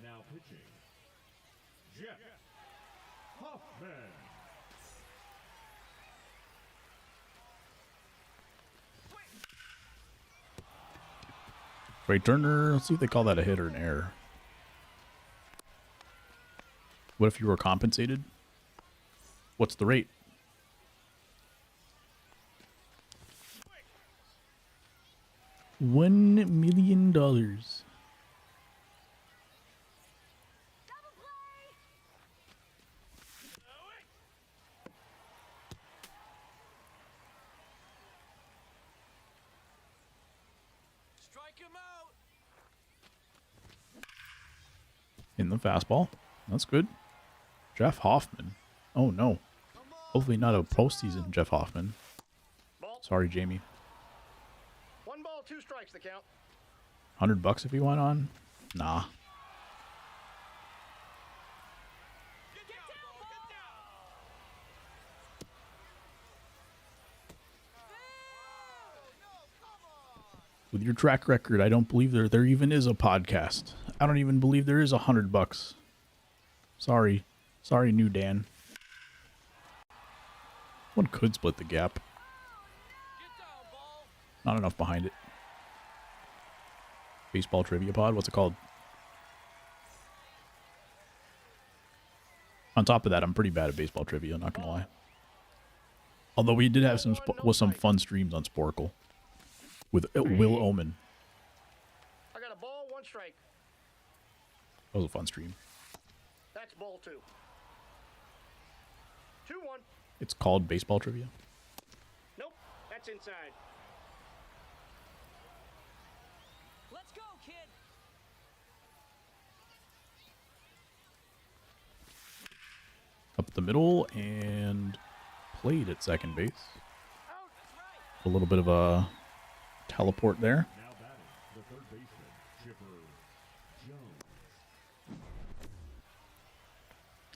Now pitching, Jeff Hoffman. Trey Turner, let's see if they call that a hit or an error. What if you were compensated? What's the rate? $1 million. Double play. Strike him out. In the fastball. That's good. Jeff Hoffman. Oh, no. Hopefully not a postseason Jeff Hoffman. Ball. Sorry, Jamie. 1 ball, 2 strikes, the count. $100 if he went on? Nah. Get down, ball. Get down. With your track record, I don't believe there even is a podcast. I don't even believe there is $100. Sorry. Sorry, new Dan. One could split the gap. Get down, ball. Not enough behind it. Baseball trivia pod? What's it called? On top of that, I'm pretty bad at baseball trivia, not gonna lie. Although we did have some fun streams on Sporkle with Will Omen. I got a ball, 1 strike. That was a fun stream. That's ball 2. 2-1. It's called baseball trivia. Nope, that's inside. Let's go, kid. Up the middle and played at second base. Out. That's right. A little bit of a teleport there. Now batting, the third baseman, Chipper Jones.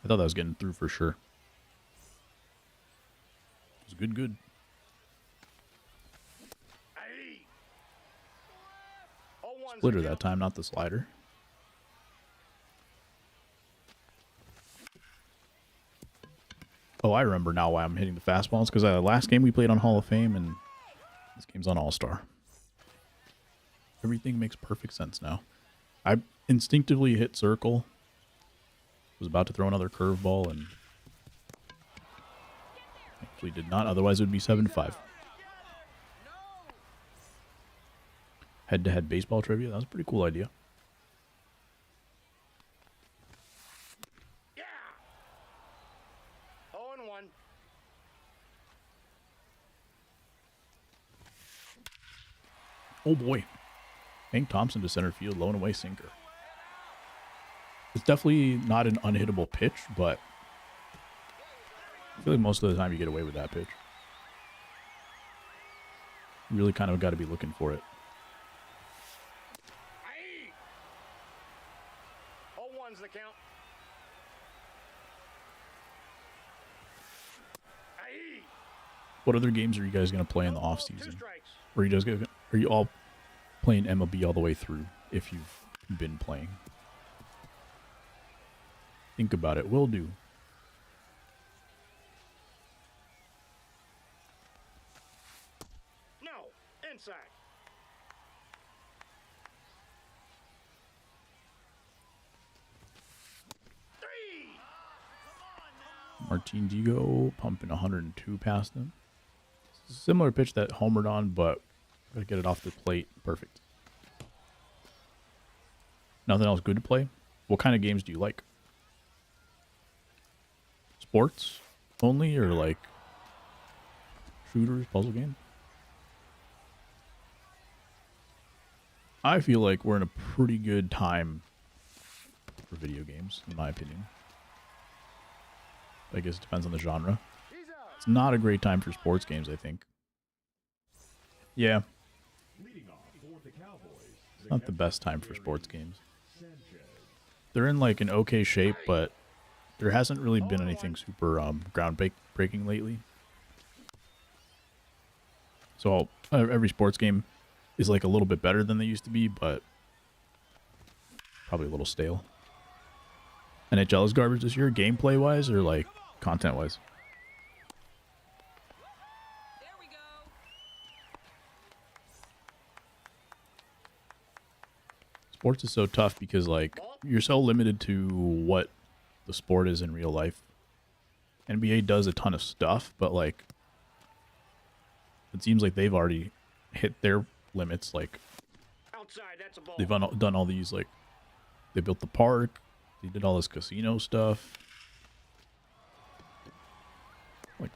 I thought that was getting through for sure. It was good. Aye. 0-1's Splitter the that count. time, not the slider. Oh, I remember now why I'm hitting the fastballs. Because last game we played on Hall of Fame and this game's on All-Star. Everything makes perfect sense now. I instinctively hit circle. Was about to throw another curveball and actually did not. Otherwise, it would be 7-5. Head-to-head baseball trivia. That was a pretty cool idea. Yeah. 0-1. Oh boy. Hank Thompson to center field, low and away sinker. It's definitely not an unhittable pitch, but I feel like most of the time you get away with that pitch. You really kind of got to be looking for it. Aye. 0-1's the count. Aye. What other games are you guys going to play in the 2 off-season? strikes. Or are you all playing MLB all the way through if you've been playing? Think about it. Will do. No, inside. Three. Martin Digo pumping 102 past him. Similar pitch that homered on, but gotta get it off the plate. Perfect. Nothing else good to play? What kind of games do you like? Sports only or like shooters, puzzle game? I feel like we're in a pretty good time for video games, in my opinion. I guess it depends on the genre. He's out. It's not a great time for sports games, I think. Yeah, Leading off for the Cowboys, it's not the best time for sports games. Sanchez. They're in like an okay shape, but there hasn't really been anything super groundbreaking lately. So every sports game is like a little bit better than they used to be, but probably a little stale. NHL is garbage this year, gameplay wise or like content wise. There we go. Sports is so tough because like you're so limited to what the sport is in real life. NBA does a ton of stuff, but like it seems like they've already hit their limits like Outside, that's a ball. They've done all these, like, they built the park. They did all this casino stuff. Like,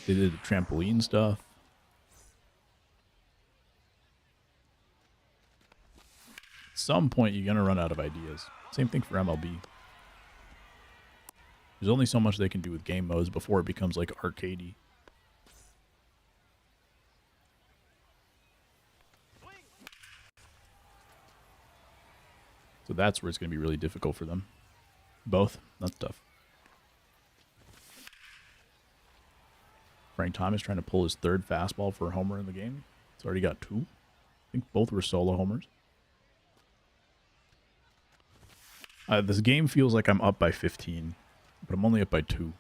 they did the trampoline stuff. At some point, you're going to run out of ideas. Same thing for MLB. There's only so much they can do with game modes before it becomes, like, arcadey. So that's where it's going to be really difficult for them. Both. That's tough. Frank Thomas trying to pull his third fastball for a homer in the game. It's already got 2. I think both were solo homers. This game feels like I'm up by 15, but I'm only up by 2.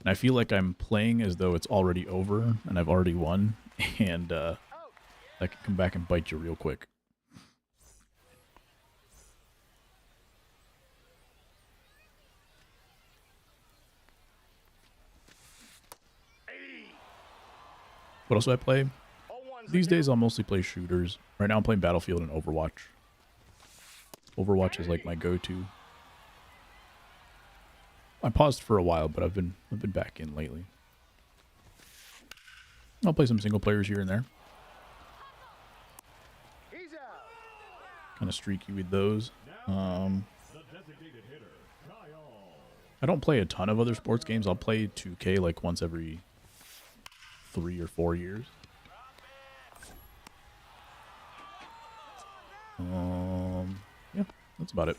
And I feel like I'm playing as though it's already over and I've already won, and that can come back and bite you real quick. What else do I play? These days I'll mostly play shooters. Right now I'm playing Battlefield and Overwatch. Overwatch is like my go-to. I paused for a while, but I've been back in lately. I'll play some single players here and there. Kind of streaky with those. I don't play a ton of other sports games. I'll play 2K like once every 3 or 4 years. Yeah, that's about it.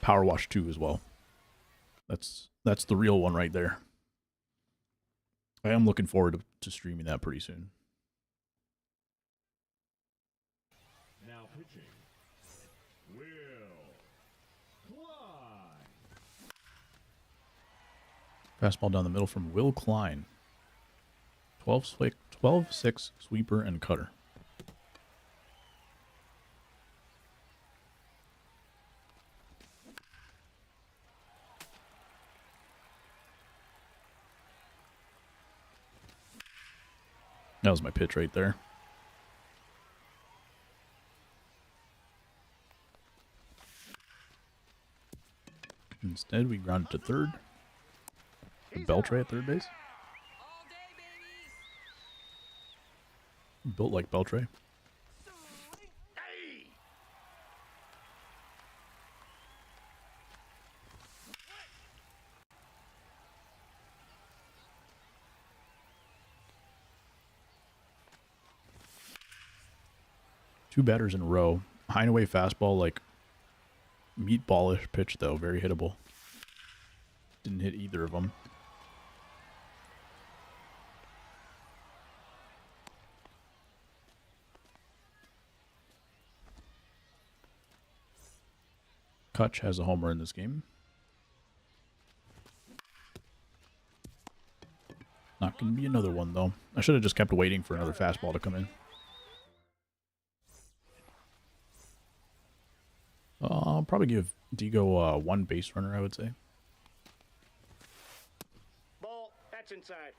Power Wash 2 as well. That's the real one right there. I am looking forward to streaming that pretty soon. Now pitching. Will Klein. Fastball down the middle from Will Klein. 12-6 sweeper and cutter. That was my pitch right there. Instead, we grounded to third. Beltray at third base. All day, baby. Built like Beltray. Hey! 2 batters in a row. High and away fastball, like meatballish pitch though, very hittable. Didn't hit either of them. Kutch has a homer in this game. Not going to be another one, though. I should have just kept waiting for another fastball to come in. I'll probably give Digo 1 base runner, I would say. Ball, that's inside.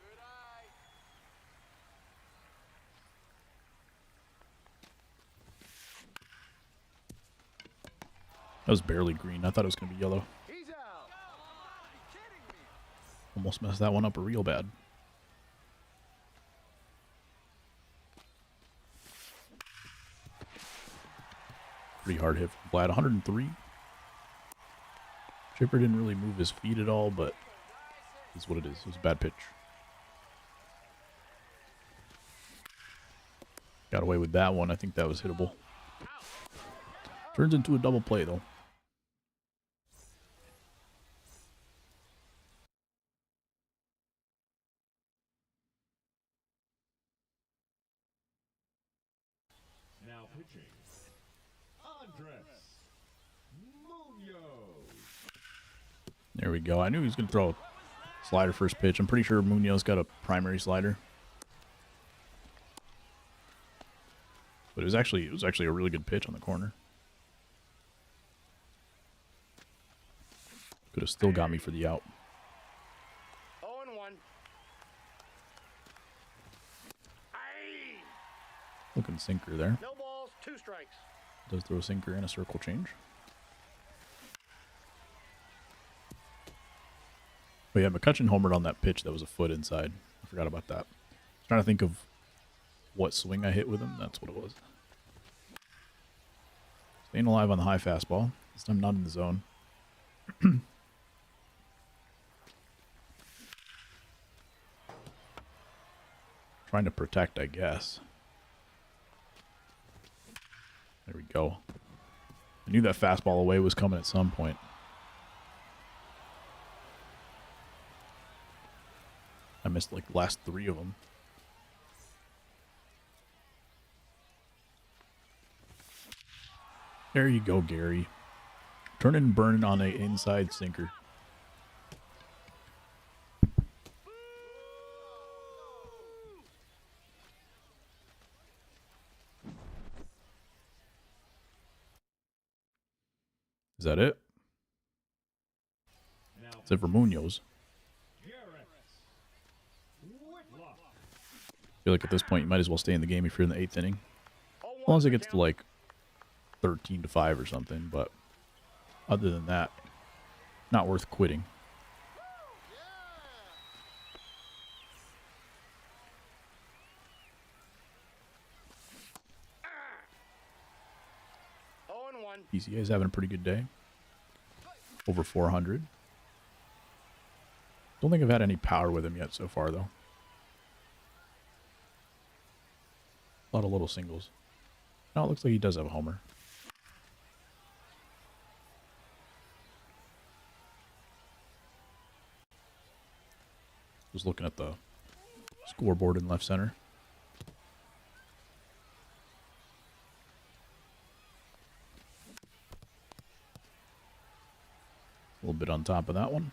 That was barely green. I thought it was going to be yellow. He's out. Almost messed that one up real bad. Pretty hard hit from Vlad. 103. Chipper didn't really move his feet at all, but it's what it is. It was a bad pitch. Got away with that one. I think that was hittable. Turns into a double play, though. Now pitching. Andres Munoz. There we go. I knew he was going to throw a slider first pitch. I'm pretty sure Munoz got a primary slider. But it was actually a really good pitch on the corner. Could have still got me for the out. 0-1. Aye. Looking sinker there. No balls, 2 strikes. Does throw a sinker and a circle change. But yeah, McCutcheon homered on that pitch that was a foot inside. I forgot about that. Trying to think of what swing I hit with him. That's what it was. Staying alive on the high fastball. This time not in the zone. Trying to protect, I guess. There we go. I knew that fastball away was coming at some point. I missed like the last 3 of them. There you go, Gary. Turning and burning on a inside sinker. Is that it? Except for Munoz. I feel like at this point you might as well stay in the game if you're in the 8th inning. As long as it gets to like 13-5 or something, but other than that, not worth quitting. PCA's having a pretty good day. Over 400. Don't think I've had any power with him yet so far, though. A lot of little singles. Now it looks like he does have a homer. Just looking at the scoreboard in left center. A little bit on top of that one.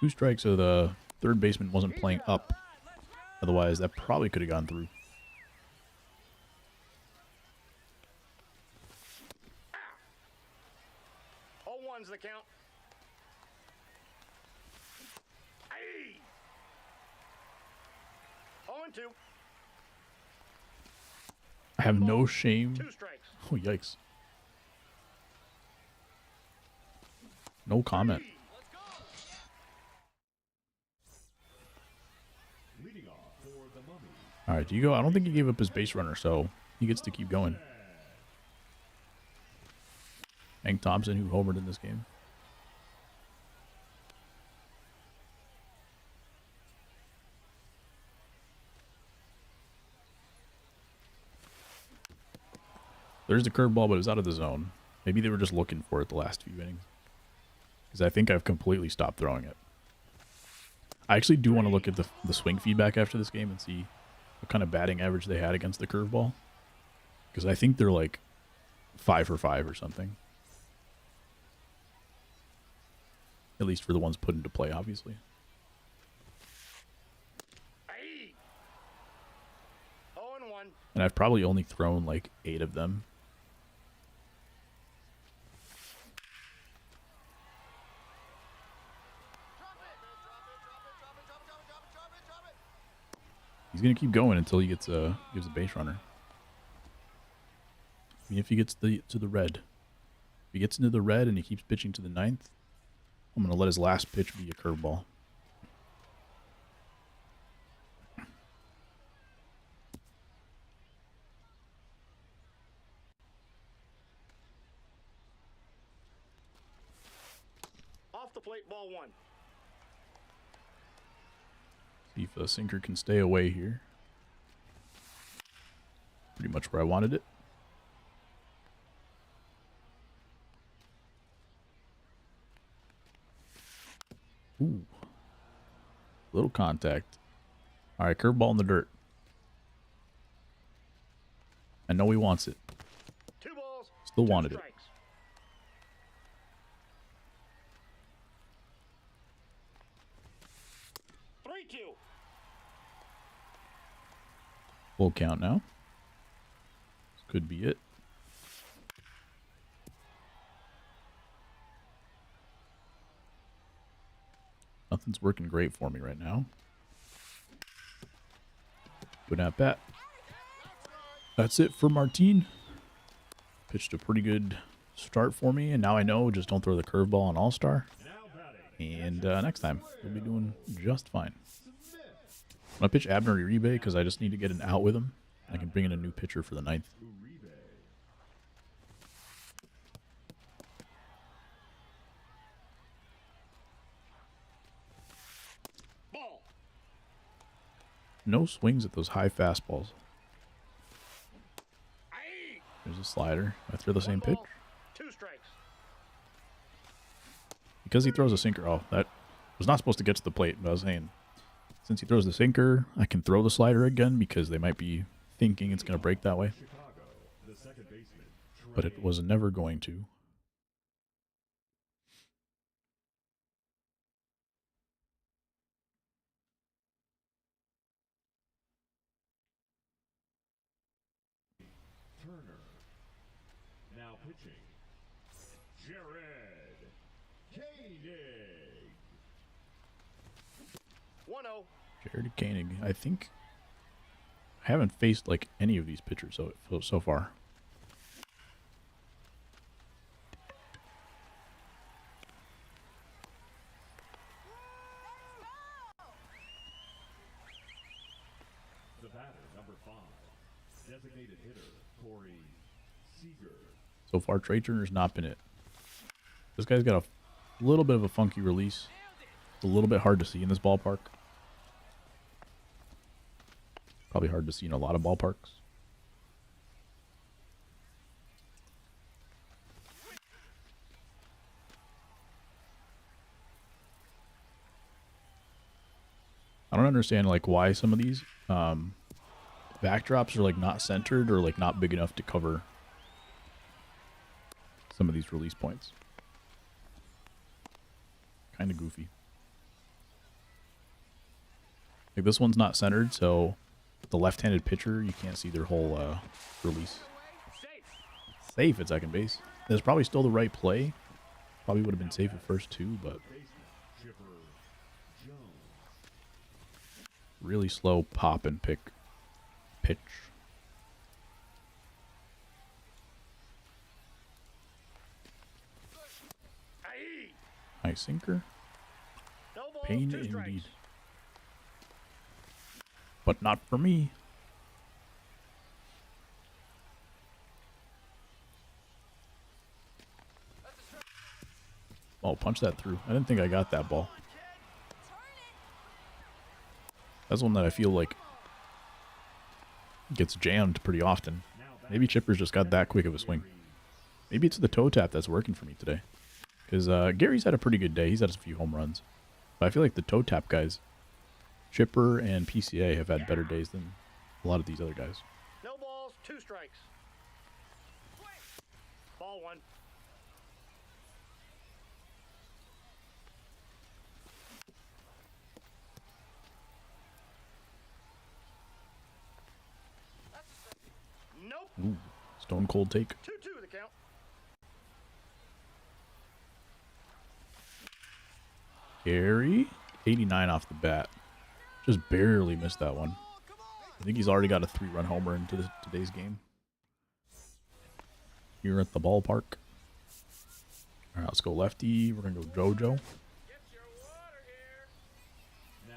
2 strikes, so the third baseman wasn't playing up. Otherwise, that probably could have gone through. Oh, 1's the count. Aye. 0-2. I have no shame. 2 strikes. Oh, yikes. No comment. All right, Diego, I don't think he gave up his base runner, so he gets to keep going. Hank Thompson, who homered in this game. There's the curveball, but it was out of the zone. Maybe they were just looking for it the last few innings. Because I think I've completely stopped throwing it. I actually do want to look at the swing feedback after this game and see what kind of batting average they had against the curveball. Because I think they're like 5 for 5 or something. At least for the ones put into play, obviously. Aye. 0-1. And I've probably only thrown like 8 of them. He's going to keep going until he gets gives a base runner. I mean, if he gets to the red. If he gets into the red and he keeps pitching to the 9th, I'm going to let his last pitch be a curveball. Off the plate, ball 1. See if a sinker can stay away here. Pretty much where I wanted it. Ooh. Little contact. All right, curveball in the dirt. I know he wants it. 2 balls. Still 2 wanted it. strikes. 3-2. Full count now. This could be it. Nothing's working great for me right now. Good at bat. That's it for Martin. Pitched a pretty good start for me, and now I know just don't throw the curveball on All-Star. And next time, we'll be doing just fine. I'm going to pitch Abner Uribe because I just need to get an out with him. I can bring in a new pitcher for the 9th. Ball. No swings at those high fastballs. Aye. There's a slider. I throw the same One pitch. ball, 2 strikes. Because he throws a sinker. Oh, that was not supposed to get to the plate, but I was saying, since he throws the sinker, I can throw the slider again because they might be thinking it's going to break that way. But it was never going to. Turner. Now pitching. Jared Koenig. 1-0. Jared Koenig. I think I haven't faced like any of these pitchers so far. The batter, number 5. Designated hitter, Corey Seager. So far, Trey Turner's not been it. This guy's got a little bit of a funky release. It's a little bit hard to see in this ballpark. Probably hard to see in a lot of ballparks. I don't understand like why some of these backdrops are like not centered or like not big enough to cover some of these release points. Kind of goofy. Like this one's not centered, so the left-handed pitcher, you can't see their whole release. Safe. Safe at second base. That's probably still the right play. Probably would have been safe at first too, but really slow pop and pitch. Aye. Nice sinker. No ball, Pain 2 strikes. indeed. But not for me. Oh, punch that through. I didn't think I got that ball. That's one that I feel like gets jammed pretty often. Maybe Chipper's just got that quick of a swing. Maybe it's the toe tap that's working for me today. Because Gary's had a pretty good day. He's had a few home runs. But I feel like the toe tap guys, Chipper and PCA, have had better days than a lot of these other guys. No balls, 2 strikes. Ball 1. Nope. Ooh, stone cold take. 2-2 the count. Gary, 89 off the bat. Just barely missed that one. I think he's already got a 3-run homer into today's game. Here at the ballpark. All right, let's go lefty. We're going to go JoJo.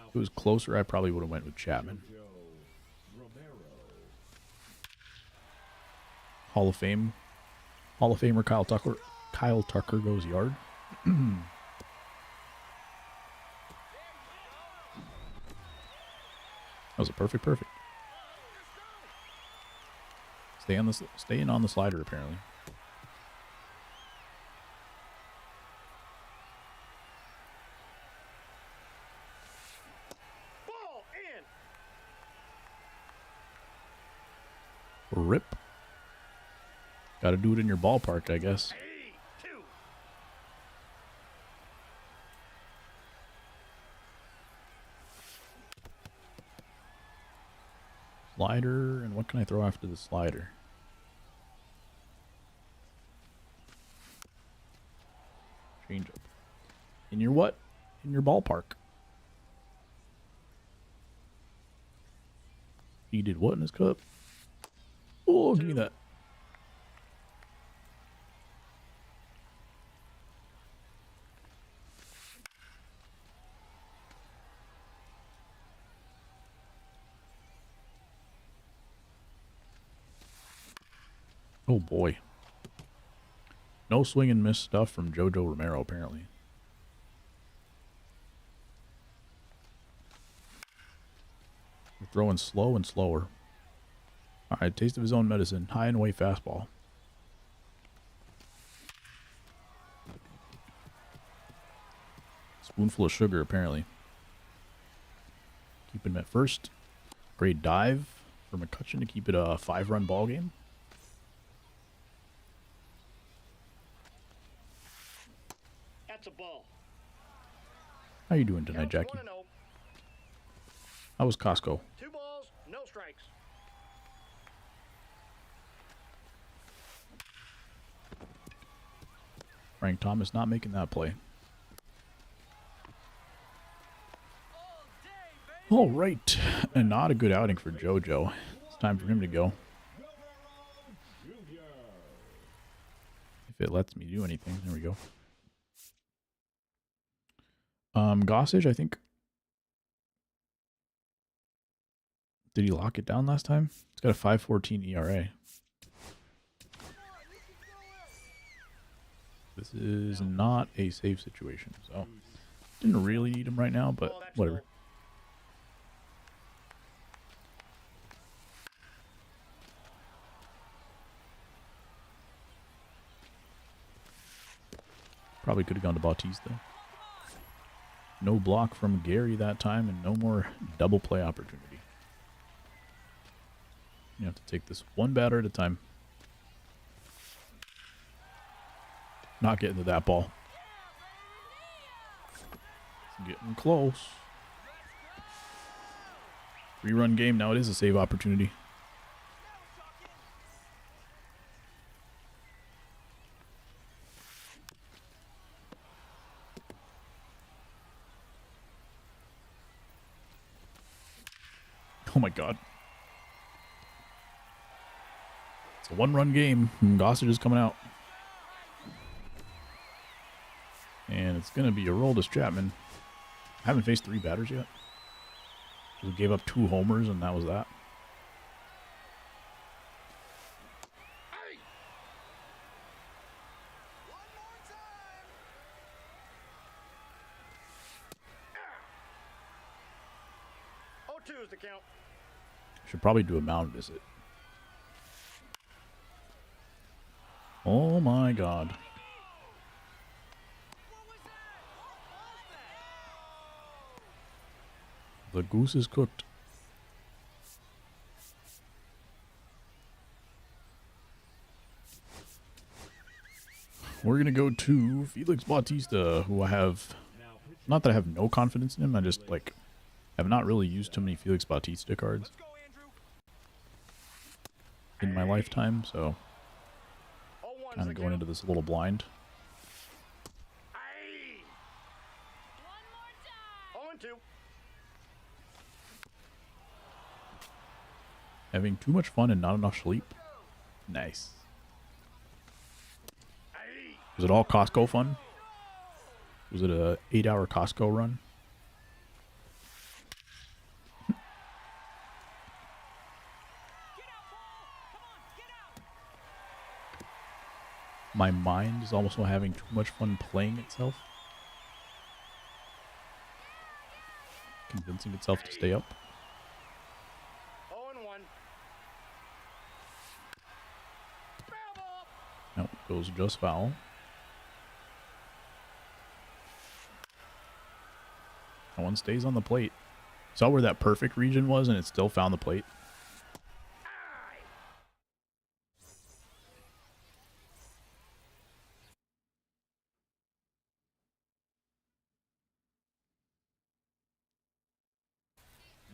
If it was closer, I probably would have went with Chapman. Hall of Fame. Hall of Famer Kyle Tucker. Kyle Tucker goes yard. That was a perfect. Staying on the slider apparently. Ball in. Rip. Got to do it in your ballpark, I guess. Aye. 2. Slider, and what can I throw after the slider? Change up. In your what? In your ballpark. He did what in his cup? Oh, give me that. Oh boy. No swing and miss stuff from Jojo Romero, apparently. We're throwing slow and slower. Alright, taste of his own medicine. High and away fastball. Spoonful of sugar, apparently. Keep him at first. Great dive for McCutcheon to keep it a 5-run ball game. That's a ball. How you doing tonight, Counts Jackie? 1-0. How was Costco? 2 balls, no strikes. Frank Thomas not making that play. All right, and not a good outing for JoJo. It's time for him to go. If it lets me do anything, there we go. Gossage, I think. Did he lock it down last time? It's got a 5.14 ERA. This is not a safe situation, so didn't really need him right now, but whatever. Probably could have gone to Bautista. No block from Gary that time, and no more double play opportunity. You have to take this one batter at a time. Not getting to that ball. It's getting close. 3-run game. Now it is a save opportunity. Oh my god. It's a 1-run game. Gossage is coming out. And it's going to be a Aroldis Chapman. I haven't faced 3 batters yet. We gave up 2 homers, and that was that. Hey! 0-2 is the count. Should probably do a mound visit. Oh my god. The goose is cooked. We're going to go to Felix Bautista, who I have... Not that I have no confidence in him, I just, like, have not really used too many Felix Bautista cards in my lifetime, so... 0-1's Kind the of going count. into this a little blind. Hey! One more time. 0-2. Having too much fun and not enough sleep. Nice. Hey! Was it all Costco fun? Was it a 8-hour Costco run? My mind is also having too much fun playing itself. Convincing itself to stay up. 0-1. Foul ball. Now it goes just foul. That one stays on the plate. Saw where that perfect region was and it still found the plate.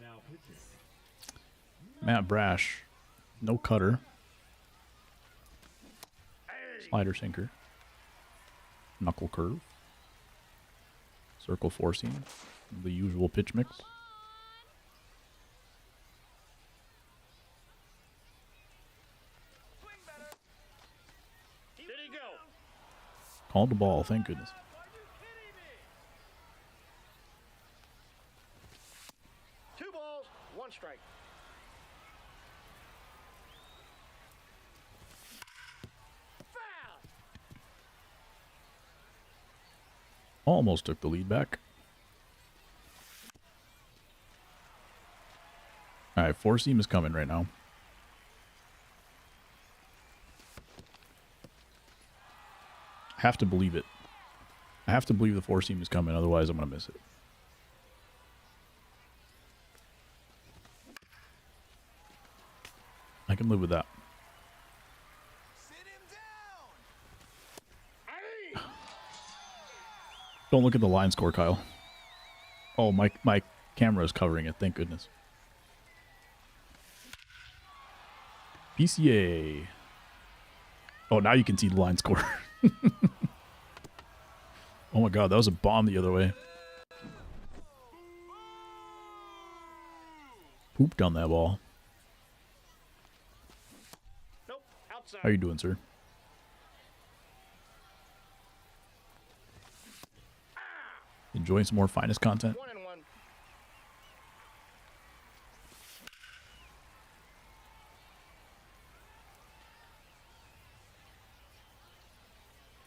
Now pitching. Matt Brash. No cutter. Slider sinker. Knuckle curve. Circle four seam. The usual pitch mix. Swing better. Did he go? Called the ball, thank goodness. Are you kidding me? 2 balls, 1 strike. Foul! Almost took the lead back. Alright, four seam is coming right now. I have to believe it. I have to believe the four seam is coming, otherwise I'm going to miss it. I can live with that. Sit him down. Don't look at the line score, Kyle. Oh, my camera is covering it, thank goodness. PCA. Oh, now you can see the line score. Oh my god, that was a bomb the other way. Pooped on that ball. Nope, outside. How you doing, sir? Enjoying some more finest content? 1 and 1.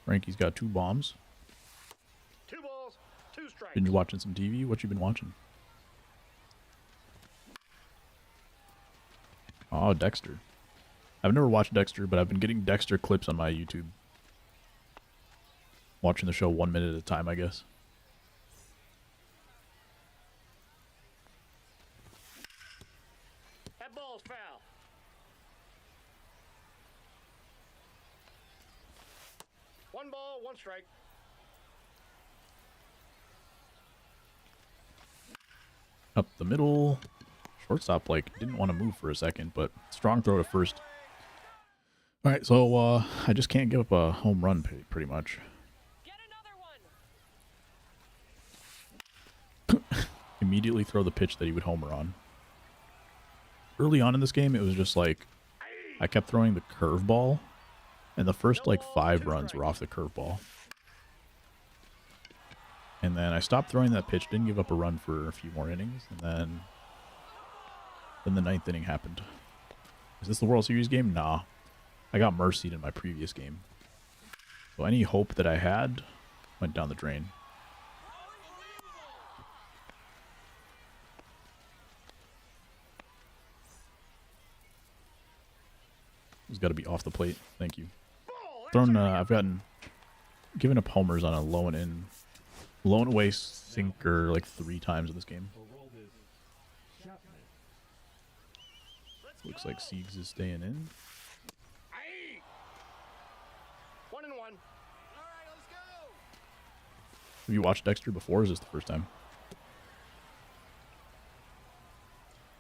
Frankie's got 2 bombs. 2 balls, 2 strikes. Been watching some TV? What you been watching? Oh, Dexter. I've never watched Dexter, but I've been getting Dexter clips on my YouTube. Watching the show 1 minute at a time, I guess. That ball's foul. One ball, 1 strike. Up the middle. Shortstop, like, didn't want to move for a second, but strong throw to first. Alright, so, I just can't give up a home run, pretty much. Get another one. Immediately throw the pitch that he would homer on. Early on in this game, it was just like, I kept throwing the curveball, and the first, like, 5 runs were off the curveball. And then I stopped throwing that pitch, didn't give up a run for a few more innings, and then the 9th inning happened. Is this the World Series game? Nah. I got mercied in my previous game. So any hope that I had went down the drain. It's got to be off the plate. Thank you. Thrown. I've given up homers on a low and away sinker like 3 times in this game. Looks like Siegs is staying in. 1 and 1. All right, let's go. Have you watched Dexter before, or is this the first time?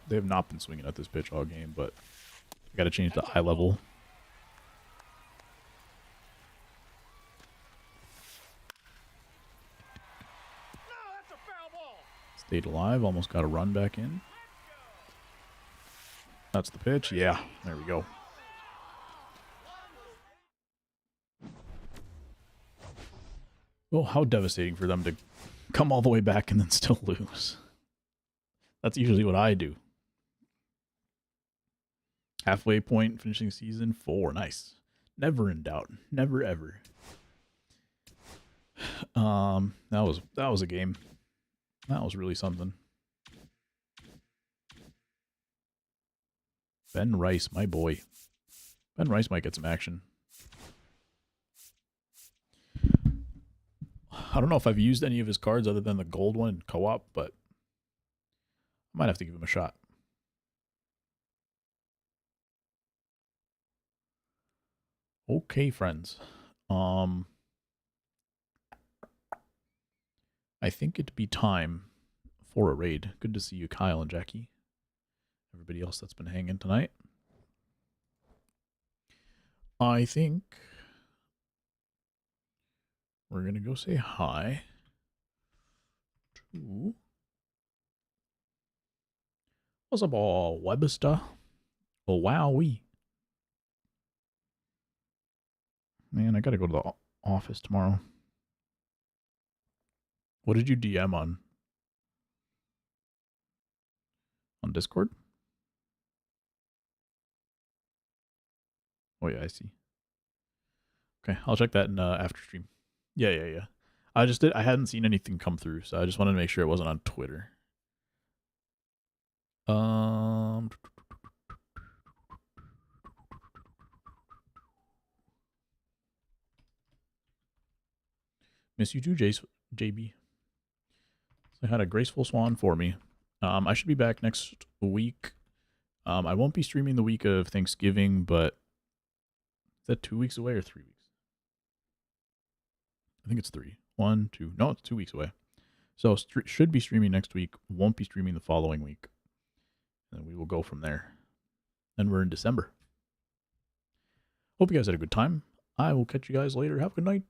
They have not been swinging at this pitch all game, but I got to change the eye level. No, that's a foul ball. Stayed alive, almost got a run back in. That's the pitch. Yeah, there we go. Well, how devastating for them to come all the way back and then still lose. That's usually what I do. Halfway point, finishing season 4. Nice. Never in doubt. Never ever. That was a game. That was really something. Ben Rice, my boy. Ben Rice might get some action. I don't know if I've used any of his cards other than the gold one in co-op, but I might have to give him a shot. Okay, friends. I think it'd be time for a raid. Good to see you, Kyle and Jackie. everybody else that's been hanging tonight. I think we're going to go say hi to... What's up, all Webster? Oh, wowee. Man, I got to go to the office tomorrow. What did you DM on Discord? Oh, yeah, I see. Okay, I'll check that in after stream. Yeah. I hadn't seen anything come through, so I just wanted to make sure it wasn't on Twitter. Miss you too, JB. So I had a graceful swan for me. I should be back next week. I won't be streaming the week of Thanksgiving, but is that 2 weeks away or 3 weeks? I think it's 3. 1, 2. No, it's 2 weeks away. So should be streaming next week. Won't be streaming the following week. And we will go from there. And we're in December. Hope you guys had a good time. I will catch you guys later. Have a good night.